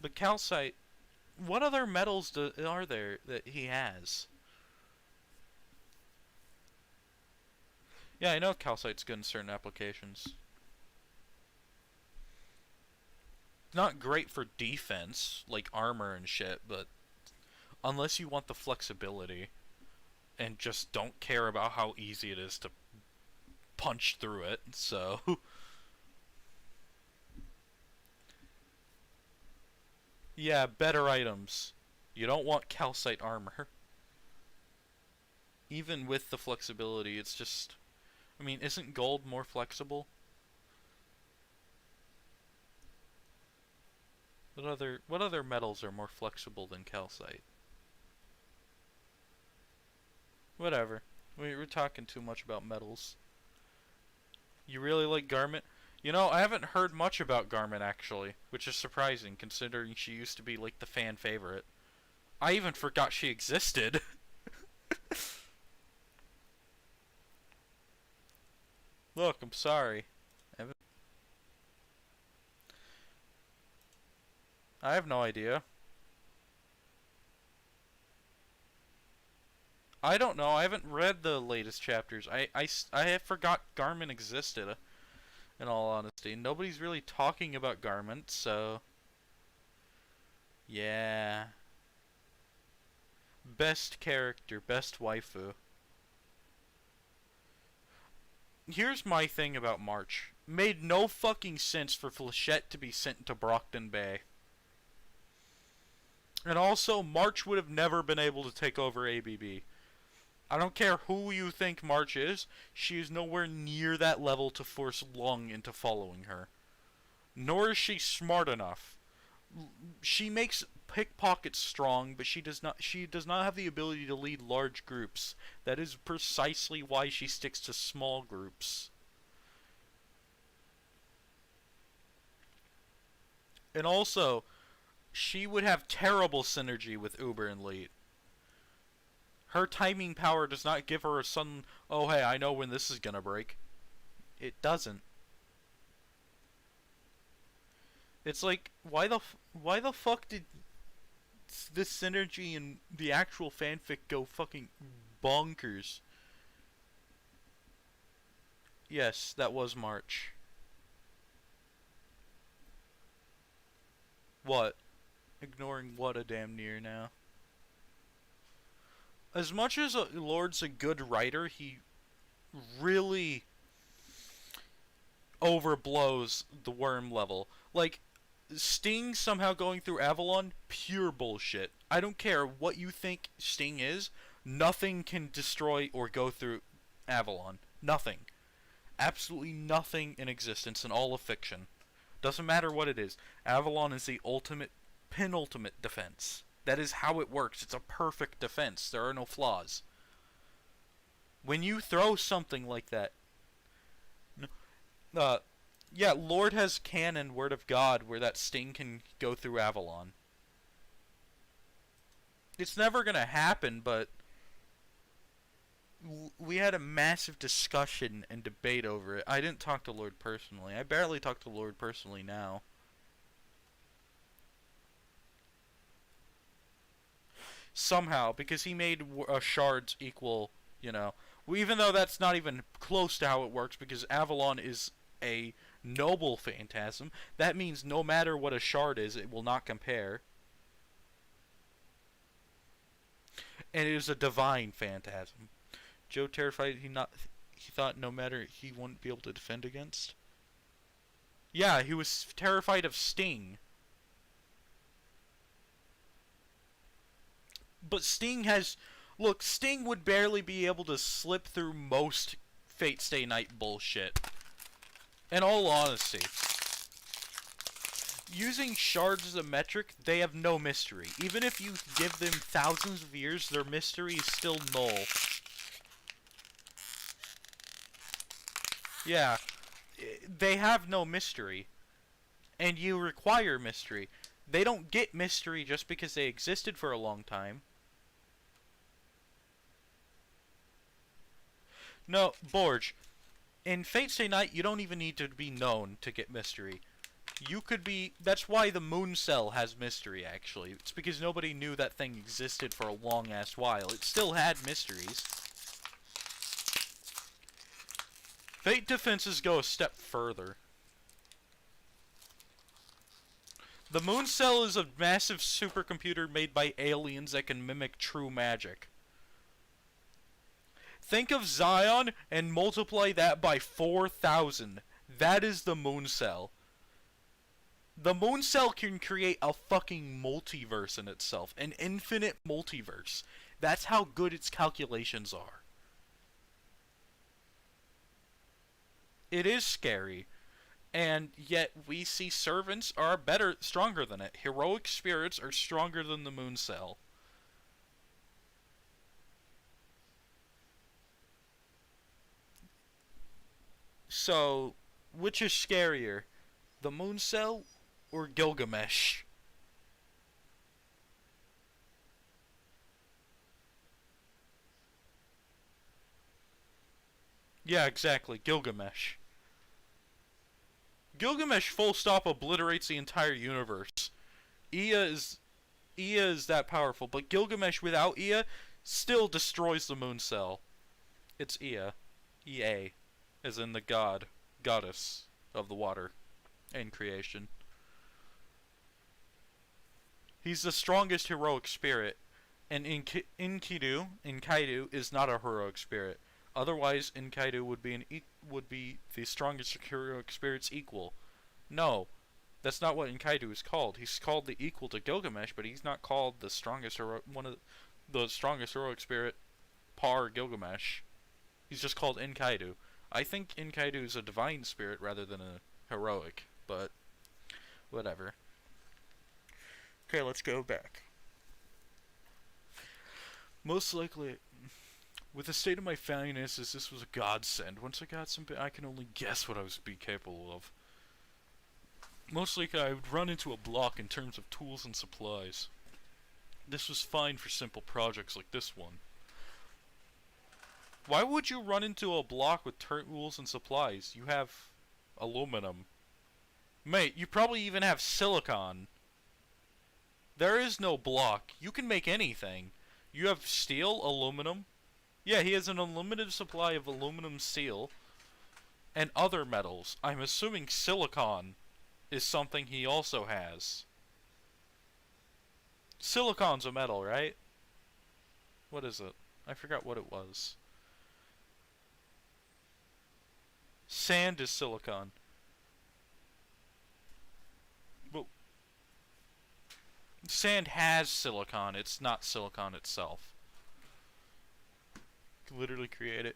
But calcite, what other metals are there that he has? Yeah, I know calcite's good in certain applications. Not great for defense, like armor and shit, but unless you want the flexibility and just don't care about how easy it is to punch through it, so... Yeah, better items. You don't want calcite armor. Even with the flexibility, it's just... I mean, isn't gold more flexible? What other metals are more flexible than calcite? Whatever. We're talking too much about metals. You really like Garment? You know, I haven't heard much about Garment actually, which is surprising considering she used to be like the fan favorite. I even forgot she existed. Look, I'm sorry. I have no idea. I don't know. I haven't read the latest chapters. I forgot Garment existed, in all honesty. Nobody's really talking about Garment, so... Yeah. Best character, best waifu. Here's my thing about March. Made no fucking sense for Flechette to be sent to Brockton Bay. And also, March would have never been able to take over ABB. I don't care who you think March is, she is nowhere near that level to force Lung into following her. Nor is she smart enough. She makes pickpockets strong, but she does not have the ability to lead large groups. That is precisely why she sticks to small groups. And also, she would have terrible synergy with Uber and Leet. Her timing power does not give her a sudden, oh hey, I know when this is gonna break. It doesn't. It's like, why the fuck did this synergy in the actual fanfic go fucking bonkers? Yes, that was March. What? Ignoring what a damn near now? As much as Lord's a good writer, he really overblows the worm level. Like, Sting somehow going through Avalon, pure bullshit. I don't care what you think Sting is, nothing can destroy or go through Avalon. Nothing. Absolutely nothing in existence in all of fiction. Doesn't matter what it is. Avalon is the ultimate, penultimate defense. That is how it works. It's a perfect defense. There are no flaws. When you throw something like that, yeah, Lord has canon Word of God where that Sting can go through Avalon. It's never gonna happen, but we had a massive discussion and debate over it. I didn't talk to Lord personally. I barely talk to Lord personally now. Somehow, because he made shards equal, you know. Even though that's not even close to how it works, because Avalon is a noble phantasm, that means no matter what a shard is, it will not compare. And it is a divine phantasm. Joe terrified he thought no matter he wouldn't be able to defend against. Yeah, he was terrified of Sting. But Sting has... Look, Sting would barely be able to slip through most Fate Stay Night bullshit. In all honesty. Using shards as a metric, they have no mystery. Even if you give them thousands of years, their mystery is still null. Yeah, they have no mystery. And you require mystery. They don't get mystery just because they existed for a long time. No, Borge, in Fate Stay Night, you don't even need to be known to get mystery. You could be... That's why the Moon Cell has mystery, actually. It's because nobody knew that thing existed for a long-ass while. It still had mysteries. Fate defenses go a step further. The Moon Cell is a massive supercomputer made by aliens that can mimic true magic. Think of Zion and multiply that by 4,000. That is the Moon Cell. The Moon Cell can create a fucking multiverse in itself. An infinite multiverse. That's how good its calculations are. It is scary. And yet we see servants are stronger than it. Heroic spirits are stronger than the Moon Cell. So, which is scarier? The Moon Cell or Gilgamesh? Yeah, exactly. Gilgamesh. Gilgamesh full stop obliterates the entire universe. Ea is that powerful, but Gilgamesh without Ea still destroys the Moon Cell. It's Ea. Ea. As in the goddess of the water and creation. He's the strongest heroic spirit, and Enkidu is not a heroic spirit. Otherwise, Enkidu would be the strongest heroic spirit's equal. No, that's not what Enkidu is called. He's called the equal to Gilgamesh, but he's not called the strongest the strongest heroic spirit par Gilgamesh. He's just called Enkidu. I think Enkidu is a divine spirit rather than a heroic, but whatever. Okay, let's go back. Most likely, with the state of my finances, this was a godsend. Once I got some, I can only guess what I was be capable of. Most likely, I would run into a block in terms of tools and supplies. This was fine for simple projects like this one. Why would you run into a block with tools and supplies? You have aluminum. Mate, you probably even have silicon. There is no block. You can make anything. You have steel, aluminum. Yeah, he has an unlimited supply of aluminum, steel, and other metals. I'm assuming silicon is something he also has. Silicon's a metal, right? What is it? I forgot what it was. Sand is silicon. But Sand has silicon. It's not silicon itself. You can literally create it.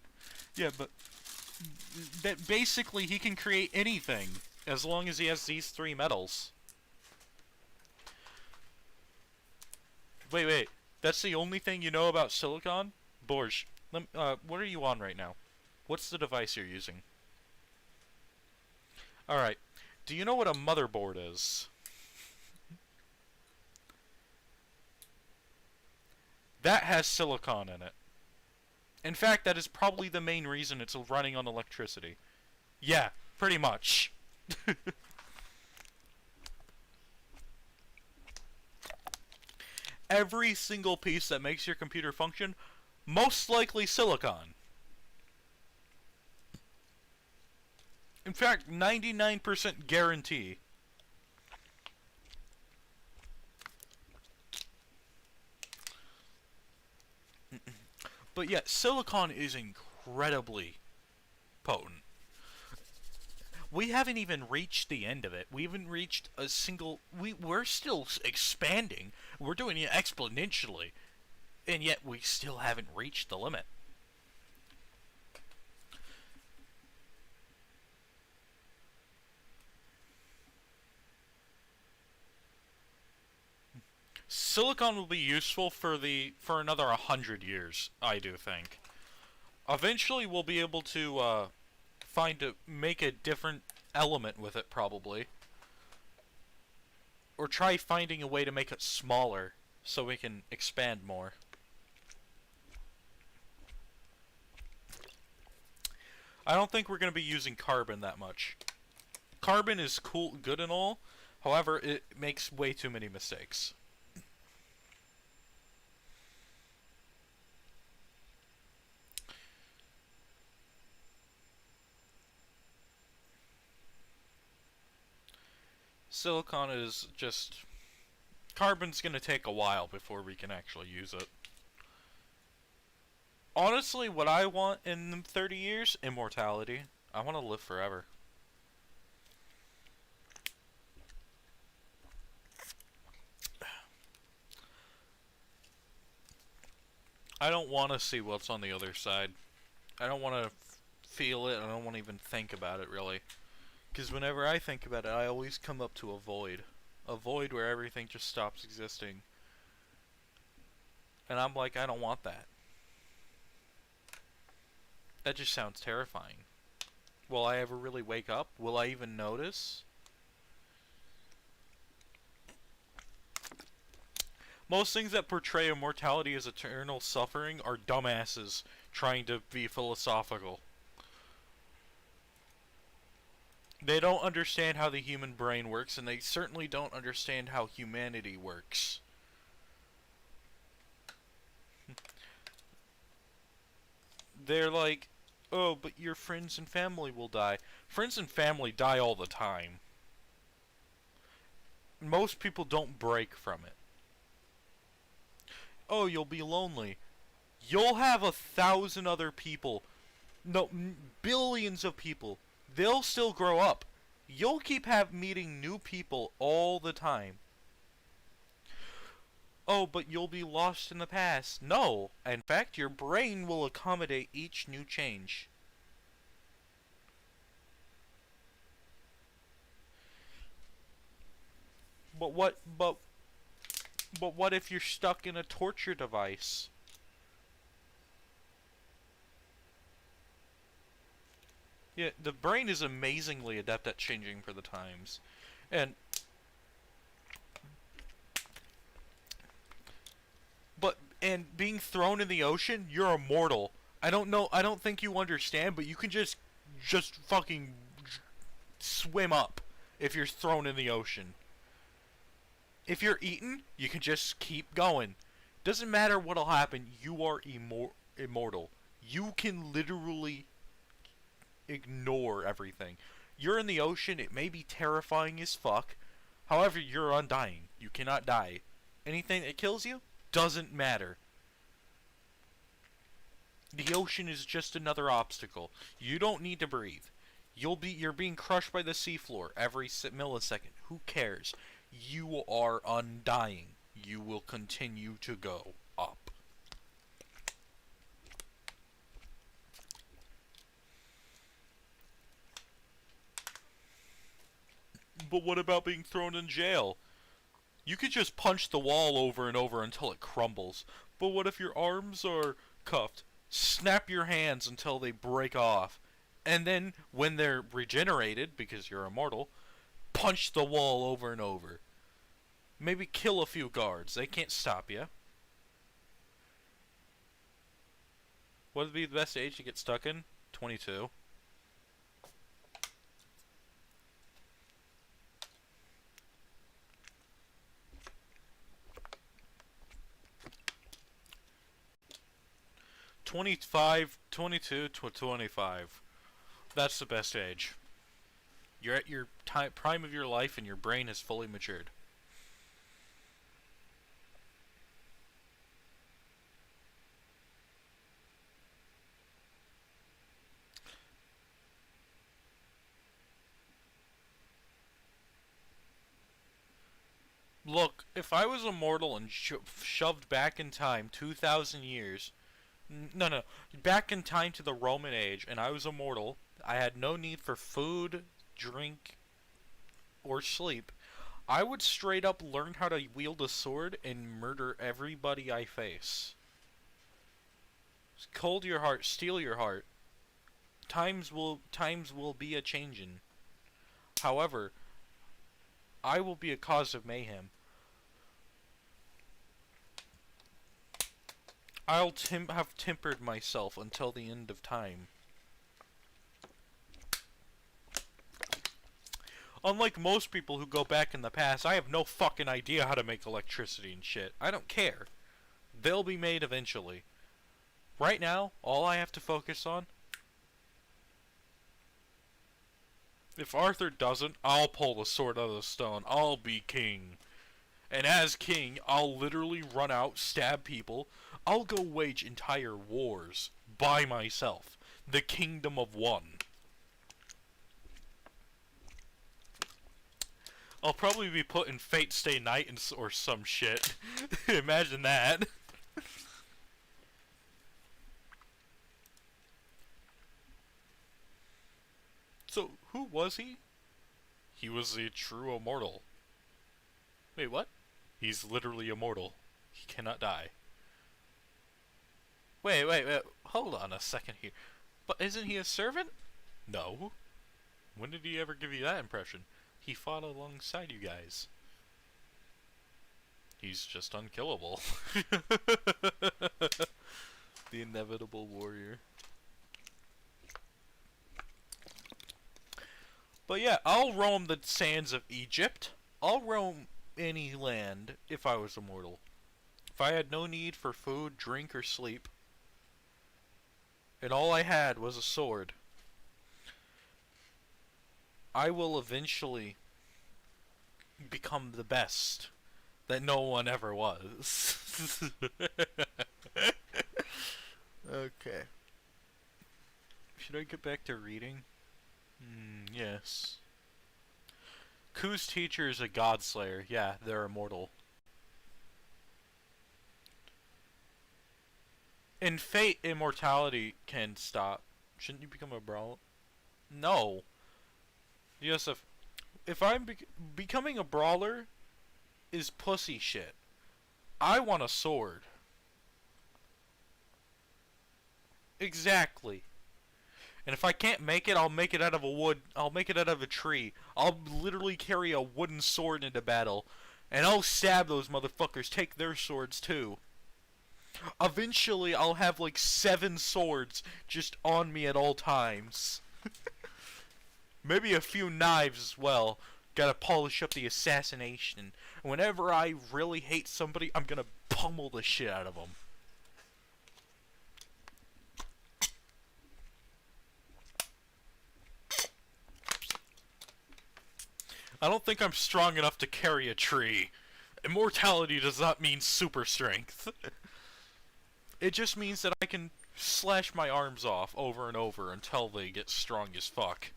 Yeah, but that basically he can create anything as long as he has these three metals. Wait. That's the only thing you know about silicon? Borge, what are you on right now? What's the device you're using? Alright. Do you know what a motherboard is? That has silicon in it. In fact, that is probably the main reason it's running on electricity. Yeah, pretty much. Every single piece that makes your computer function, most likely silicon. In fact, 99% guarantee. But yeah, silicon is incredibly potent. We haven't even reached the end of it. We haven't reached a single... We're still expanding. We're doing it exponentially. And yet we still haven't reached the limit. Silicon will be useful for another 100 years, I do think. Eventually we'll be able to make a different element with it, probably. Or try finding a way to make it smaller so we can expand more. I don't think we're going to be using carbon that much. Carbon is cool, good and all. However, it makes way too many mistakes. Silicon is just... Carbon's gonna take a while before we can actually use it. Honestly, what I want in 30 years? Immortality. I want to live forever. I don't want to see what's on the other side. I don't want to feel it. I don't want to even think about it, really. Because whenever I think about it, I always come up to a void. A void where everything just stops existing. And I'm like, I don't want that. That just sounds terrifying. Will I ever really wake up? Will I even notice? Most things that portray immortality as eternal suffering are dumbasses trying to be philosophical. They don't understand how the human brain works, and they certainly don't understand how humanity works. They're like, oh, but your friends and family will die. Friends and family die all the time. Most people don't break from it. Oh, you'll be lonely. You'll have 1,000 other people. No, billions of people. They'll still grow up. You'll keep meeting new people all the time. Oh, but you'll be lost in the past. No. In fact, your brain will accommodate each new change. But what if you're stuck in a torture device? Yeah, the brain is amazingly adept at changing for the times. And being thrown in the ocean, you're immortal. I don't think you understand, but you can just fucking swim up if you're thrown in the ocean. If you're eaten, you can just keep going. Doesn't matter what'll happen, you are immortal. You can literally ignore everything. You're in the ocean, it may be terrifying as fuck. However, you're undying. You cannot die. Anything that kills you doesn't matter. The ocean is just another obstacle. You don't need to breathe. You're being crushed by the seafloor every millisecond. Who cares? You are undying. you will continue to go up. But what about being thrown in jail? You could just punch the wall over and over until it crumbles. But what if your arms are cuffed? Snap your hands until they break off. And then, when they're regenerated, because you're immortal, punch the wall over and over. Maybe kill a few guards. They can't stop you. What would be the best age to get stuck in? 22. to 25. That's the best age. You're at your prime of your life and your brain is fully matured. Look, if I was immortal and shoved back in time 2,000 years... No. Back in time to the Roman age, and I was immortal, I had no need for food, drink, or sleep. I would straight up learn how to wield a sword and murder everybody I face. Cold your heart, steal your heart. Times will be a changin'. However, I will be a cause of mayhem. I'll have tempered myself until the end of time. Unlike most people who go back in the past, I have no fucking idea how to make electricity and shit. I don't care. They'll be made eventually. Right now, all I have to focus on... If Arthur doesn't, I'll pull the sword out of the stone. I'll be king. And as king, I'll literally run out, stab people. I'll go wage entire wars by myself. The kingdom of one. I'll probably be put in Fate Stay Night or some shit. Imagine that. So, who was he? He was a true immortal. Wait, what? He's literally immortal. He cannot die. Wait. Hold on a second here. But isn't he a servant? No. When did he ever give you that impression? He fought alongside you guys. He's just unkillable. The inevitable warrior. But yeah, I'll roam the sands of Egypt. I'll roam any land if I was immortal. If I had no need for food, drink, or sleep, and all I had was a sword, I will eventually become the best that no one ever was. Okay. Should I get back to reading? Yes. Ku's teacher is a godslayer. Yeah, they're immortal. In Fate, immortality can stop. Shouldn't you become a brawler? No. Yes, if I'm becoming a brawler is pussy shit. I want a sword. Exactly. And if I can't make it, I'll make it out of a wood. I'll make it out of a tree. I'll literally carry a wooden sword into battle, and I'll stab those motherfuckers. Take their swords too. Eventually, I'll have like 7 swords just on me at all times. Maybe a few knives as well. Gotta polish up the assassination. Whenever I really hate somebody, I'm gonna pummel the shit out of them. I don't think I'm strong enough to carry a tree. Immortality does not mean super strength. It just means that I can slash my arms off over and over until they get strong as fuck.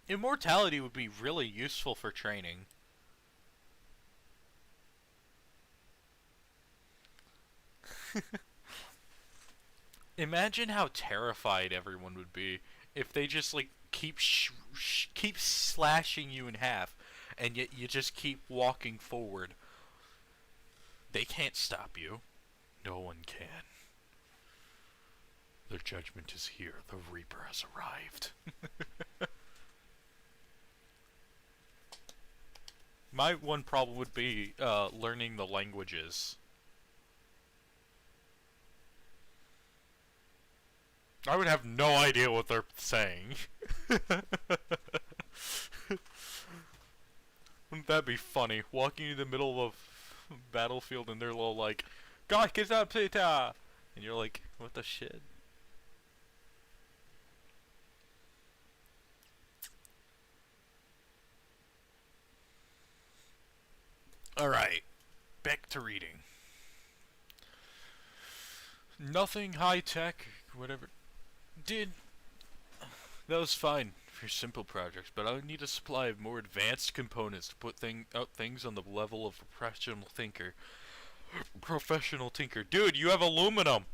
Immortality would be really useful for training. Imagine how terrified everyone would be if they just like keep slashing you in half, and yet you just keep walking forward. They can't stop you. No one can. Their judgment is here. The Reaper has arrived. My one problem would be learning the languages. I would have no idea what they're saying. Wouldn't that be funny? Walking in the middle of a battlefield and they're all like, "God, get up, Peter!" And you're like, "What the shit?" Alright, back to reading. Nothing high tech, whatever. Did. That was fine for simple projects, but I would need a supply of more advanced components to put out things on the level of a professional tinker. Professional tinker. Dude, you have aluminum!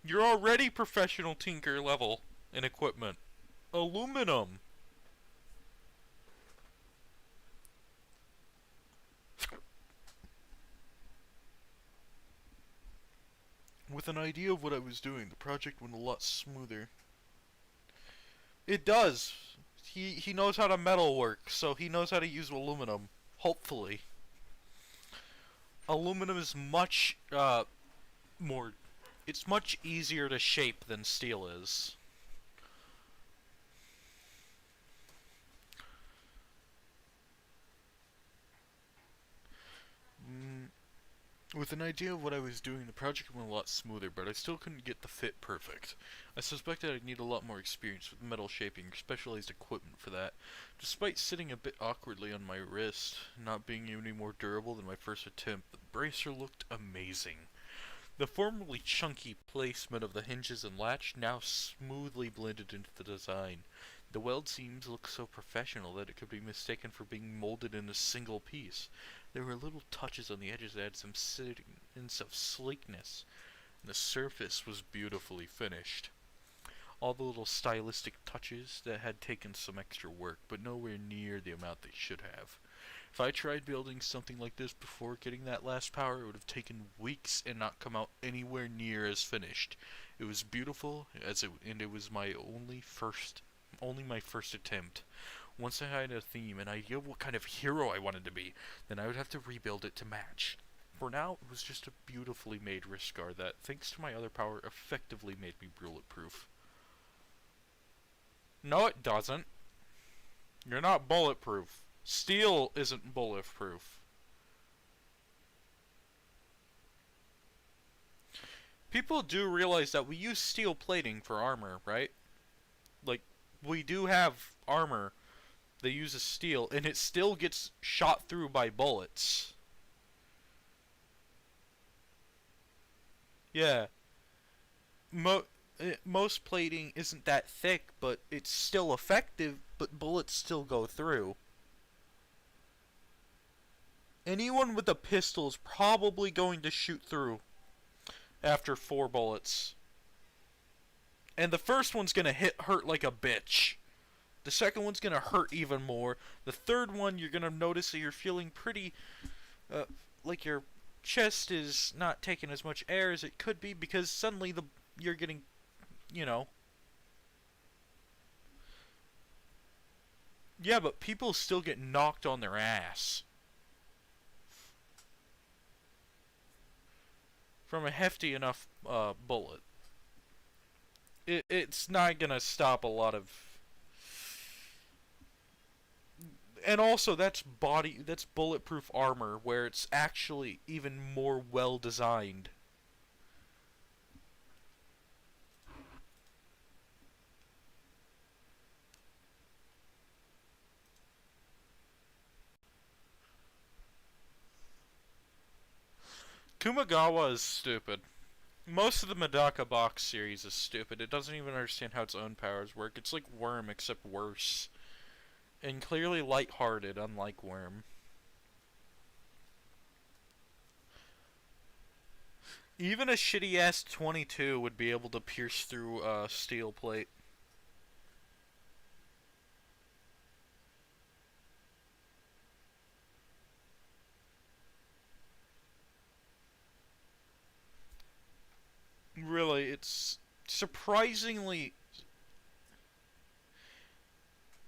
You're already professional tinker level in equipment. Aluminum! With an idea of what I was doing, the project went a lot smoother. It does. He knows how to metal work, so he knows how to use aluminum. Hopefully. Aluminum is much more. It's much easier to shape than steel is. With an idea of what I was doing, the project went a lot smoother, but I still couldn't get the fit perfect. I suspected I'd need a lot more experience with metal shaping or specialized equipment for that. Despite sitting a bit awkwardly on my wrist, not being any more durable than my first attempt, the bracer looked amazing. The formerly chunky placement of the hinges and latch now smoothly blended into the design. The weld seams looked so professional that it could be mistaken for being molded in a single piece. There were little touches on the edges that had some sense of sleekness, and the surface was beautifully finished. All the little stylistic touches that had taken some extra work, but nowhere near the amount they should have. If I tried building something like this before getting that last power, it would have taken weeks and not come out anywhere near as finished. It was beautiful, and it was my only my first attempt. Once I had a theme, an idea of what kind of hero I wanted to be, then I would have to rebuild it to match. For now, it was just a beautifully made wrist guard that, thanks to my other power, effectively made me bulletproof. No, it doesn't. You're not bulletproof. Steel isn't bulletproof. People do realize that we use steel plating for armor, right? Like, we do have armor that uses steel, and it still gets shot through by bullets. Yeah. Most plating isn't that thick, but it's still effective, but bullets still go through. Anyone with a pistol is probably going to shoot through after 4 bullets. And the first one's gonna hurt like a bitch. The second one's gonna hurt even more. The third one, you're gonna notice that you're feeling pretty, like your chest is not taking as much air as it could be because suddenly you're getting, you know. Yeah, but people still get knocked on their ass from a hefty enough bullet. It's not gonna stop a lot of. And also, that's bulletproof armor, where it's actually even more well designed. Kumagawa is stupid. Most of the Medaka box series is stupid. It doesn't even understand how its own powers work. It's like Worm, except worse. And clearly lighthearted, unlike Worm. Even a shitty ass 22 would be able to pierce through a steel plate. Really, it's surprisingly.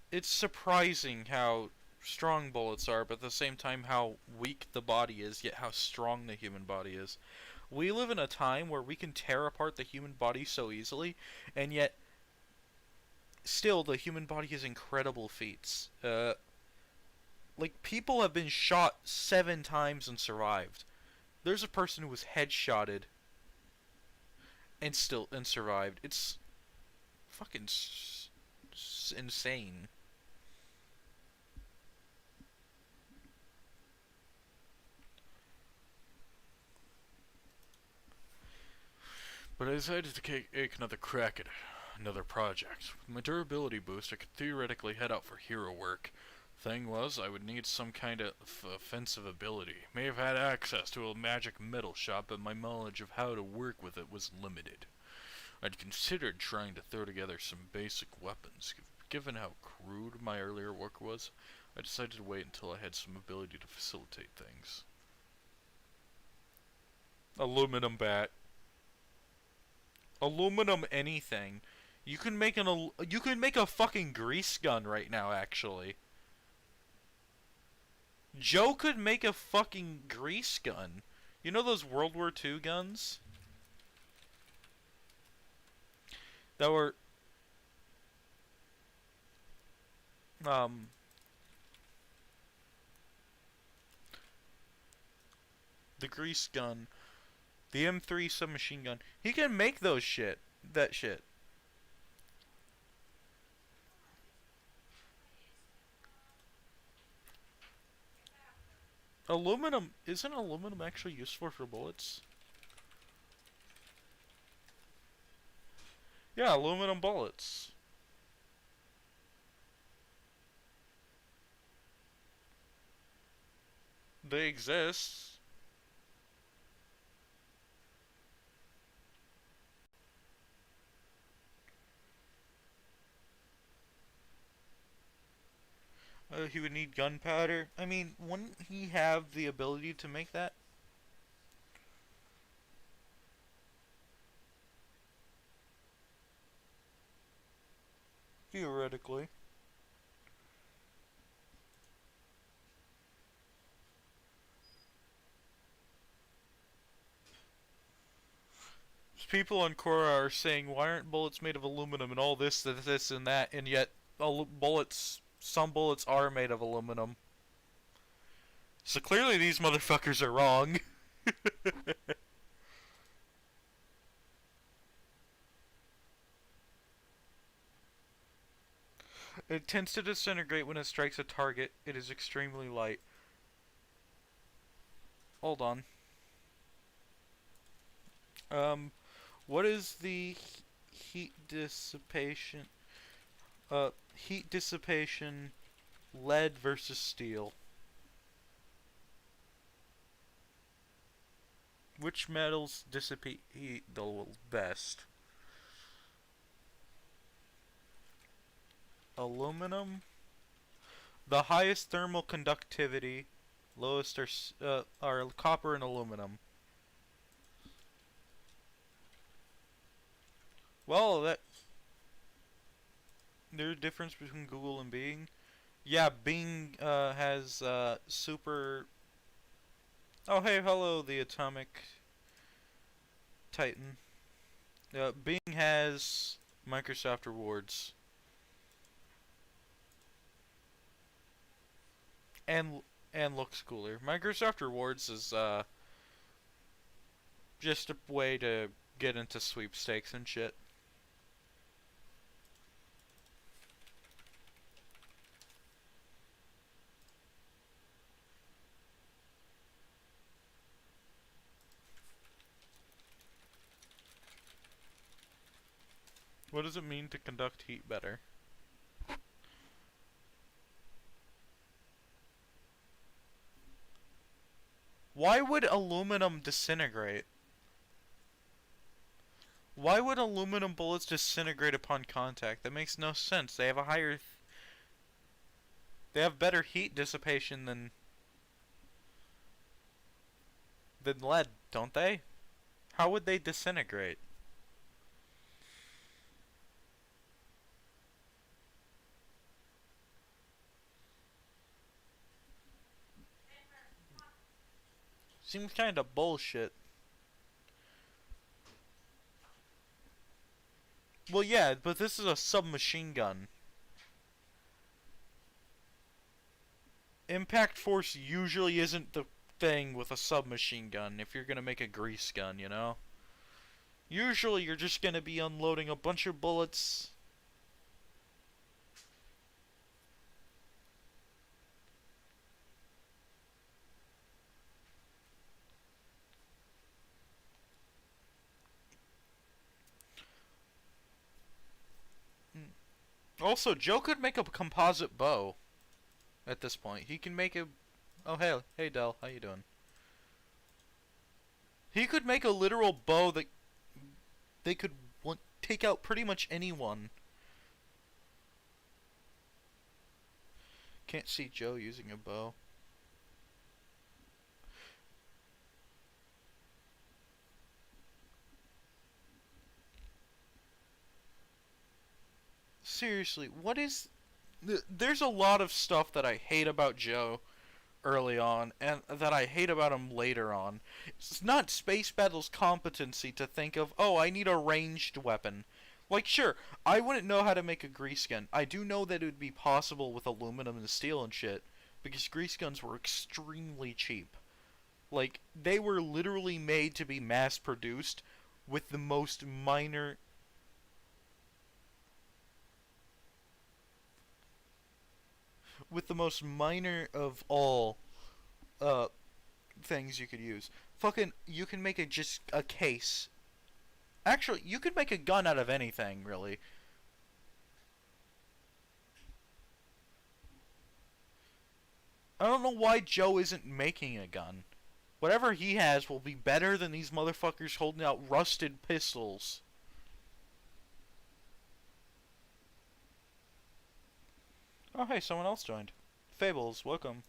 It's surprising how strong bullets are, but at the same time how weak the body is, yet how strong the human body is. We live in a time where we can tear apart the human body so easily, and yet still the human body has incredible feats. Like people have been shot 7 times and survived. There's a person who was headshotted and survived. It's fucking insane. But I decided to take another crack at another project. With my durability boost, I could theoretically head out for hero work. Thing was, I would need some kind of offensive ability. May have had access to a magic metal shop, but my knowledge of how to work with it was limited. I'd considered trying to throw together some basic weapons. Given how crude my earlier work was, I decided to wait until I had some ability to facilitate things. Aluminum bat. Aluminum anything. You can make a fucking grease gun right now, actually. Joe could make a fucking grease gun. You know those World War II guns? That were um the grease gun, the M3 submachine gun. He can make those shit. That shit. Aluminum, isn't aluminum actually useful for bullets? Yeah, aluminum bullets. They exist. He would need gunpowder. I mean, wouldn't he have the ability to make that? Theoretically. People on Korra are saying, why aren't bullets made of aluminum and all this, and that, and yet some bullets are made of aluminum. So clearly these motherfuckers are wrong. It tends to disintegrate when it strikes a target. It is extremely light. Hold on. What is the heat dissipation? Heat dissipation, lead versus steel. Which metals dissipate heat the best? Aluminum. The highest thermal conductivity, lowest are copper and aluminum. Well, there's a difference between Google and Bing. Yeah, Bing has super. Oh hey, hello, the Atomic Titan. Bing has Microsoft rewards and looks cooler. Microsoft rewards is just a way to get into sweepstakes and shit. What does it mean to conduct heat better? Why would aluminum disintegrate? Why would aluminum bullets disintegrate upon contact? That makes no sense. They have a higher... They have better heat dissipation than lead, don't they? How would they disintegrate? Seems kinda bullshit. Well, yeah, but this is a submachine gun. Impact force usually isn't the thing with a submachine gun if you're gonna make a grease gun, you know? Usually you're just gonna be unloading a bunch of bullets. Also, Joe could make a composite bow at this point. He can make a... Oh, hey Del, how you doing? He could make a literal bow that they could take out pretty much anyone. Can't see Joe using a bow. Seriously, what is... There's a lot of stuff that I hate about Joe early on, and that I hate about him later on. It's not Space Battle's competency to think of, oh, I need a ranged weapon. Like, sure, I wouldn't know how to make a grease gun. I do know that it would be possible with aluminum and steel and shit, because grease guns were extremely cheap. Like, they were literally made to be mass-produced with the most minor... With the most minor of all things you could use. Fucking, you can make just a case. Actually, you could make a gun out of anything, really. I don't know why Joe isn't making a gun. Whatever he has will be better than these motherfuckers holding out rusted pistols. Oh, hey, someone else joined. Fables, welcome.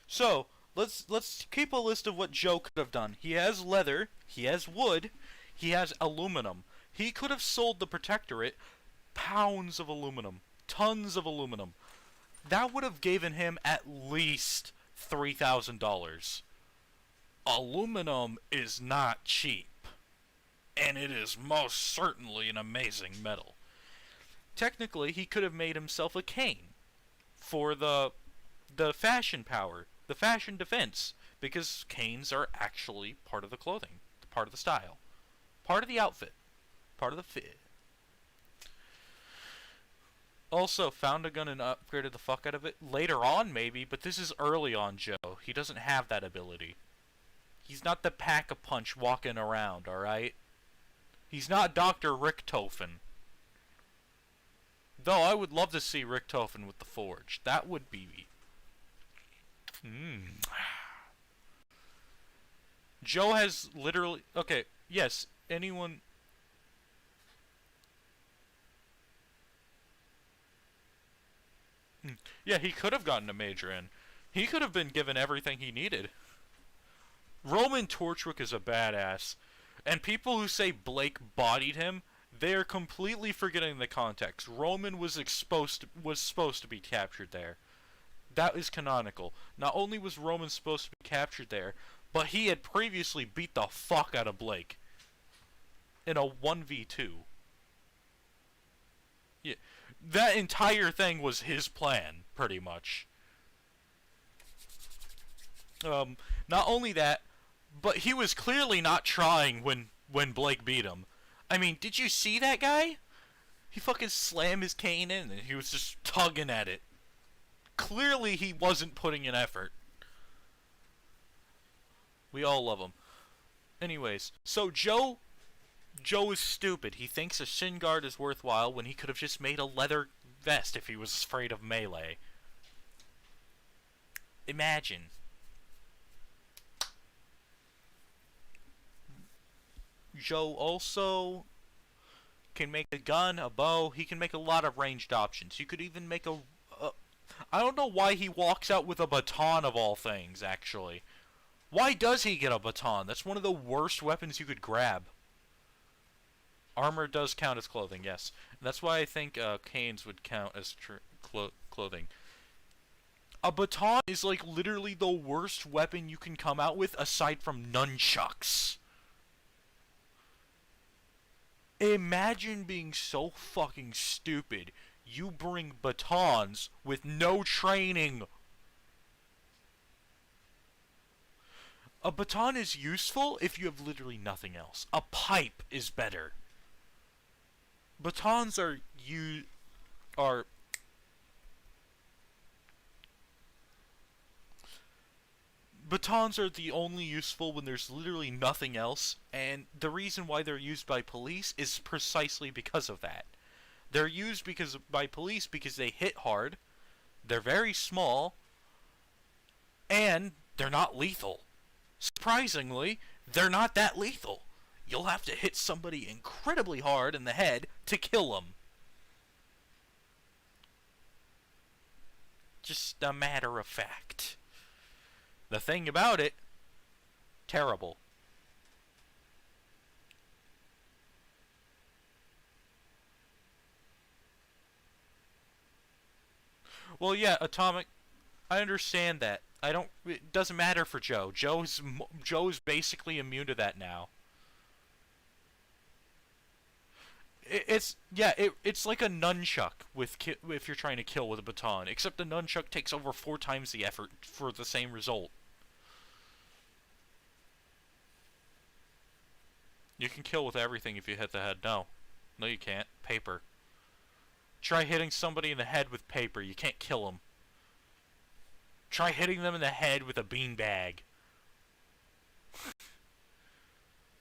So, let's keep a list of what Joe could have done. He has leather, he has wood, he has aluminum. He could have sold the Protectorate pounds of aluminum, tons of aluminum. That would have given him at least $3,000. Aluminum is not cheap, and it is most certainly an amazing metal. Technically, he could have made himself a cane for the fashion power, the fashion defense, because canes are actually part of the clothing, part of the style, part of the outfit, part of the fit. Also, found a gun and upgraded the fuck out of it. Later on, maybe, but this is early on Joe. He doesn't have that ability. He's not the pack-a-punch walking around, alright? He's not Dr. Richtofen. Though I would love to see Richtofen with the Forge. That would be... Joe has literally... Okay, yes, anyone... Yeah, he could have gotten a major in. He could have been given everything he needed. Roman Torchwick is a badass. And people who say Blake bodied him... They are completely forgetting the context. Roman was supposed to be captured there. That is canonical. Not only was Roman supposed to be captured there, but he had previously beat the fuck out of Blake in a 1v2. Yeah, that entire thing was his plan, pretty much. Not only that, but he was clearly not trying when Blake beat him. I mean, did you see that guy? He fucking slammed his cane in and he was just tugging at it. Clearly he wasn't putting in effort. We all love him. Anyways, so Joe Joe is stupid. He thinks a shin guard is worthwhile when he could have just made a leather vest if he was afraid of melee. Imagine. Joe also can make a gun, a bow. He can make a lot of ranged options. You could even make a... I don't know why he walks out with a baton of all things, actually. Why does he get a baton? That's one of the worst weapons you could grab. Armor does count as clothing, yes. And that's why I think canes would count as clothing. A baton is like literally the worst weapon you can come out with aside from nunchucks. Imagine being so fucking stupid. You bring batons with no training. A baton is useful if you have literally nothing else. A pipe is better. Batons are batons are the only useful when there's literally nothing else, and the reason why they're used by police is precisely because of that. They're used by police because they hit hard, they're very small, and they're not lethal. Surprisingly, they're not that lethal. You'll have to hit somebody incredibly hard in the head to kill them. Just a matter of fact. The thing about it, terrible. Well, yeah, atomic. I understand that. It doesn't matter for Joe. Joe is basically immune to that now. It's like a nunchuck if you're trying to kill with a baton, except the nunchuck takes over 4 times the effort for the same result. You can kill with everything if you hit the head. No, you can't. Paper. Try hitting somebody in the head with paper. You can't kill them. Try hitting them in the head with a beanbag.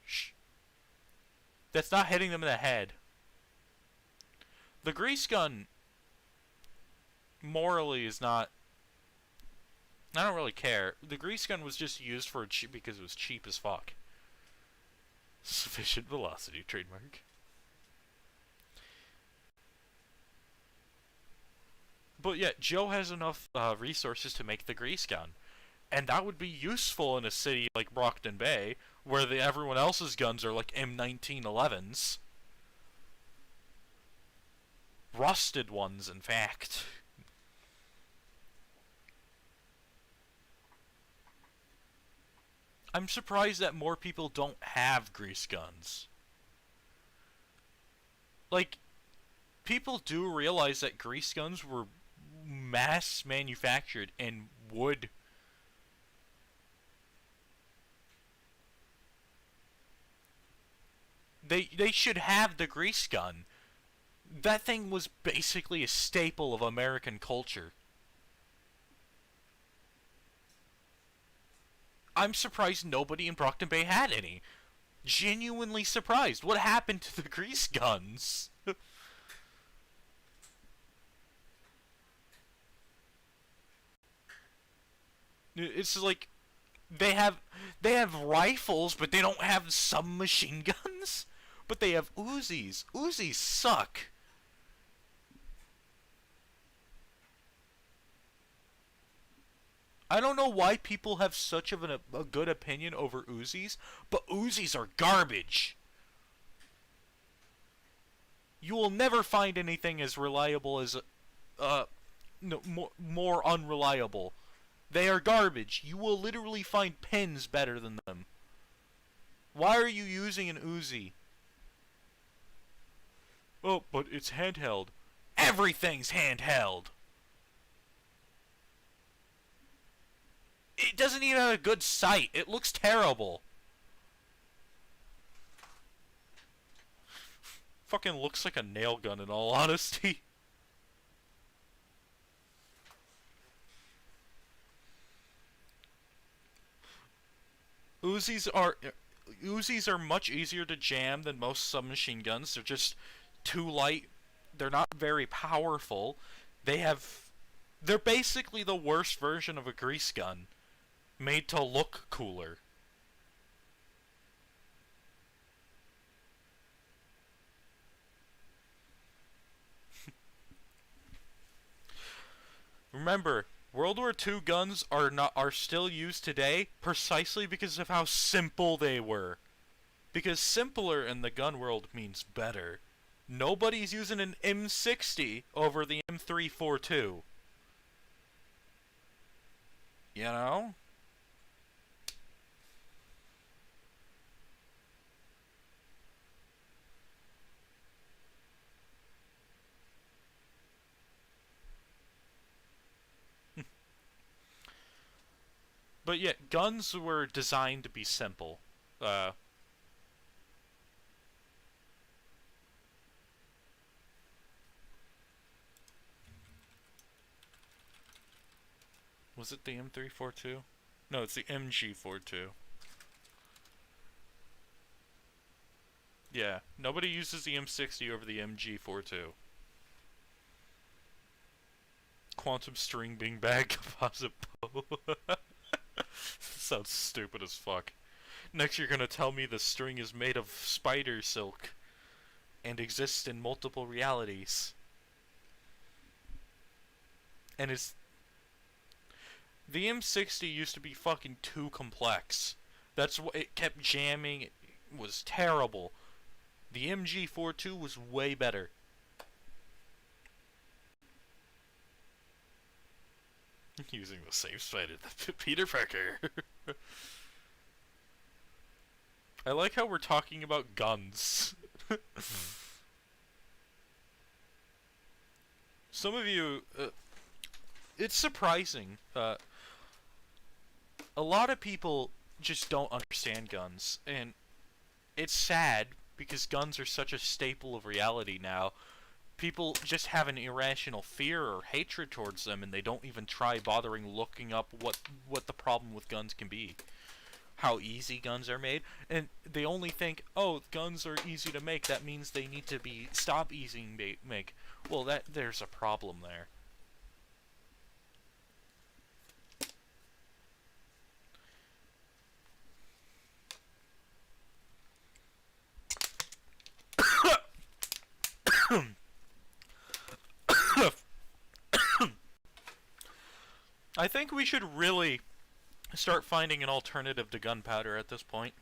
Shh. That's not hitting them in the head. The grease gun morally is not... I don't really care. The grease gun was just used for because it was cheap as fuck. Sufficient velocity trademark. But yeah, Joe has enough resources to make the grease gun. And that would be useful in a city like Brockton Bay, where everyone else's guns are like M1911s. Rusted ones, in fact. I'm surprised that more people don't have grease guns. Like, people do realize that grease guns were mass manufactured in wood. They should have the grease gun. That thing was basically a staple of American culture. I'm surprised nobody in Brockton Bay had any. Genuinely surprised. What happened to the grease guns? It's like they have rifles, but they don't have submachine guns. But they have Uzis. Uzis suck. I don't know why people have such of a good opinion over Uzis, but Uzis are garbage. You will never find anything as reliable as no, more unreliable. They are garbage. You will literally find pins better than them. Why are you using an Uzi? Oh, but it's handheld. Everything's handheld. It doesn't even have a good sight. It looks terrible. Fucking looks like a nail gun in all honesty. Uzis are... Uzis are much easier to jam than most submachine guns. They're just too light. They're not very powerful. They have. They're basically the worst version of a grease gun, made to look cooler. Remember, World War II guns are still used today precisely because of how simple they were. Because simpler in the gun world means better. Nobody's using an M60 over the M342. You know? But yeah, guns were designed to be simple. Uh, was it the M342? No, it's the MG42. Yeah, nobody uses the M60 over the MG42. Quantum string being bag composite bow. Sounds stupid as fuck. Next you're gonna tell me the string is made of spider silk and exists in multiple realities. And it's... The M60 used to be fucking too complex. That's what it kept jamming. It was terrible. The MG42 was way better. Using the same spider that Peter Parker. I like how we're talking about guns. Some of you, it's surprising. A lot of people just don't understand guns, and it's sad because guns are such a staple of reality now. People just have an irrational fear or hatred towards them, and they don't even try bothering looking up what the problem with guns can be. How easy guns are made, and they only think, oh, guns are easy to make, that means they need to be stop easy to make. Well, there's a problem there. I think we should really start finding an alternative to gunpowder at this point.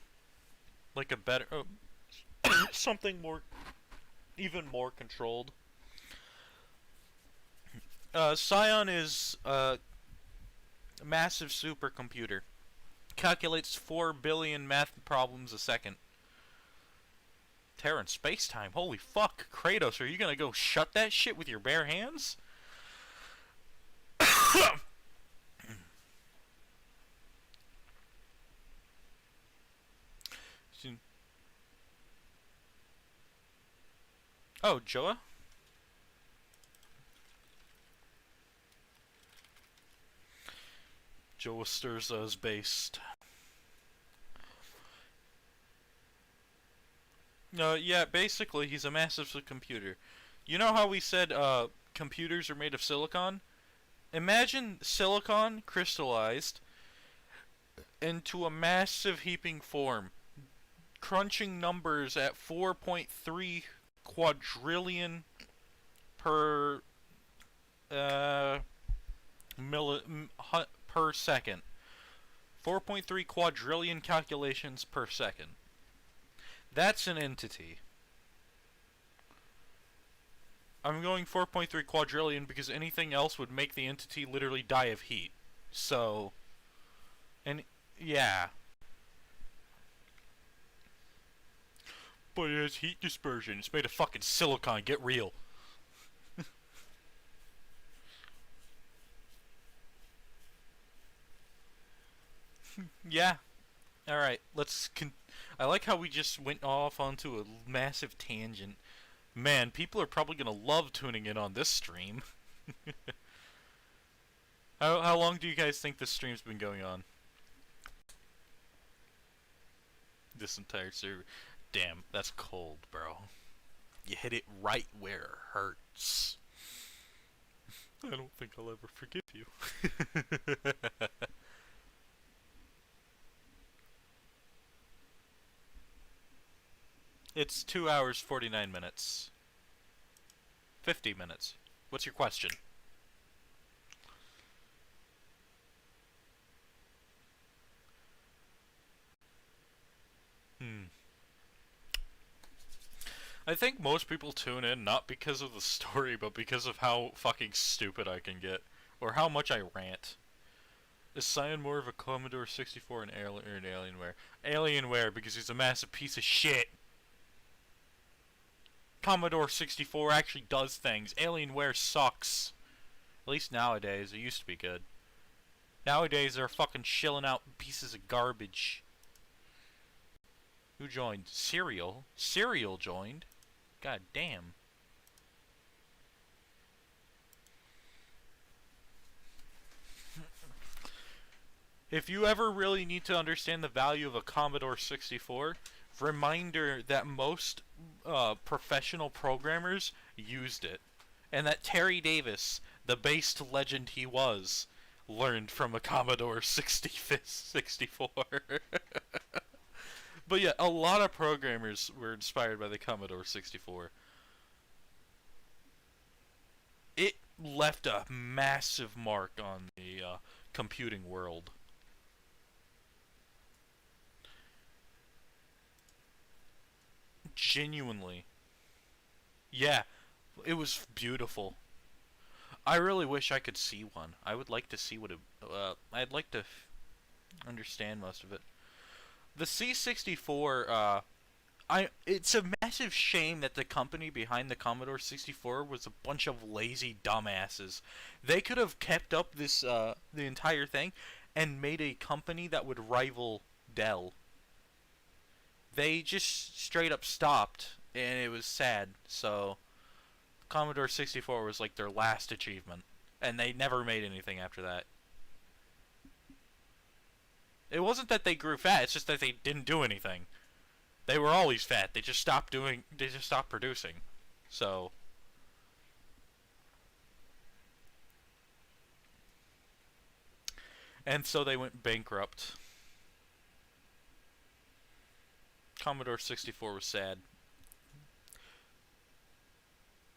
Like a better... something more... even more controlled. Scion is a massive supercomputer. Calculates 4 billion math problems a second. Terran space-time, holy fuck. Kratos, are you gonna go shut that shit with your bare hands? Oh, Joa? Joa Sturza is based. No, yeah, basically he's a massive computer. You know how we said computers are made of silicon? Imagine silicon crystallized into a massive heaping form, crunching numbers at 4.3 quadrillion per per second. 4.3 quadrillion calculations per second. That's an entity. I'm going 4.3 quadrillion because anything else would make the entity literally die of heat. So, and yeah. But it has heat dispersion. It's made of fucking silicon. Get real. Yeah. Alright, I like how we just went off onto a massive tangent. Man, people are probably gonna love tuning in on this stream. How long do you guys think this stream's been going on? this entire server. Damn, that's cold, bro. You hit it right where it hurts. I don't think I'll ever forgive you. It's 2 hours 49 minutes. 50 minutes. What's your question? I think most people tune in not because of the story, but because of how fucking stupid I can get. Or how much I rant. Is Cyan more of a Commodore 64 and Alienware? Alienware, because he's a massive piece of shit. Commodore 64 actually does things. Alienware sucks. At least nowadays. It used to be good. Nowadays, they're fucking shilling out pieces of garbage. Who joined? Serial? Serial joined? God damn. If you ever really need to understand the value of a Commodore 64, reminder that most professional programmers used it. And that Terry Davis, the based legend he was, learned from a Commodore 64. But yeah, a lot of programmers were inspired by the Commodore 64. It left a massive mark on the computing world. Genuinely. Yeah, it was beautiful. I really wish I could see one. I would like to see what it... I'd like to understand most of it. The C64, it's a massive shame that the company behind the Commodore 64 was a bunch of lazy dumbasses. They could have kept up this, the entire thing and made a company that would rival Dell. They just straight up stopped, and it was sad, so Commodore 64 was like their last achievement, and they never made anything after that. It wasn't that they grew fat, it's just that they didn't do anything. They were always fat, they just stopped producing. So and so they went bankrupt. Commodore 64 was sad.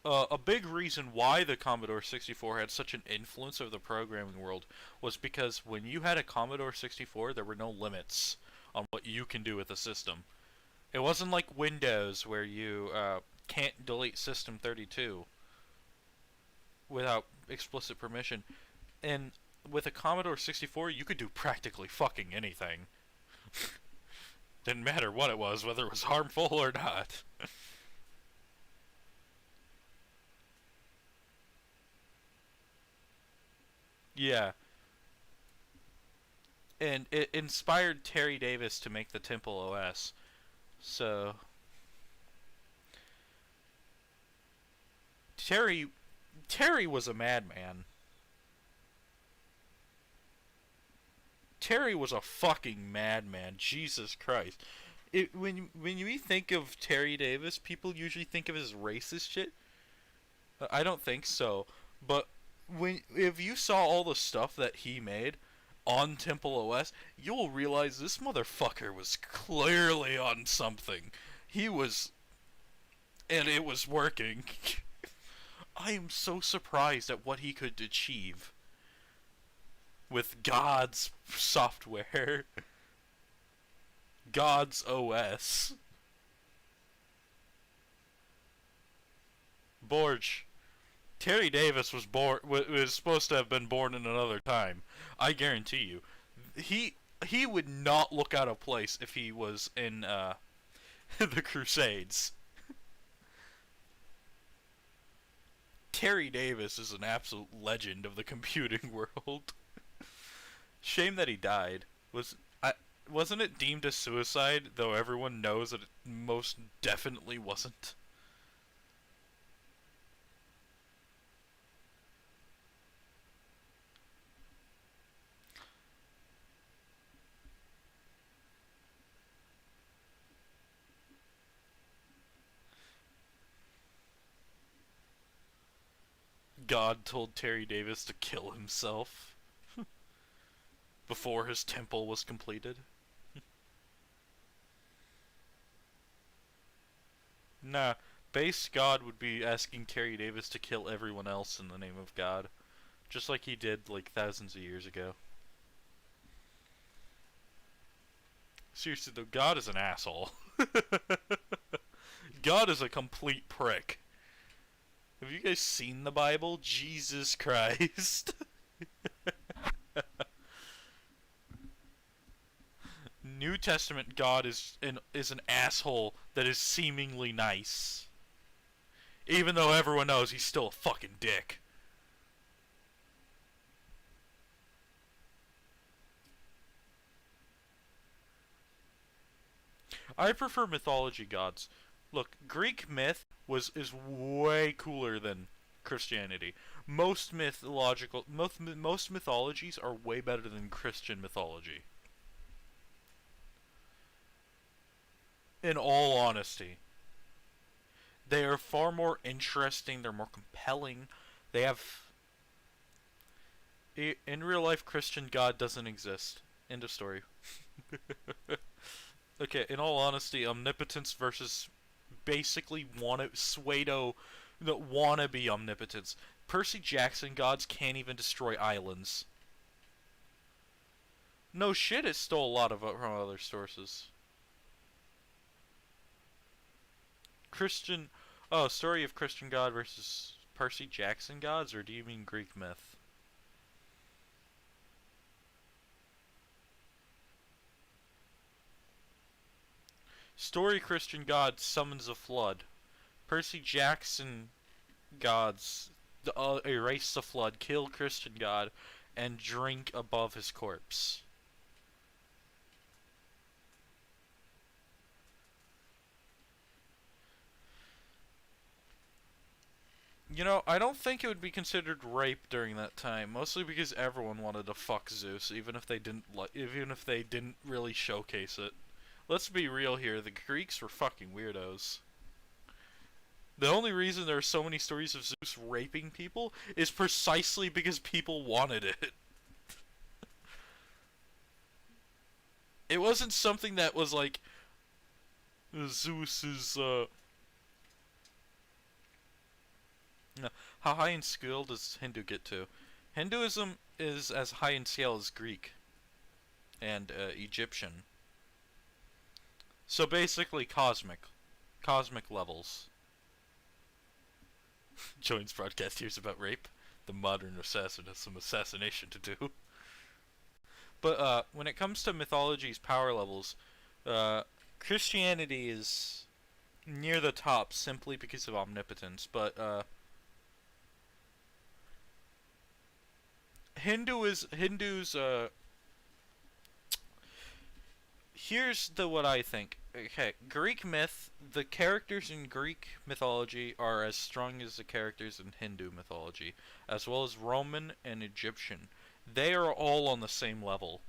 A big reason why the Commodore 64 had such an influence over the programming world was because when you had a Commodore 64, there were no limits on what you can do with the system. It wasn't like Windows where you can't delete System 32 without explicit permission. And with a Commodore 64, you could do practically fucking anything. Didn't matter what it was, whether it was harmful or not. Yeah. And it inspired Terry Davis to make the Temple OS. So Terry was a madman. Terry was a fucking madman. Jesus Christ. When you think of Terry Davis, people usually think of his racist shit. I don't think so. But if you saw all the stuff that he made on Temple OS, you'll realize this motherfucker was clearly on something. He was, and it was working. I am so surprised at what he could achieve with God's software. God's OS. Borge. Terry Davis was supposed to have been born in another time. I guarantee you. He would not look out of place if he was in the Crusades. Terry Davis is an absolute legend of the computing world. Shame that he died. Wasn't it deemed a suicide, though everyone knows that it most definitely wasn't? God told Terry Davis to kill himself before his temple was completed. Nah, base God would be asking Terry Davis to kill everyone else in the name of God, just like he did like thousands of years ago. Seriously though, God is an asshole. God is a complete prick. Have you guys seen the Bible? Jesus Christ. New Testament God is an asshole that is seemingly nice. Even though everyone knows he's still a fucking dick. I prefer mythology gods. Look, Greek myth is way cooler than Christianity. Most mythologies are way better than Christian mythology. In all honesty, they are far more interesting. They're more compelling. They have in real life, Christian God doesn't exist. End of story. Okay, in all honesty, omnipotence versus basically pseudo the wannabe omnipotence. Percy Jackson gods can't even destroy islands. No shit, it stole a lot of it from other sources. Christian, oh, story of Christian God versus Percy Jackson gods, or do you mean Greek myth? Story Christian God summons a flood. Percy Jackson gods erase the flood, kill Christian God, and drink above his corpse. You know, I don't think it would be considered rape during that time, mostly because everyone wanted to fuck Zeus, even if they didn't really showcase it. Let's be real here, the Greeks were fucking weirdos. The only reason there are so many stories of Zeus raping people is precisely because people wanted it. It wasn't something that was like, Zeus is, No. How high in scale does Hindu get to? Hinduism is as high in scale as Greek and Egyptian. So basically cosmic levels. Joins broadcast hears about rape. The modern assassin has some assassination to do. But when it comes to mythology's power levels, Christianity is near the top simply because of omnipotence. But Hindus. Here's what I think. Okay, Greek myth. The characters in Greek mythology are as strong as the characters in Hindu mythology, as well as Roman and Egyptian. They are all on the same level.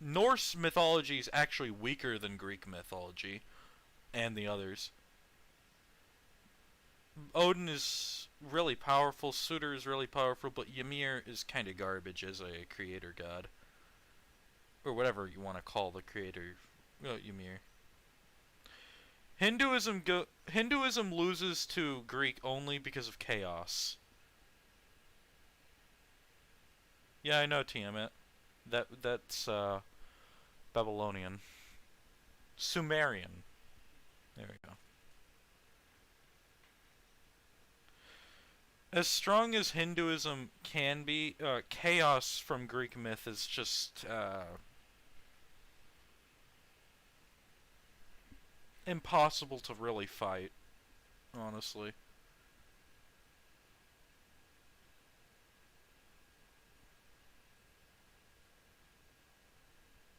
Norse mythology is actually weaker than Greek mythology and the others. Odin is really powerful, Sutor is really powerful, but Ymir is kind of garbage as a creator god. Or whatever you want to call the creator, Ymir. Hinduism loses to Greek only because of chaos. Yeah, I know, Tiamat. That's Babylonian. Sumerian. There we go. As strong as Hinduism can be, chaos from Greek myth is just impossible to really fight, honestly.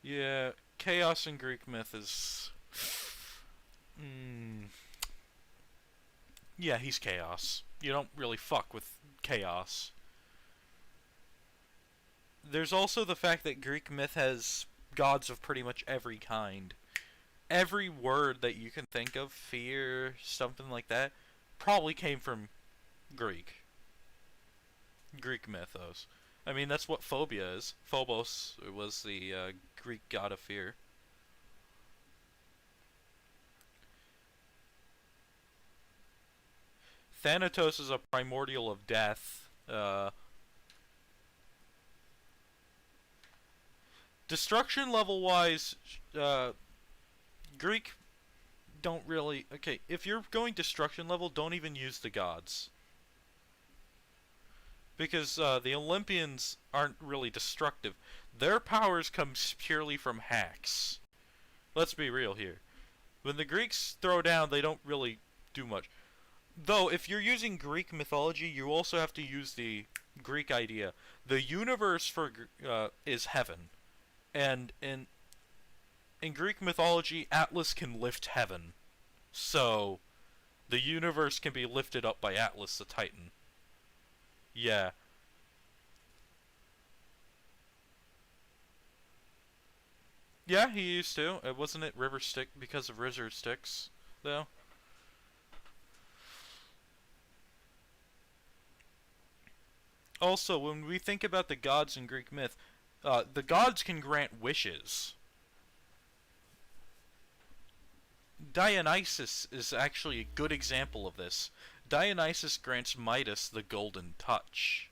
Yeah, chaos in Greek myth is... Yeah, he's chaos. You don't really fuck with chaos. There's also the fact that Greek myth has gods of pretty much every kind. Every word that you can think of, fear, something like that, probably came from Greek. Greek mythos. I mean, that's what phobia is. Phobos was the Greek god of fear. Thanatos is a primordial of death. Destruction level wise, Greek don't really. Okay, if you're going destruction level, don't even use the gods. Because the Olympians aren't really destructive. Their powers come purely from hacks. Let's be real here. When the Greeks throw down, they don't really do much. Though, if you're using Greek mythology, you also have to use the Greek idea. The universe is heaven, and in Greek mythology, Atlas can lift heaven. So, the universe can be lifted up by Atlas the Titan. Yeah. Yeah, he used to. Wasn't it River Styx because of River Styx, though? Also, when we think about the gods in Greek myth, the gods can grant wishes. Dionysus is actually a good example of this. Dionysus grants Midas the golden touch.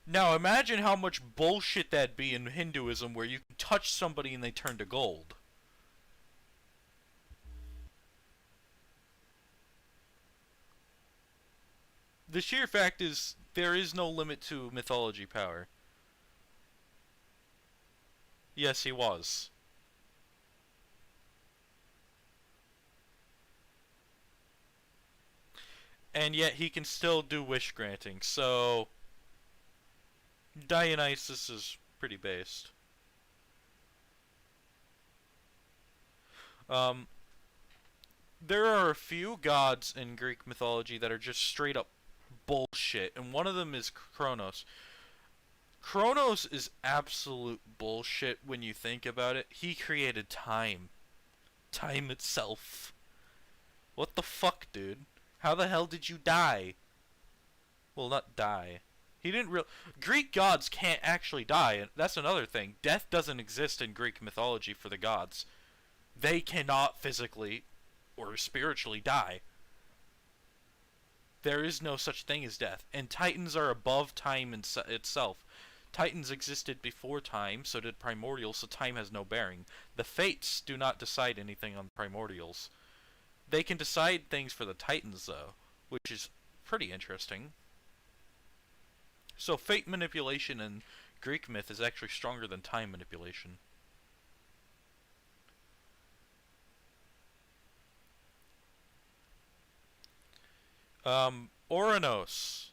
Now imagine how much bullshit that'd be in Hinduism where you can touch somebody and they turn to gold. The sheer fact is, there is no limit to mythology power. Yes, he was. And yet he can still do wish granting, so Dionysus is pretty based. Um, there are a few gods in Greek mythology that are just straight up bullshit, and one of them is Kronos. Kronos is absolute bullshit when you think about it. He created time. Time itself. What the fuck, dude? How the hell did you die? Well, not die. He didn't real. Greek gods can't actually die, and that's another thing. Death doesn't exist in Greek mythology for the gods. They cannot physically or spiritually die. There is no such thing as death, and Titans are above time itself. Titans existed before time, so did Primordials, so time has no bearing. The Fates do not decide anything on Primordials. They can decide things for the Titans, though, which is pretty interesting. So fate manipulation in Greek myth is actually stronger than time manipulation. Ouranos.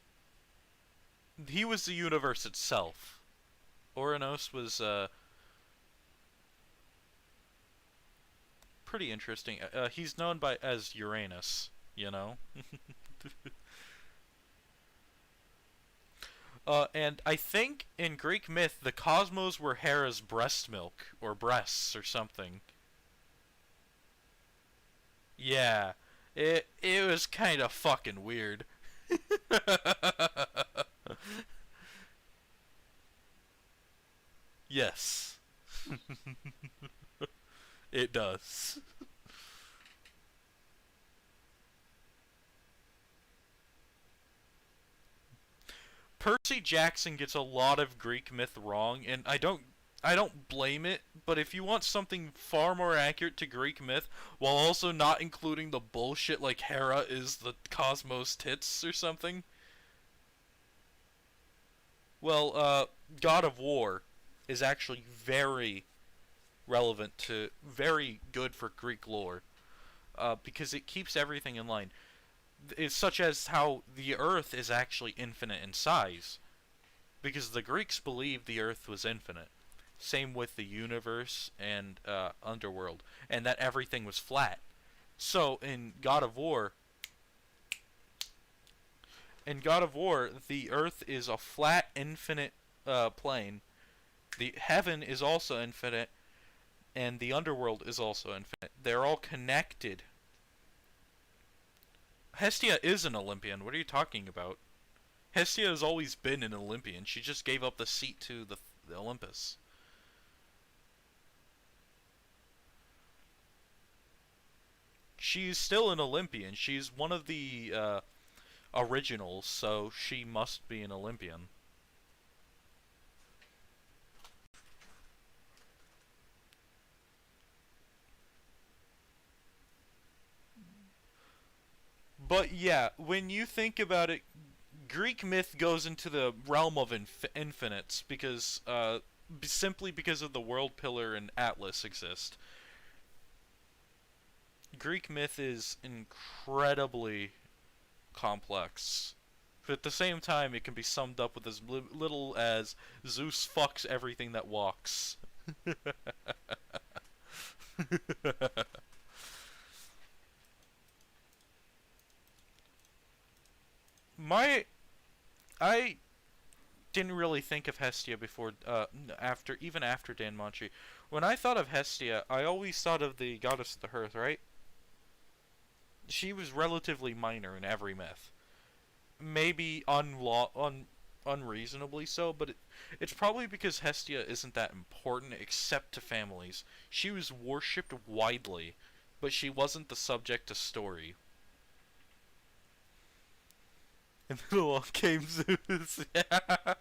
He was the universe itself. Ouranos was, pretty interesting. He's known as Uranus, you know? And I think in Greek myth, the cosmos were Hera's breast milk, or breasts, or something. Yeah. It was kind of fucking weird. Yes. It does. Percy Jackson gets a lot of Greek myth wrong, and I don't blame it, but if you want something far more accurate to Greek myth while also not including the bullshit like Hera is the cosmos tits or something, well, God of War is actually very relevant to very good for Greek lore, because it keeps everything in line. It's such as how the Earth is actually infinite in size, because the Greeks believed the Earth was infinite. Same with the universe and Underworld, and that everything was flat. So in God of War, the Earth is a flat, infinite plane. The heaven is also infinite, and the Underworld is also infinite. They're all connected. Hestia is an Olympian. What are you talking about? Hestia has always been an Olympian. She just gave up the seat to the Olympus. She's still an Olympian. She's one of the originals, so she must be an Olympian. But yeah, when you think about it, Greek myth goes into the realm of infinites because simply because of the world pillar and Atlas exist. Greek myth is incredibly complex. But at the same time, it can be summed up with as little as Zeus fucks everything that walks. My, I didn't really think of Hestia before, even after Dan Monchi. When I thought of Hestia, I always thought of the goddess of the hearth, right? She was relatively minor in every myth. Maybe unreasonably so, but it's probably because Hestia isn't that important except to families. She was worshipped widely, but she wasn't the subject of story. And then along came Zeus. Yeah.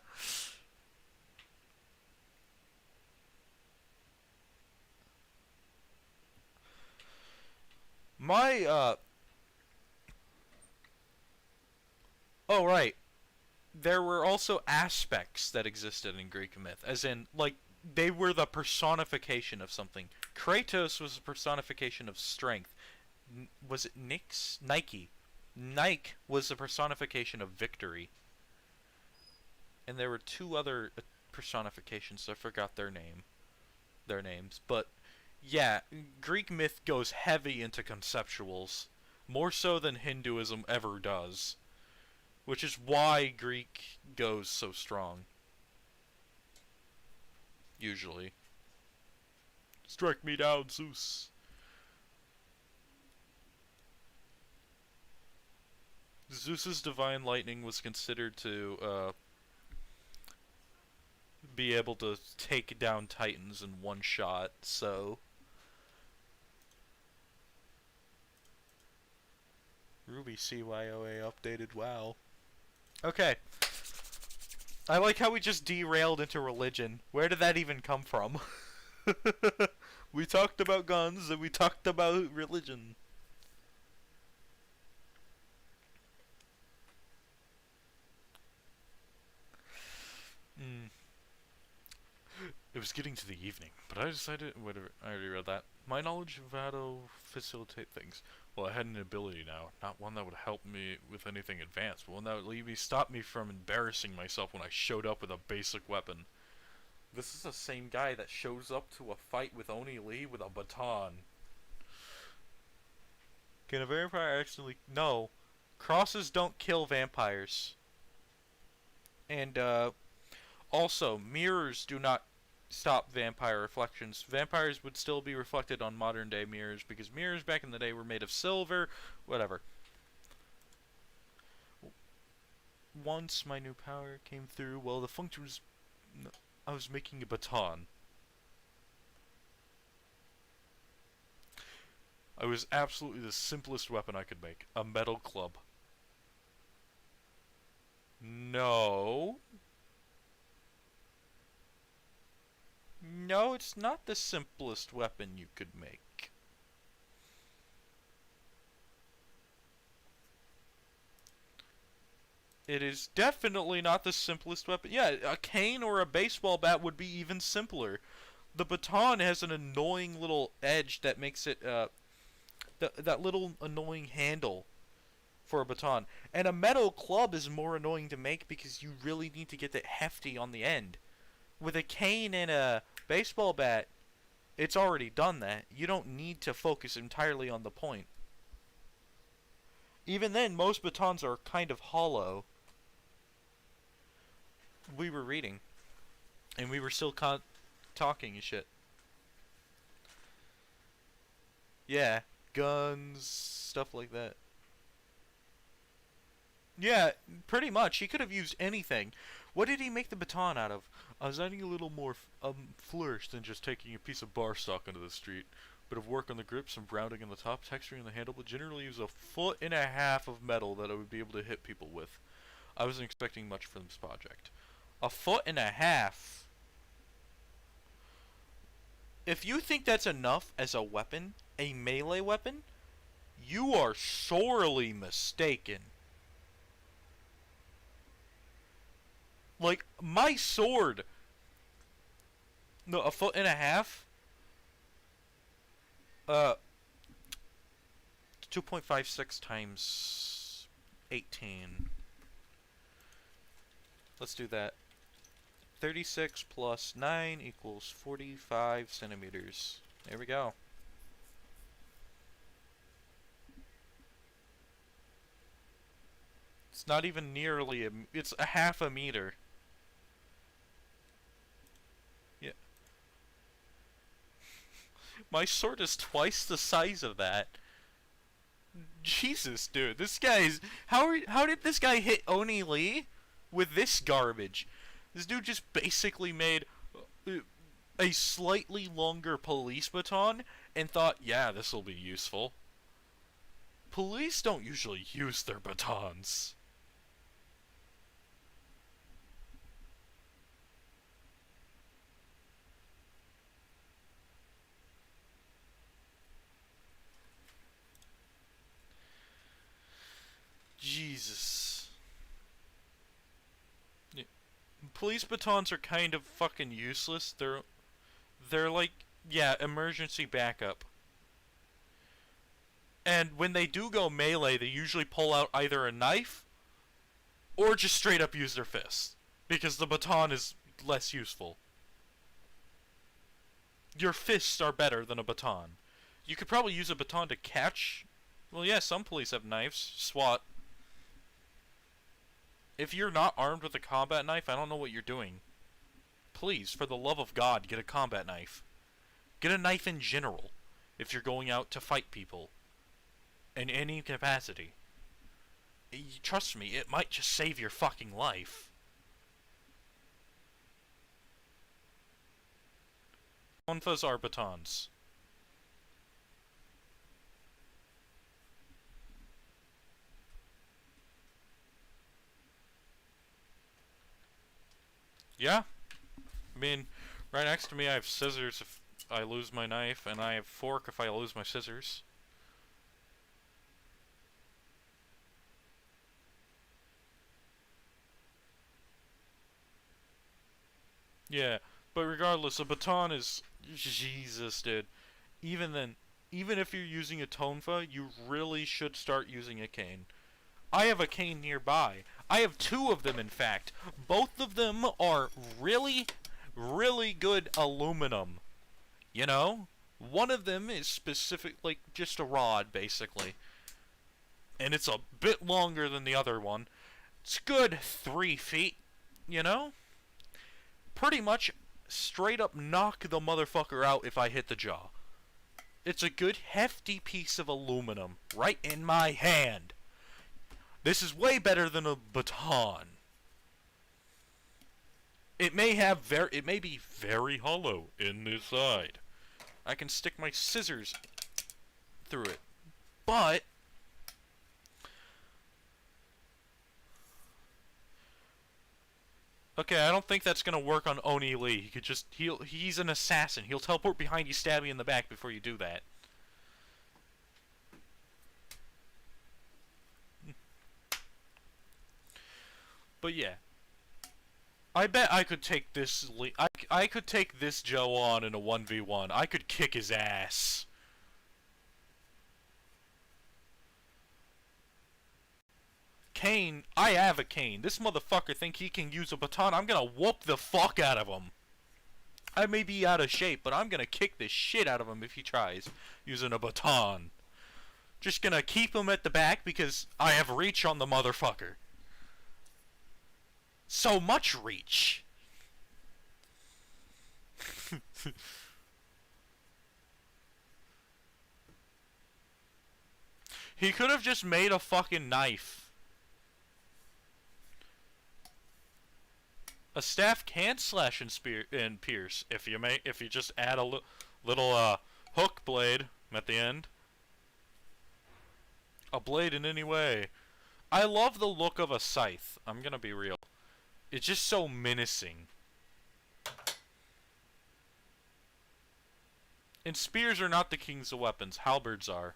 My oh right, there were also aspects that existed in Greek myth, as in, like, they were the personification of something. Kratos was a personification of strength. Was it Nyx? Nike. Nike was the personification of victory. And there were two other personifications. I forgot their names. But yeah, Greek myth goes heavy into conceptuals, more so than Hinduism ever does, which is why Greek goes so strong. Usually. Strike me down, Zeus. Zeus's divine lightning was considered to be able to take down titans in one shot, so Ruby CYOA updated, wow. Okay. I like how we just derailed into religion. Where did that even come from? We talked about guns and we talked about religion. Mm. It was getting to the evening, but I decided, whatever, I already read that. My knowledge of how to facilitate things. Well, I had an ability now, not one that would help me with anything advanced, but one that would stop me from embarrassing myself when I showed up with a basic weapon. This is the same guy that shows up to a fight with Oni Lee with a baton. Can a vampire actually... No. Crosses don't kill vampires. And, also, mirrors do not stop vampire reflections. Vampires would still be reflected on modern day mirrors because mirrors back in the day were made of silver, whatever. Once my new power came through, well, the function was... I was making a baton. I was absolutely the simplest weapon I could make. A metal club. No. No, it's not the simplest weapon you could make. It is definitely not the simplest weapon. Yeah, a cane or a baseball bat would be even simpler. The baton has an annoying little edge that makes it, that little annoying handle for a baton. And a metal club is more annoying to make because you really need to get that hefty on the end. With a cane and a baseball bat, it's already done that. You don't need to focus entirely on the point. Even then, most batons are kind of hollow. We were reading, and we were still talking and shit. Yeah, guns, stuff like that. Yeah, pretty much. He could have used anything. What did he make the baton out of? I was adding a little more flourish than just taking a piece of bar stock into the street. Bit of work on the grip, some rounding on the top, texturing on the handle, but generally use 1.5 feet of metal that I would be able to hit people with. I wasn't expecting much from this project. 1.5 feet? If you think that's enough as a weapon, a melee weapon, you are sorely mistaken. Like, my sword. No, 1.5 feet? 2.56 times 18. Let's do that. 36 plus 9 equals 45 centimeters. There we go. It's not even nearly it's a half a meter. Yeah. My sword is twice the size of that. Jesus, dude. This guy's... How did this guy hit Oni Lee with this garbage? This dude just basically made a slightly longer police baton and thought, yeah, this will be useful. Police don't usually use their batons. Jesus. Yeah. Police batons are kind of fucking useless. They're like, yeah, emergency backup. And when they do go melee, they usually pull out either a knife or just straight up use their fists, because the baton is less useful. Your fists are better than a baton. You could probably use a baton to catch. Well, yeah, some police have knives. SWAT. If you're not armed with a combat knife, I don't know what you're doing. Please, for the love of God, get a combat knife. Get a knife in general, if you're going out to fight people. In any capacity. Trust me, it might just save your fucking life. Tonfas are batons. Yeah. I mean, right next to me I have scissors if I lose my knife, and I have fork if I lose my scissors. Yeah, but regardless, a baton is... Jesus, dude. Even then, even if you're using a tonfa, you really should start using a cane. I have a cane nearby. I have two of them, in fact. Both of them are really, really good aluminum. You know? One of them is specific, like, just a rod, basically. And it's a bit longer than the other one. It's good 3 feet, you know? Pretty much straight up knock the motherfucker out if I hit the jaw. It's a good hefty piece of aluminum right in my hand. This is way better than a baton. It may be very hollow in the side. I can stick my scissors through it. But okay, I don't think that's gonna work on Oni Lee. He could just he's an assassin. He'll teleport behind you, stab you in the back before you do that. But yeah. I bet I could take this I could take this Joe on in a 1v1. I could kick his ass. Cane, I have a cane. This motherfucker think he can use a baton. I'm gonna whoop the fuck out of him. I may be out of shape, but I'm gonna kick the shit out of him if he tries using a baton. Just gonna keep him at the back because I have reach on the motherfucker. So much reach. He could have just made a fucking knife. A staff can slash and spear and pierce if you just add a little hook blade at the end. A blade in any way. I love the look of a scythe. I'm gonna be real. It's just so menacing. And spears are not the kings of weapons. Halberds are.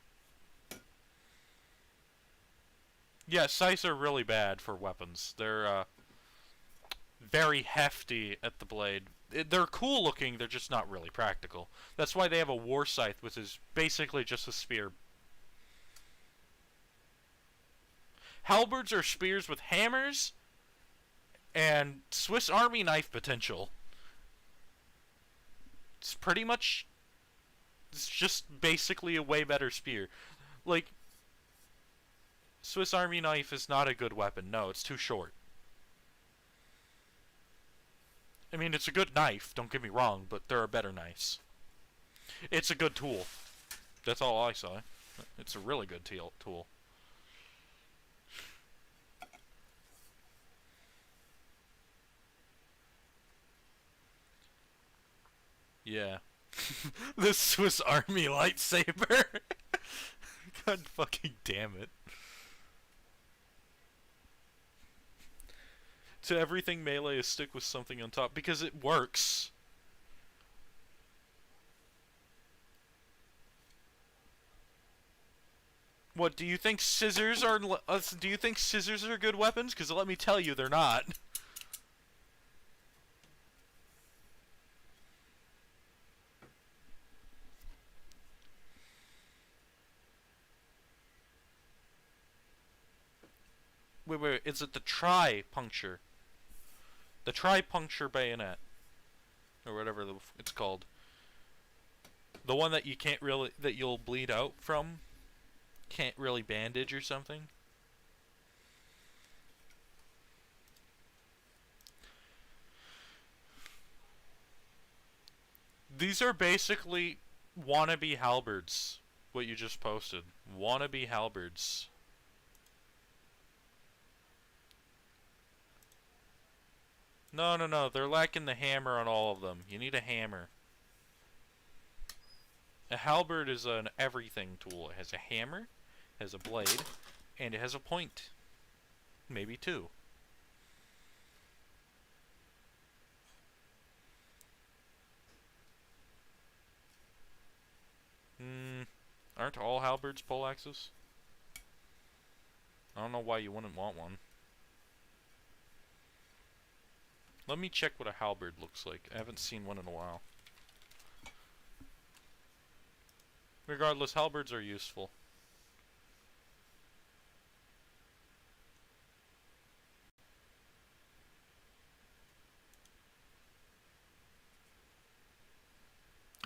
Yeah, scythes are really bad for weapons. They're very hefty at the blade. They're cool looking, they're just not really practical. That's why they have a war scythe, which is basically just a spear. Halberds are spears with hammers and Swiss Army knife potential. It's pretty much... It's just basically a way better spear. Like, Swiss Army knife is not a good weapon. No, it's too short. I mean, it's a good knife, don't get me wrong, but there are better knives. It's a good tool. That's all I saw. It's a really good tool. Yeah. The Swiss Army lightsaber. God fucking damn it. To everything melee is stick with something on top because it works. What, do you think scissors are good weapons? Because let me tell you, they're not. Wait, is it the tri-puncture? The tri-puncture bayonet. Or whatever it's called. The one that you can't really, that you'll bleed out from? Can't really bandage or something? These are basically wannabe halberds. What you just posted. Wannabe halberds. No. They're lacking the hammer on all of them. You need a hammer. A halberd is an everything tool. It has a hammer, has a blade, and it has a point. Maybe two. Aren't all halberds poleaxes? I don't know why you wouldn't want one. Let me check what a halberd looks like. I haven't seen one in a while. Regardless, halberds are useful.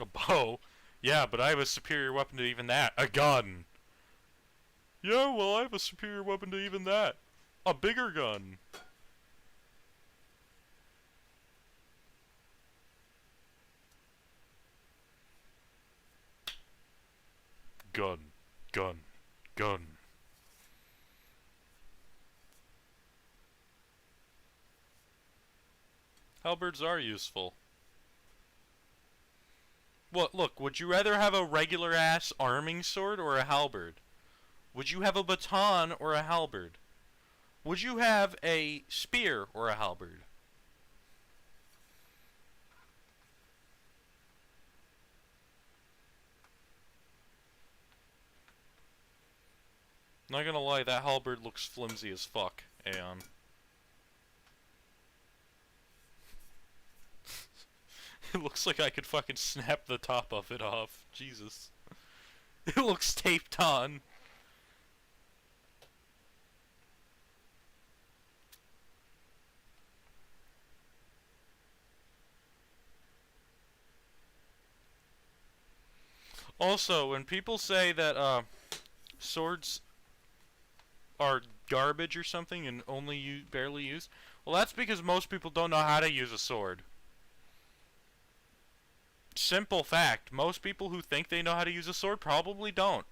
A bow? Yeah, but I have a superior weapon to even that. A gun! Yeah, well, I have a superior weapon to even that. A bigger gun. Gun. Halberds are useful. What, look, would you rather have a regular-ass arming sword or a halberd? Would you have a baton or a halberd? Would you have a spear or a halberd? Not gonna lie, that halberd looks flimsy as fuck, Aeon. It looks like I could fucking snap the top of it off. Jesus. It looks taped on. Also, when people say that, swords are garbage or something and only barely used, well, that's because most people don't know how to use a sword. Simple fact. Most people who think they know how to use a sword probably don't.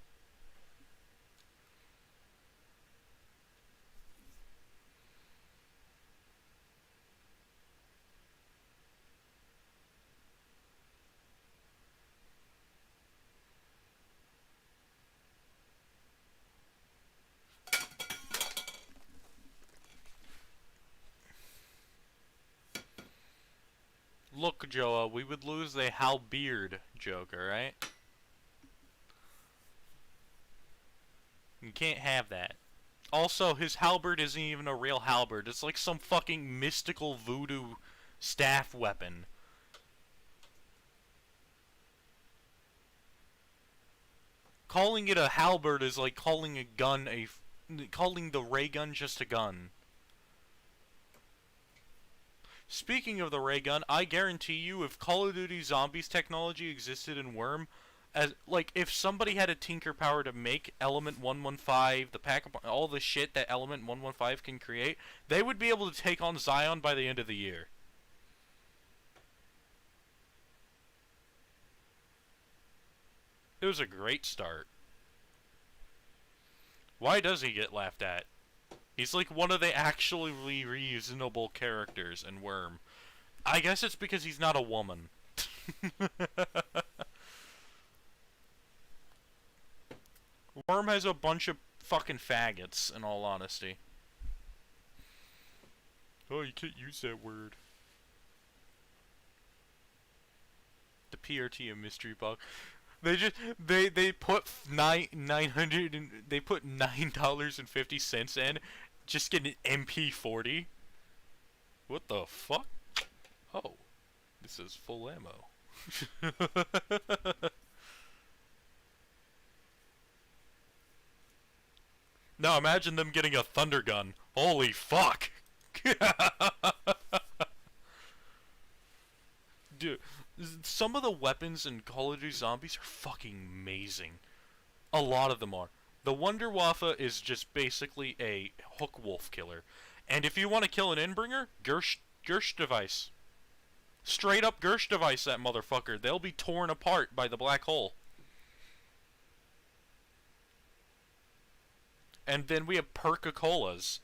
look, Joa, we would lose the halberd joke, alright? You can't have that. Also, his halberd isn't even a real halberd. It's like some fucking mystical voodoo staff weapon. Calling it a halberd is like calling a gun calling the ray gun just a gun. Speaking of the ray gun, I guarantee you if Call of Duty Zombies technology existed in Worm, as like if somebody had a tinker power to make Element 115, the pack all the shit that Element 115 can create, they would be able to take on Zion by the end of the year. It was a great start. Why does he get laughed at? He's like one of the actually reasonable characters in Worm. I guess it's because he's not a woman. Worm has a bunch of fucking faggots, in all honesty. Oh, you can't use that word. The PRT of mystery box. They just they put $950 in, just get an MP40. What the fuck? Oh, this is full ammo. Now imagine them getting a thunder gun. Holy fuck! Dude, some of the weapons in Call of Duty Zombies are fucking amazing. A lot of them are. The Wunderwaffe is just basically a hook wolf killer. And if you want to kill an Endbringer, Gersh device. Straight up Gersh device that motherfucker. They'll be torn apart by the black hole. And then we have Perca-Colas.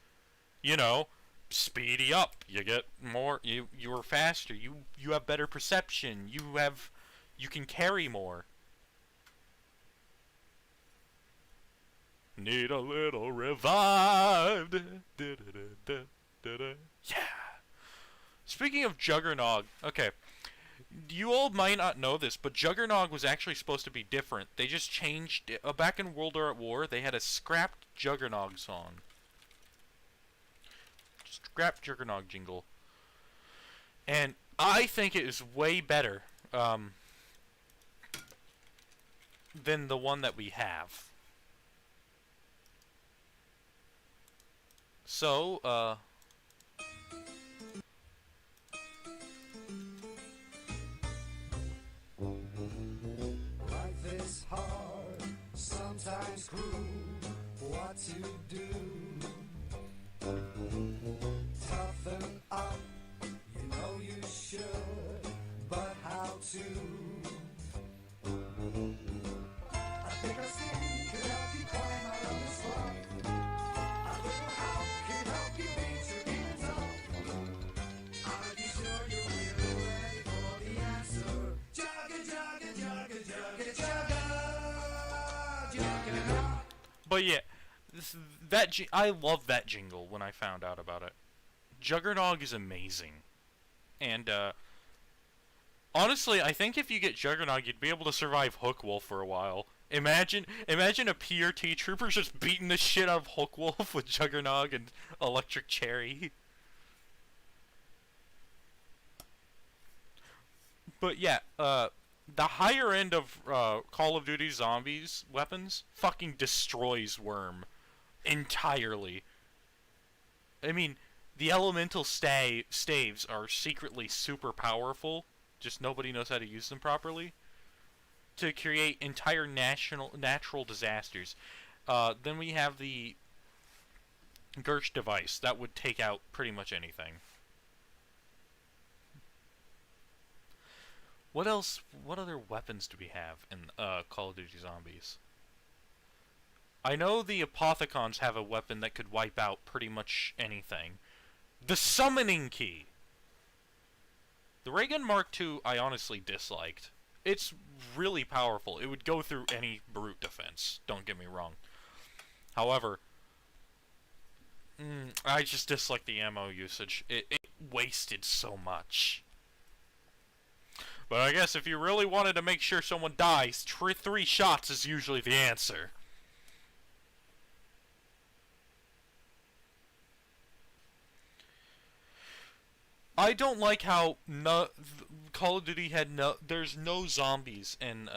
You know, speedy up. You get more. You're faster. You have better perception. You can carry more. Need a little revived. Yeah. Speaking of Juggernog, okay. You all might not know this, but Juggernog was actually supposed to be different. They just changed it. Back in World War, they had a scrapped Juggernog song. Scrapped Juggernog jingle. And I think it is way better than the one that we have. So, life is hard, sometimes cruel. What to do? Toughen up, you know you should, but how to? I think our skin could help you climb out of this slump. A little help can help you beat your demons up. Are you sure you're really ready for the answer? Jugga, jugga, jugga, jugga, jugga, jugga. but yeah, I love that jingle when I found out about it. Juggernog is amazing. And, honestly, I think if you get Juggernog, you'd be able to survive Hookwolf for a while. Imagine a PRT trooper just beating the shit out of Hookwolf with Juggernog and Electric Cherry. But yeah, the higher end of Call of Duty Zombies weapons fucking destroys Worm entirely. I mean, the elemental staves are secretly super powerful, just nobody knows how to use them properly, to create entire natural disasters. Then we have the Gersh device that would take out pretty much anything. What else? What other weapons do we have in Call of Duty Zombies? I know the Apothicons have a weapon that could wipe out pretty much anything. The Summoning Key! The Ray Gun Mark II I honestly disliked. It's really powerful. It would go through any brute defense, don't get me wrong. However, I just dislike the ammo usage. It wasted so much. But I guess if you really wanted to make sure someone dies, 3 shots is usually the answer. I don't like how Call of Duty had there's no zombies in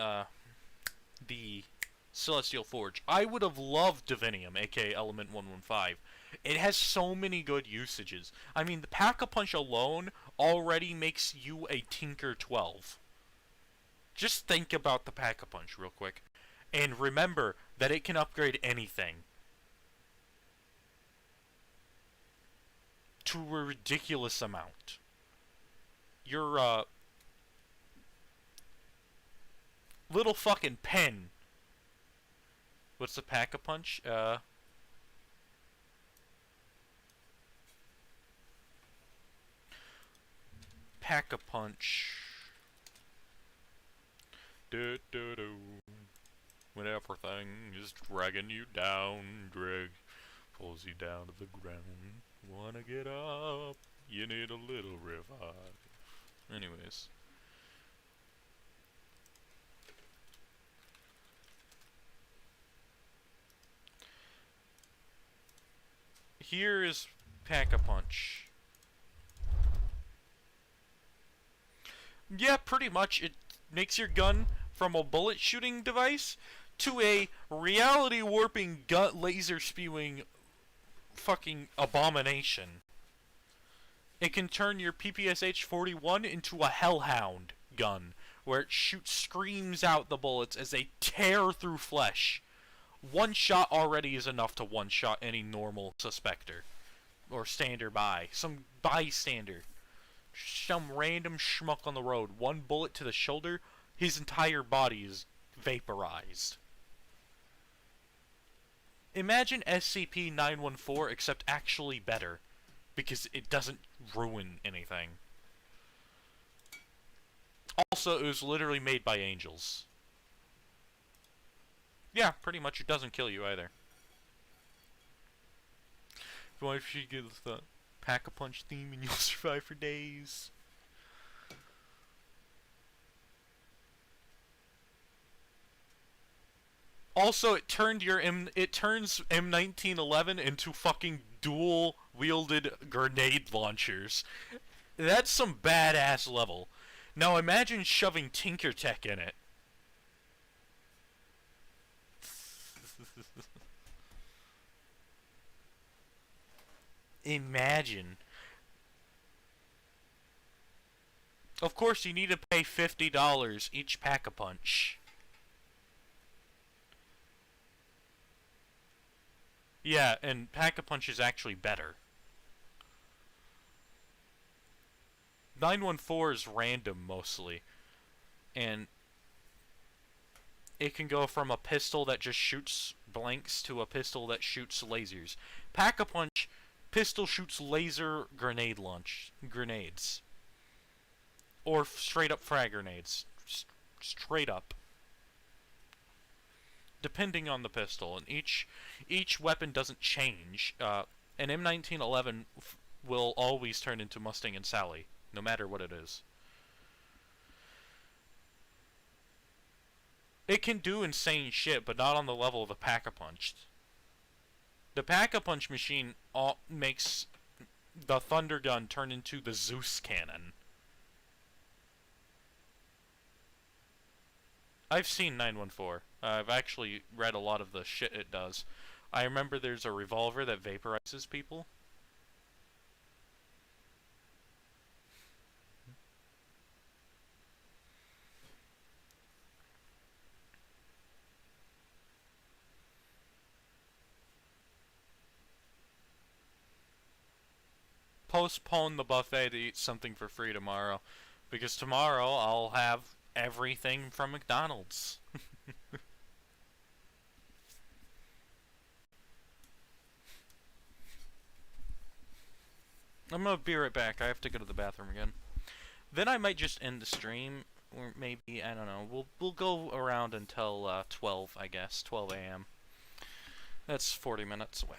the Celestial Forge. I would have loved Divinium, aka Element 115. It has so many good usages. I mean, the Pack-a-Punch alone already makes you a Tinker 12. Just think about the Pack-a-Punch real quick. And remember that it can upgrade anything. To a ridiculous amount. Your, little fucking pen. What's the Pack-a-Punch? Pack-a-Punch. Do do do. When everything is dragging you down, pulls you down to the ground. Wanna get up? You need a little revive. Anyways. Here is Pack-a-Punch. Yeah, pretty much. It makes your gun from a bullet shooting device to a reality warping gun laser spewing fucking abomination. It can turn your PPSH-41 into a Hellhound gun, where it screams out the bullets as they tear through flesh. One shot already is enough to one-shot any normal suspector. Or stander-by. Some bystander. Some random schmuck on the road. One bullet to the shoulder, his entire body is vaporized. Imagine SCP-914 except actually better. Because it doesn't ruin anything. Also, it was literally made by angels. Yeah, pretty much it doesn't kill you either. If you want to get the Pack-a-Punch theme and you'll survive for days. Also, it turns M1911 into fucking dual-wielded grenade launchers. That's some badass level. Now imagine shoving Tinker Tech in it. Imagine. Of course, you need to pay $50 each Pack-a-Punch. Yeah, and Pack-a-Punch is actually better. 914 is random, mostly. And it can go from a pistol that just shoots blanks to a pistol that shoots lasers. Pack-a-Punch, pistol shoots laser grenades. Or straight-up frag grenades. Straight up. Depending on the pistol, and each weapon doesn't change. An M1911 will always turn into Mustang and Sally, no matter what it is. It can do insane shit, but not on the level of the Pack-a-Punch. The Pack-a-Punch machine makes the Thunder Gun turn into the Zeus Cannon. I've seen 914. I've actually read a lot of the shit it does. I remember there's a revolver that vaporizes people. Postpone the buffet to eat something for free tomorrow. Because tomorrow I'll have everything from McDonald's. I'm gonna be right back. I have to go to the bathroom again. Then I might just end the stream, or maybe, I don't know. We'll go around until 12, I guess, 12 a.m. That's 40 minutes away.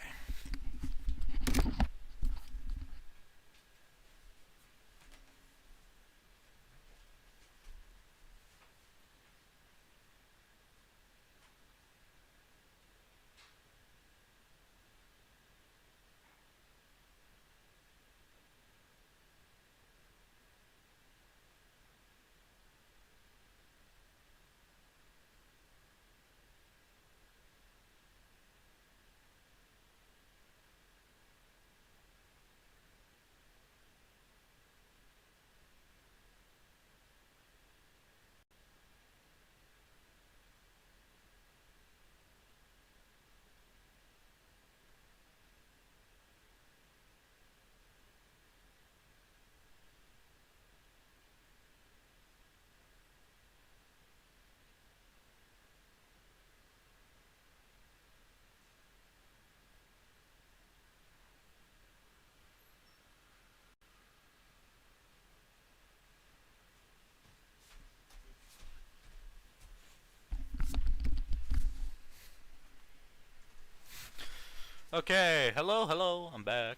Okay, hello, I'm back.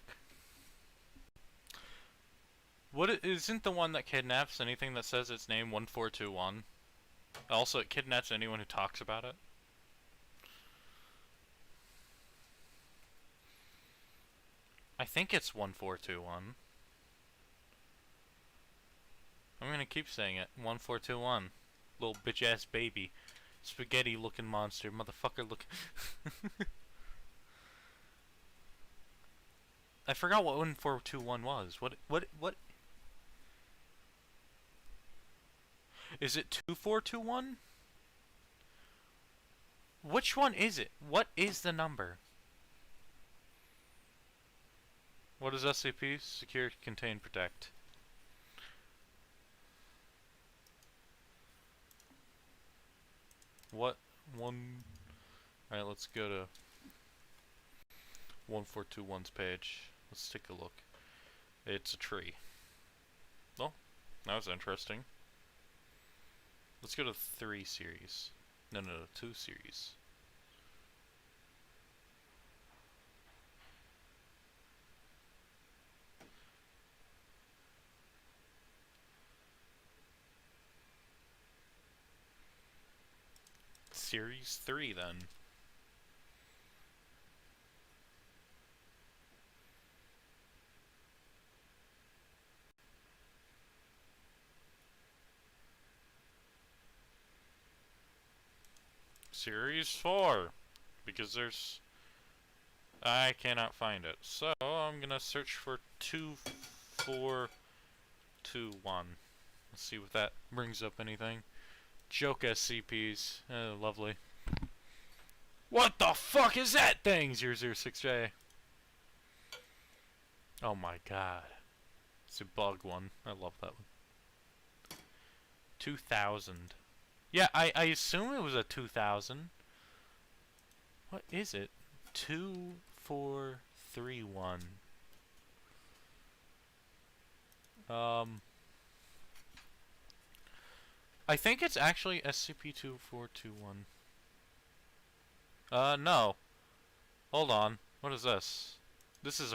Isn't the one that kidnaps anything that says its name 1421? Also, it kidnaps anyone who talks about it. I think it's 1421. I'm gonna keep saying it. 1421. Little bitch ass baby. Spaghetti looking monster. Motherfucker look. I forgot what 1421 was. What? Is it 2421? Which one is it? What is the number? What is SCP? Secure, contain, protect. What? Alright, let's go to 1421's page. Let's take a look. It's a tree. Oh, that was interesting. Let's go to 3 series. No, 2 series. Series 3 then. Series 4. Because there's... I cannot find it. So, I'm gonna search for 2421. Let's see if that brings up anything. Joke SCPs. Oh, lovely. What the fuck is that thing? 006J. Oh my god. It's a bug one. I love that one. 2000. Yeah, I assume it was a 2000. What is it? 2431. I think it's actually SCP-2421. No. Hold on. What is this? Is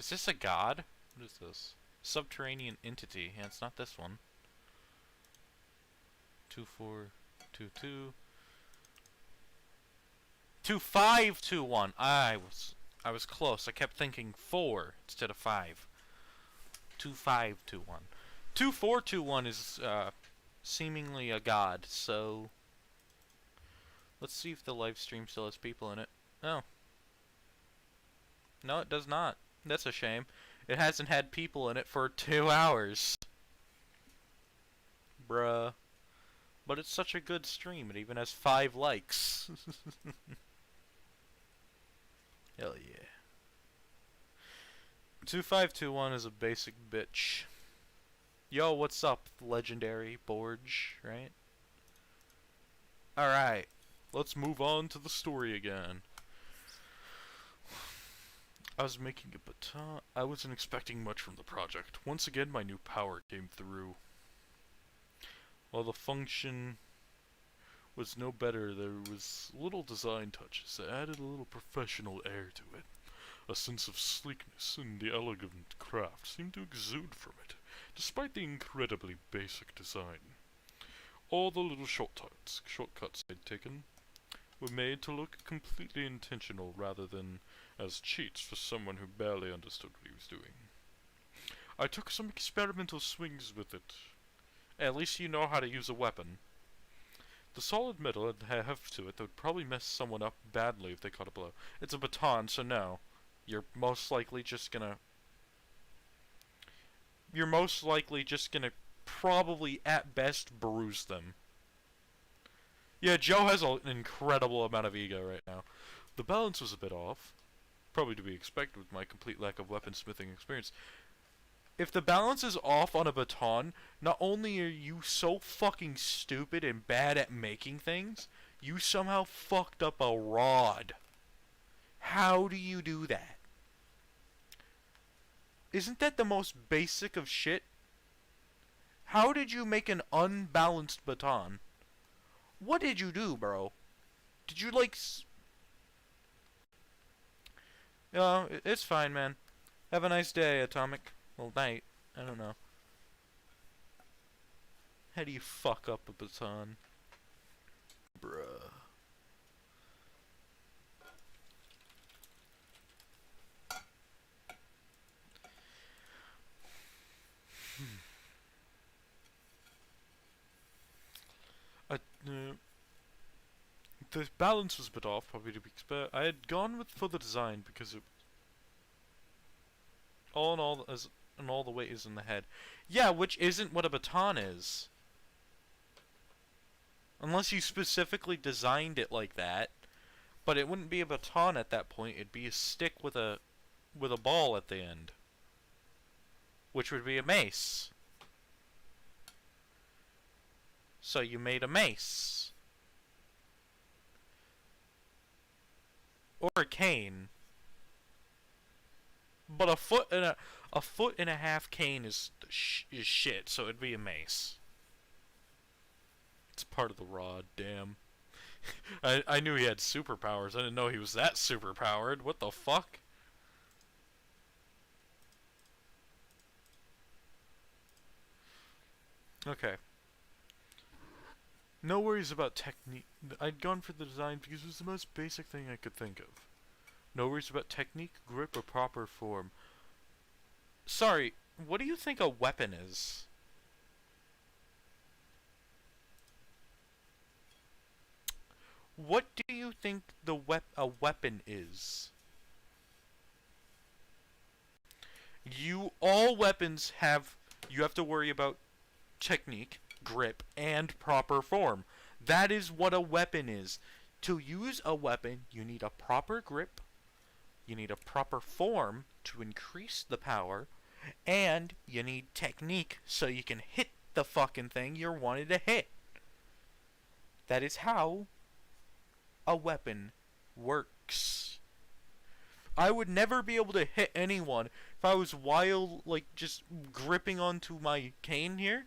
this a god? What is this? Subterranean entity. Yeah, it's not this one. 2422. 2521. I was close. I kept thinking 4 instead of 5. 2521. 2421 is seemingly a god, so let's see if the live stream still has people in it. Oh. No, it does not. That's a shame. It hasn't had people in it for 2 hours. Bruh. But it's such a good stream, it even has 5 likes. Hell yeah. 2521 is a basic bitch. Yo, what's up, legendary Borge, right? Alright, let's move on to the story again. I was making a baton. I wasn't expecting much from the project. Once again, my new power came through. While the function was no better, there was little design touches that added a little professional air to it. A sense of sleekness and the elegant craft seemed to exude from it, despite the incredibly basic design. All the little shortcuts I'd taken were made to look completely intentional rather than as cheats for someone who barely understood what he was doing. I took some experimental swings with it. At least you know how to use a weapon. The solid metal had a heft to it that would probably mess someone up badly if they caught a blow. It's a baton, so no. You're most likely just gonna probably at best bruise them. Yeah, Joe has an incredible amount of ego right now. The balance was a bit off. Probably to be expected with my complete lack of weaponsmithing experience. If the balance is off on a baton, not only are you so fucking stupid and bad at making things, you somehow fucked up a rod. How do you do that? Isn't that the most basic of shit? How did you make an unbalanced baton? What did you do, bro? Did you, like... It's fine, man. Have a nice day, Atomic. Well, night. I don't know. How do you fuck up a baton? Bruh. I, the balance was a bit off, probably to be expected. I had gone for the design because it all in all the weight is in the head. Yeah, which isn't what a baton is. Unless you specifically designed it like that. But it wouldn't be a baton at that point, it'd be a stick with a ball at the end. Which would be a mace. So you made a mace. Or a cane. But a foot and a half cane is shit, so it'd be a mace. It's part of the rod, damn. I knew he had superpowers. I didn't know he was that superpowered. What the fuck? Okay. No worries about technique. I'd gone for the design because it was the most basic thing I could think of. No worries about technique, grip, or proper form. Sorry, what do you think a weapon is? What do you think a weapon is? All weapons have, you have to worry about technique, grip, and proper form. That is what a weapon is. To use a weapon, you need a proper grip, you need a proper form to increase the power, and you need technique so you can hit the fucking thing you're wanting to hit. That is how a weapon works. I would never be able to hit anyone if I was just gripping onto my cane here,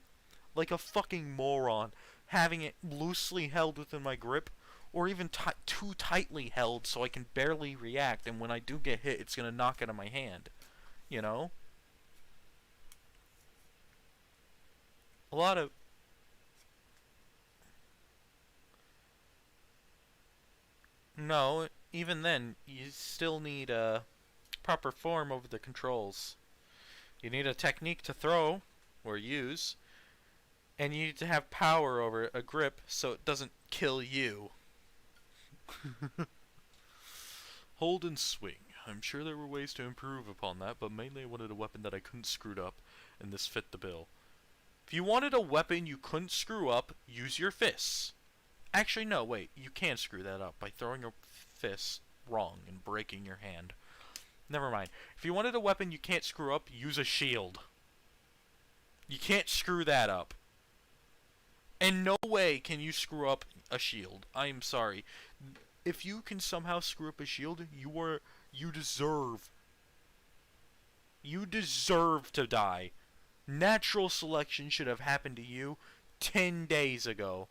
like a fucking moron, having it loosely held within my grip, or even too tightly held so I can barely react, and when I do get hit, it's gonna knock out of my hand. You know? A lot of... No, even then, you still need a proper form over the controls. You need a technique to throw, or use, and you need to have power over a grip so it doesn't kill you. Hold and swing. I'm sure there were ways to improve upon that, but mainly I wanted a weapon that I couldn't screw up, and this fit the bill. If you wanted a weapon you couldn't screw up, use your fists. Actually, no, wait. You can screw that up by throwing your fist wrong and breaking your hand. Never mind. If you wanted a weapon you can't screw up, use a shield. You can't screw that up. In no way can you screw up a shield. I'm sorry. If you can somehow screw up a shield, you deserve to die. Natural selection should have happened to you 10 days ago.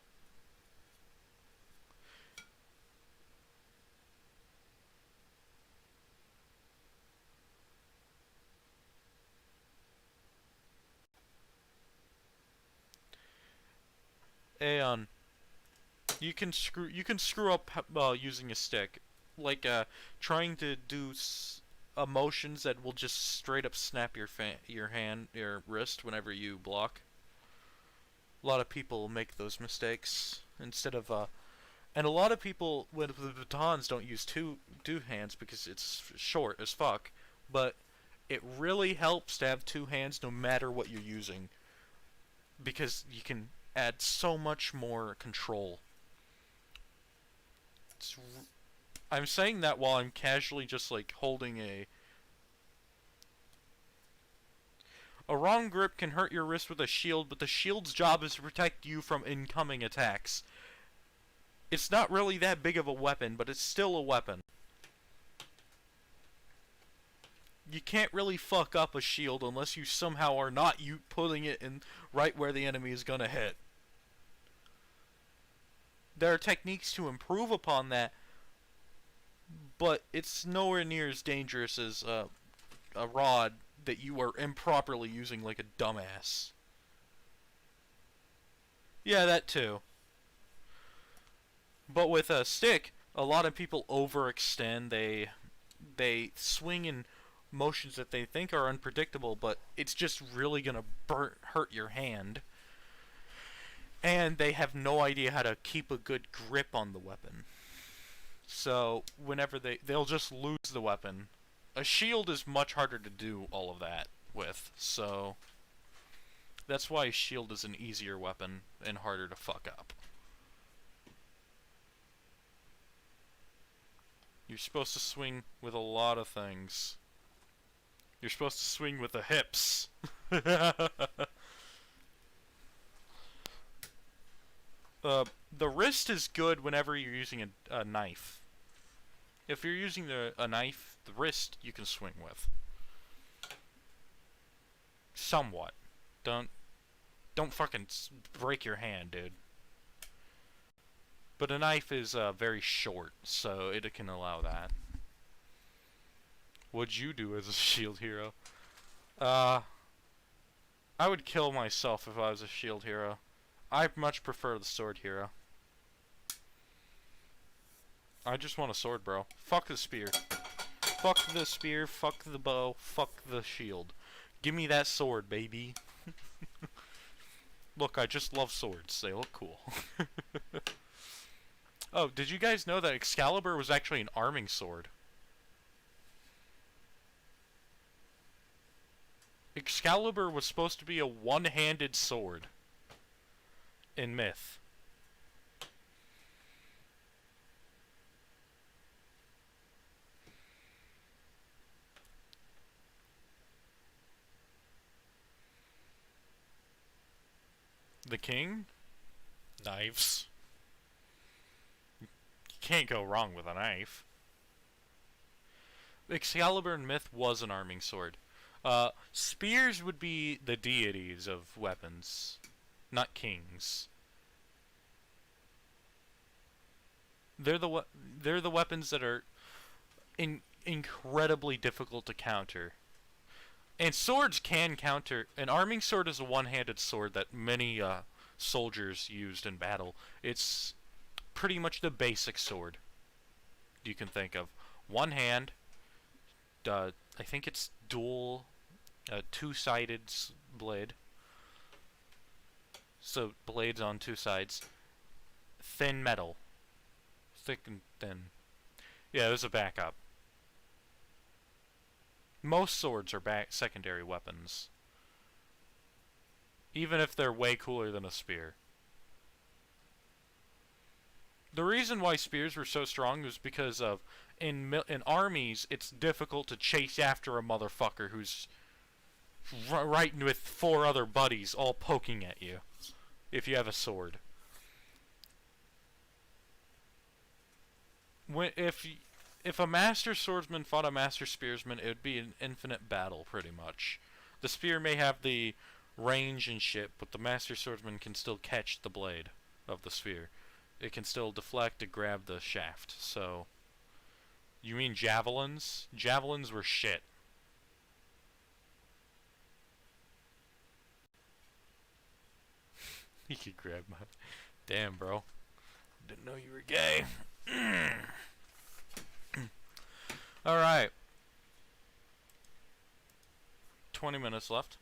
Aeon, you can screw up using a stick, like trying to do motions that will just straight up snap your wrist whenever you block. A lot of people make those mistakes instead of and a lot of people with the batons don't use two hands because it's short as fuck, but it really helps to have two hands no matter what you're using, because you can add so much more control. I'm saying that while I'm casually just like holding a wrong grip can hurt your wrist with a shield, but the shield's job is to protect you from incoming attacks. It's not really that big of a weapon, but it's still a weapon. You can't really fuck up a shield unless you somehow are not putting it in right where the enemy is gonna hit. There are techniques to improve upon that, but it's nowhere near as dangerous as a rod that you are improperly using like a dumbass. Yeah, that too. But with a stick, a lot of people overextend. They swing in motions that they think are unpredictable, but it's just really gonna hurt your hand. And they have no idea how to keep a good grip on the weapon. So whenever they'll just lose the weapon. A shield is much harder to do all of that with, so that's why a shield is an easier weapon and harder to fuck up. You're supposed to swing with a lot of things. You're supposed to swing with the hips. The wrist is good whenever you're using a knife. If you're using a knife, the wrist you can swing with. Somewhat. Don't fucking break your hand, dude. But a knife is very short, so it can allow that. What'd you do as a shield hero? I would kill myself if I was a shield hero. I much prefer the sword hero. I just want a sword, bro. Fuck the spear. Fuck the spear, fuck the bow, fuck the shield. Give me that sword, baby. Look, I just love swords. They look cool. Oh, did you guys know that Excalibur was actually an arming sword? Excalibur was supposed to be a one-handed sword in myth. The king? Knives. You can't go wrong with a knife. Excalibur in myth was an arming sword. Spears would be the deities of weapons, not kings. They're the weapons that are incredibly difficult to counter. And swords can counter. An arming sword is a one-handed sword that many soldiers used in battle. It's pretty much the basic sword you can think of. One hand. I think it's dual, two-sided blade. So blades on two sides. Thin metal. Thick and thin. Yeah, there's a backup. Most swords are secondary weapons. Even if they're way cooler than a spear. The reason why spears were so strong was because of in armies it's difficult to chase after a motherfucker who's right with 4 other buddies all poking at you if you have a sword. If a master swordsman fought a master spearsman, it would be an infinite battle pretty much. The spear may have the range and shit, but the master swordsman can still catch the blade of the spear. It can still deflect and grab the shaft. So, you mean javelins? Javelins were shit. He could grab my... Damn, bro. Didn't know you were gay. Alright. 20 minutes left.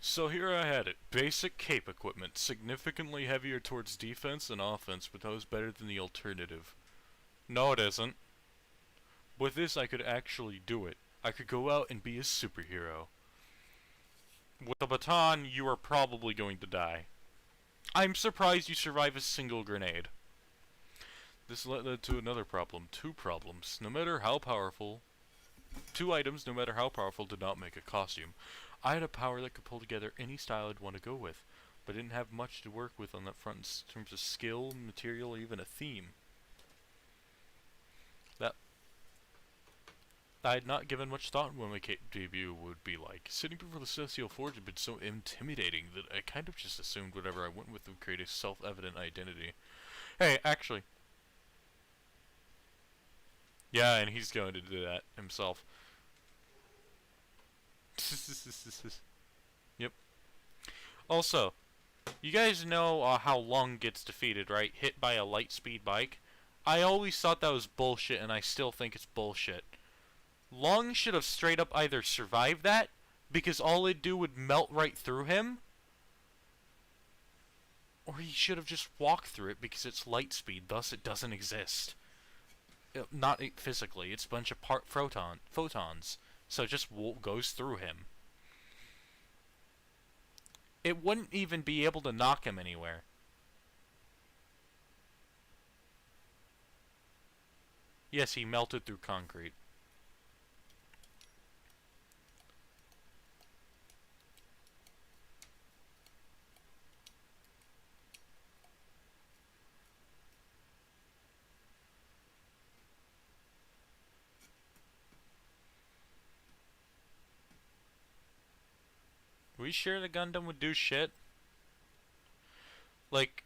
So here I had it. Basic cape equipment, significantly heavier towards defense than offense, but that was better than the alternative. No, it isn't. With this, I could actually do it. I could go out and be a superhero. With a baton, you are probably going to die. I'm surprised you survive a single grenade. This led to another problem. 2 problems. No matter how powerful... 2 items, no matter how powerful, did not make a costume. I had a power that could pull together any style I'd want to go with, but didn't have much to work with on that front in terms of skill, material, or even a theme. I had not given much thought when my cape debut would be like. Sitting before the Celestial Forge had been so intimidating that I kind of just assumed whatever I went with would create a self-evident identity. Hey, actually. Yeah, and he's going to do that himself. Yep. Also, you guys know how Lung gets defeated, right? Hit by a light speed bike. I always thought that was bullshit, and I still think it's bullshit. Lung should have straight up either survived that, because all it'd do would melt right through him, or he should have just walked through it because it's light speed, thus it doesn't exist. Not physically, it's a bunch of photons, so it just goes through him. It wouldn't even be able to knock him anywhere. Yes, he melted through concrete. Are we sure the Gundam would do shit? Like,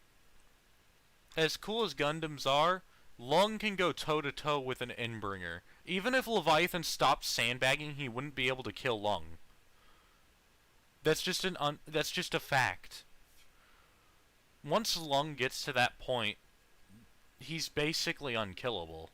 as cool as Gundams are, Lung can go toe-to-toe with an Endbringer. Even if Leviathan stopped sandbagging, he wouldn't be able to kill Lung. That's just a fact. Once Lung gets to that point, he's basically unkillable.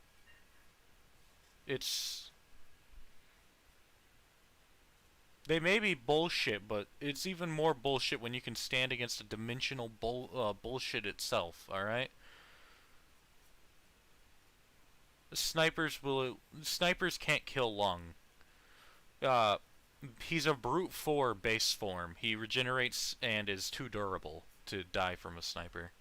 They may be bullshit, but it's even more bullshit when you can stand against a dimensional bullshit itself, alright? Snipers can't kill Lung. He's a brute 4 base form. He regenerates and is too durable to die from a sniper.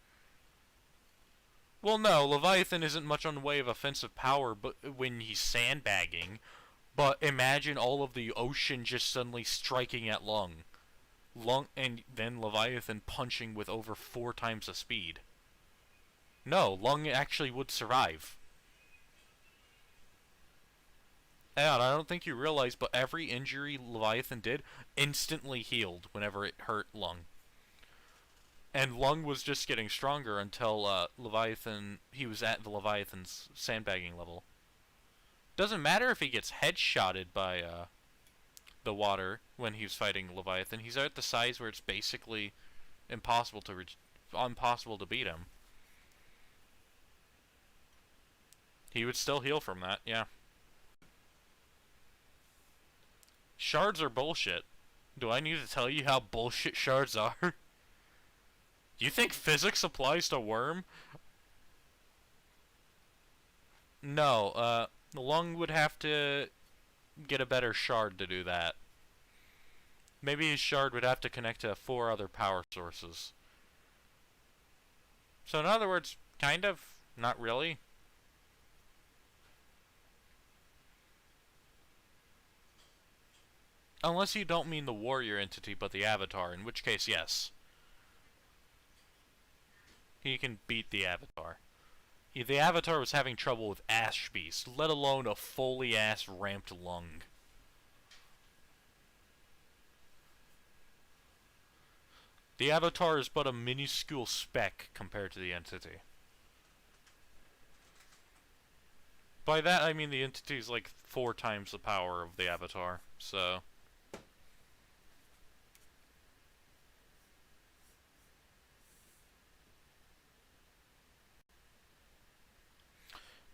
Well, no, Leviathan isn't much on the way of offensive power, but when he's sandbagging. But imagine all of the ocean just suddenly striking at Lung. And then Leviathan punching with over 4 times the speed. No, Lung actually would survive. And I don't think you realize, but every injury Leviathan did instantly healed whenever it hurt Lung. And Lung was just getting stronger until he was at the Leviathan's sandbagging level. Doesn't matter if he gets headshotted by the water when he was fighting Leviathan. He's at the size where it's basically impossible to beat him. He would still heal from that, yeah. Shards are bullshit. Do I need to tell you how bullshit shards are? You think physics applies to Worm? No, Lung would have to get a better shard to do that. Maybe his shard would have to connect to 4 other power sources. So in other words, kind of, not really. Unless you don't mean the warrior entity, but the avatar, in which case, yes. He can beat the avatar. The avatar was having trouble with Ash Beast, let alone a fully ass ramped Lung. The avatar is but a minuscule speck compared to the entity. By that I mean the entity is like 4 times the power of the avatar, so...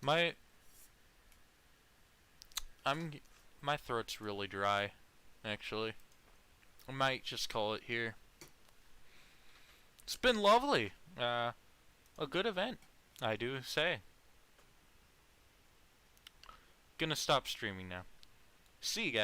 My throat's really dry, actually. I might just call it here. It's been lovely. A good event, I do say. Gonna stop streaming now. See you guys.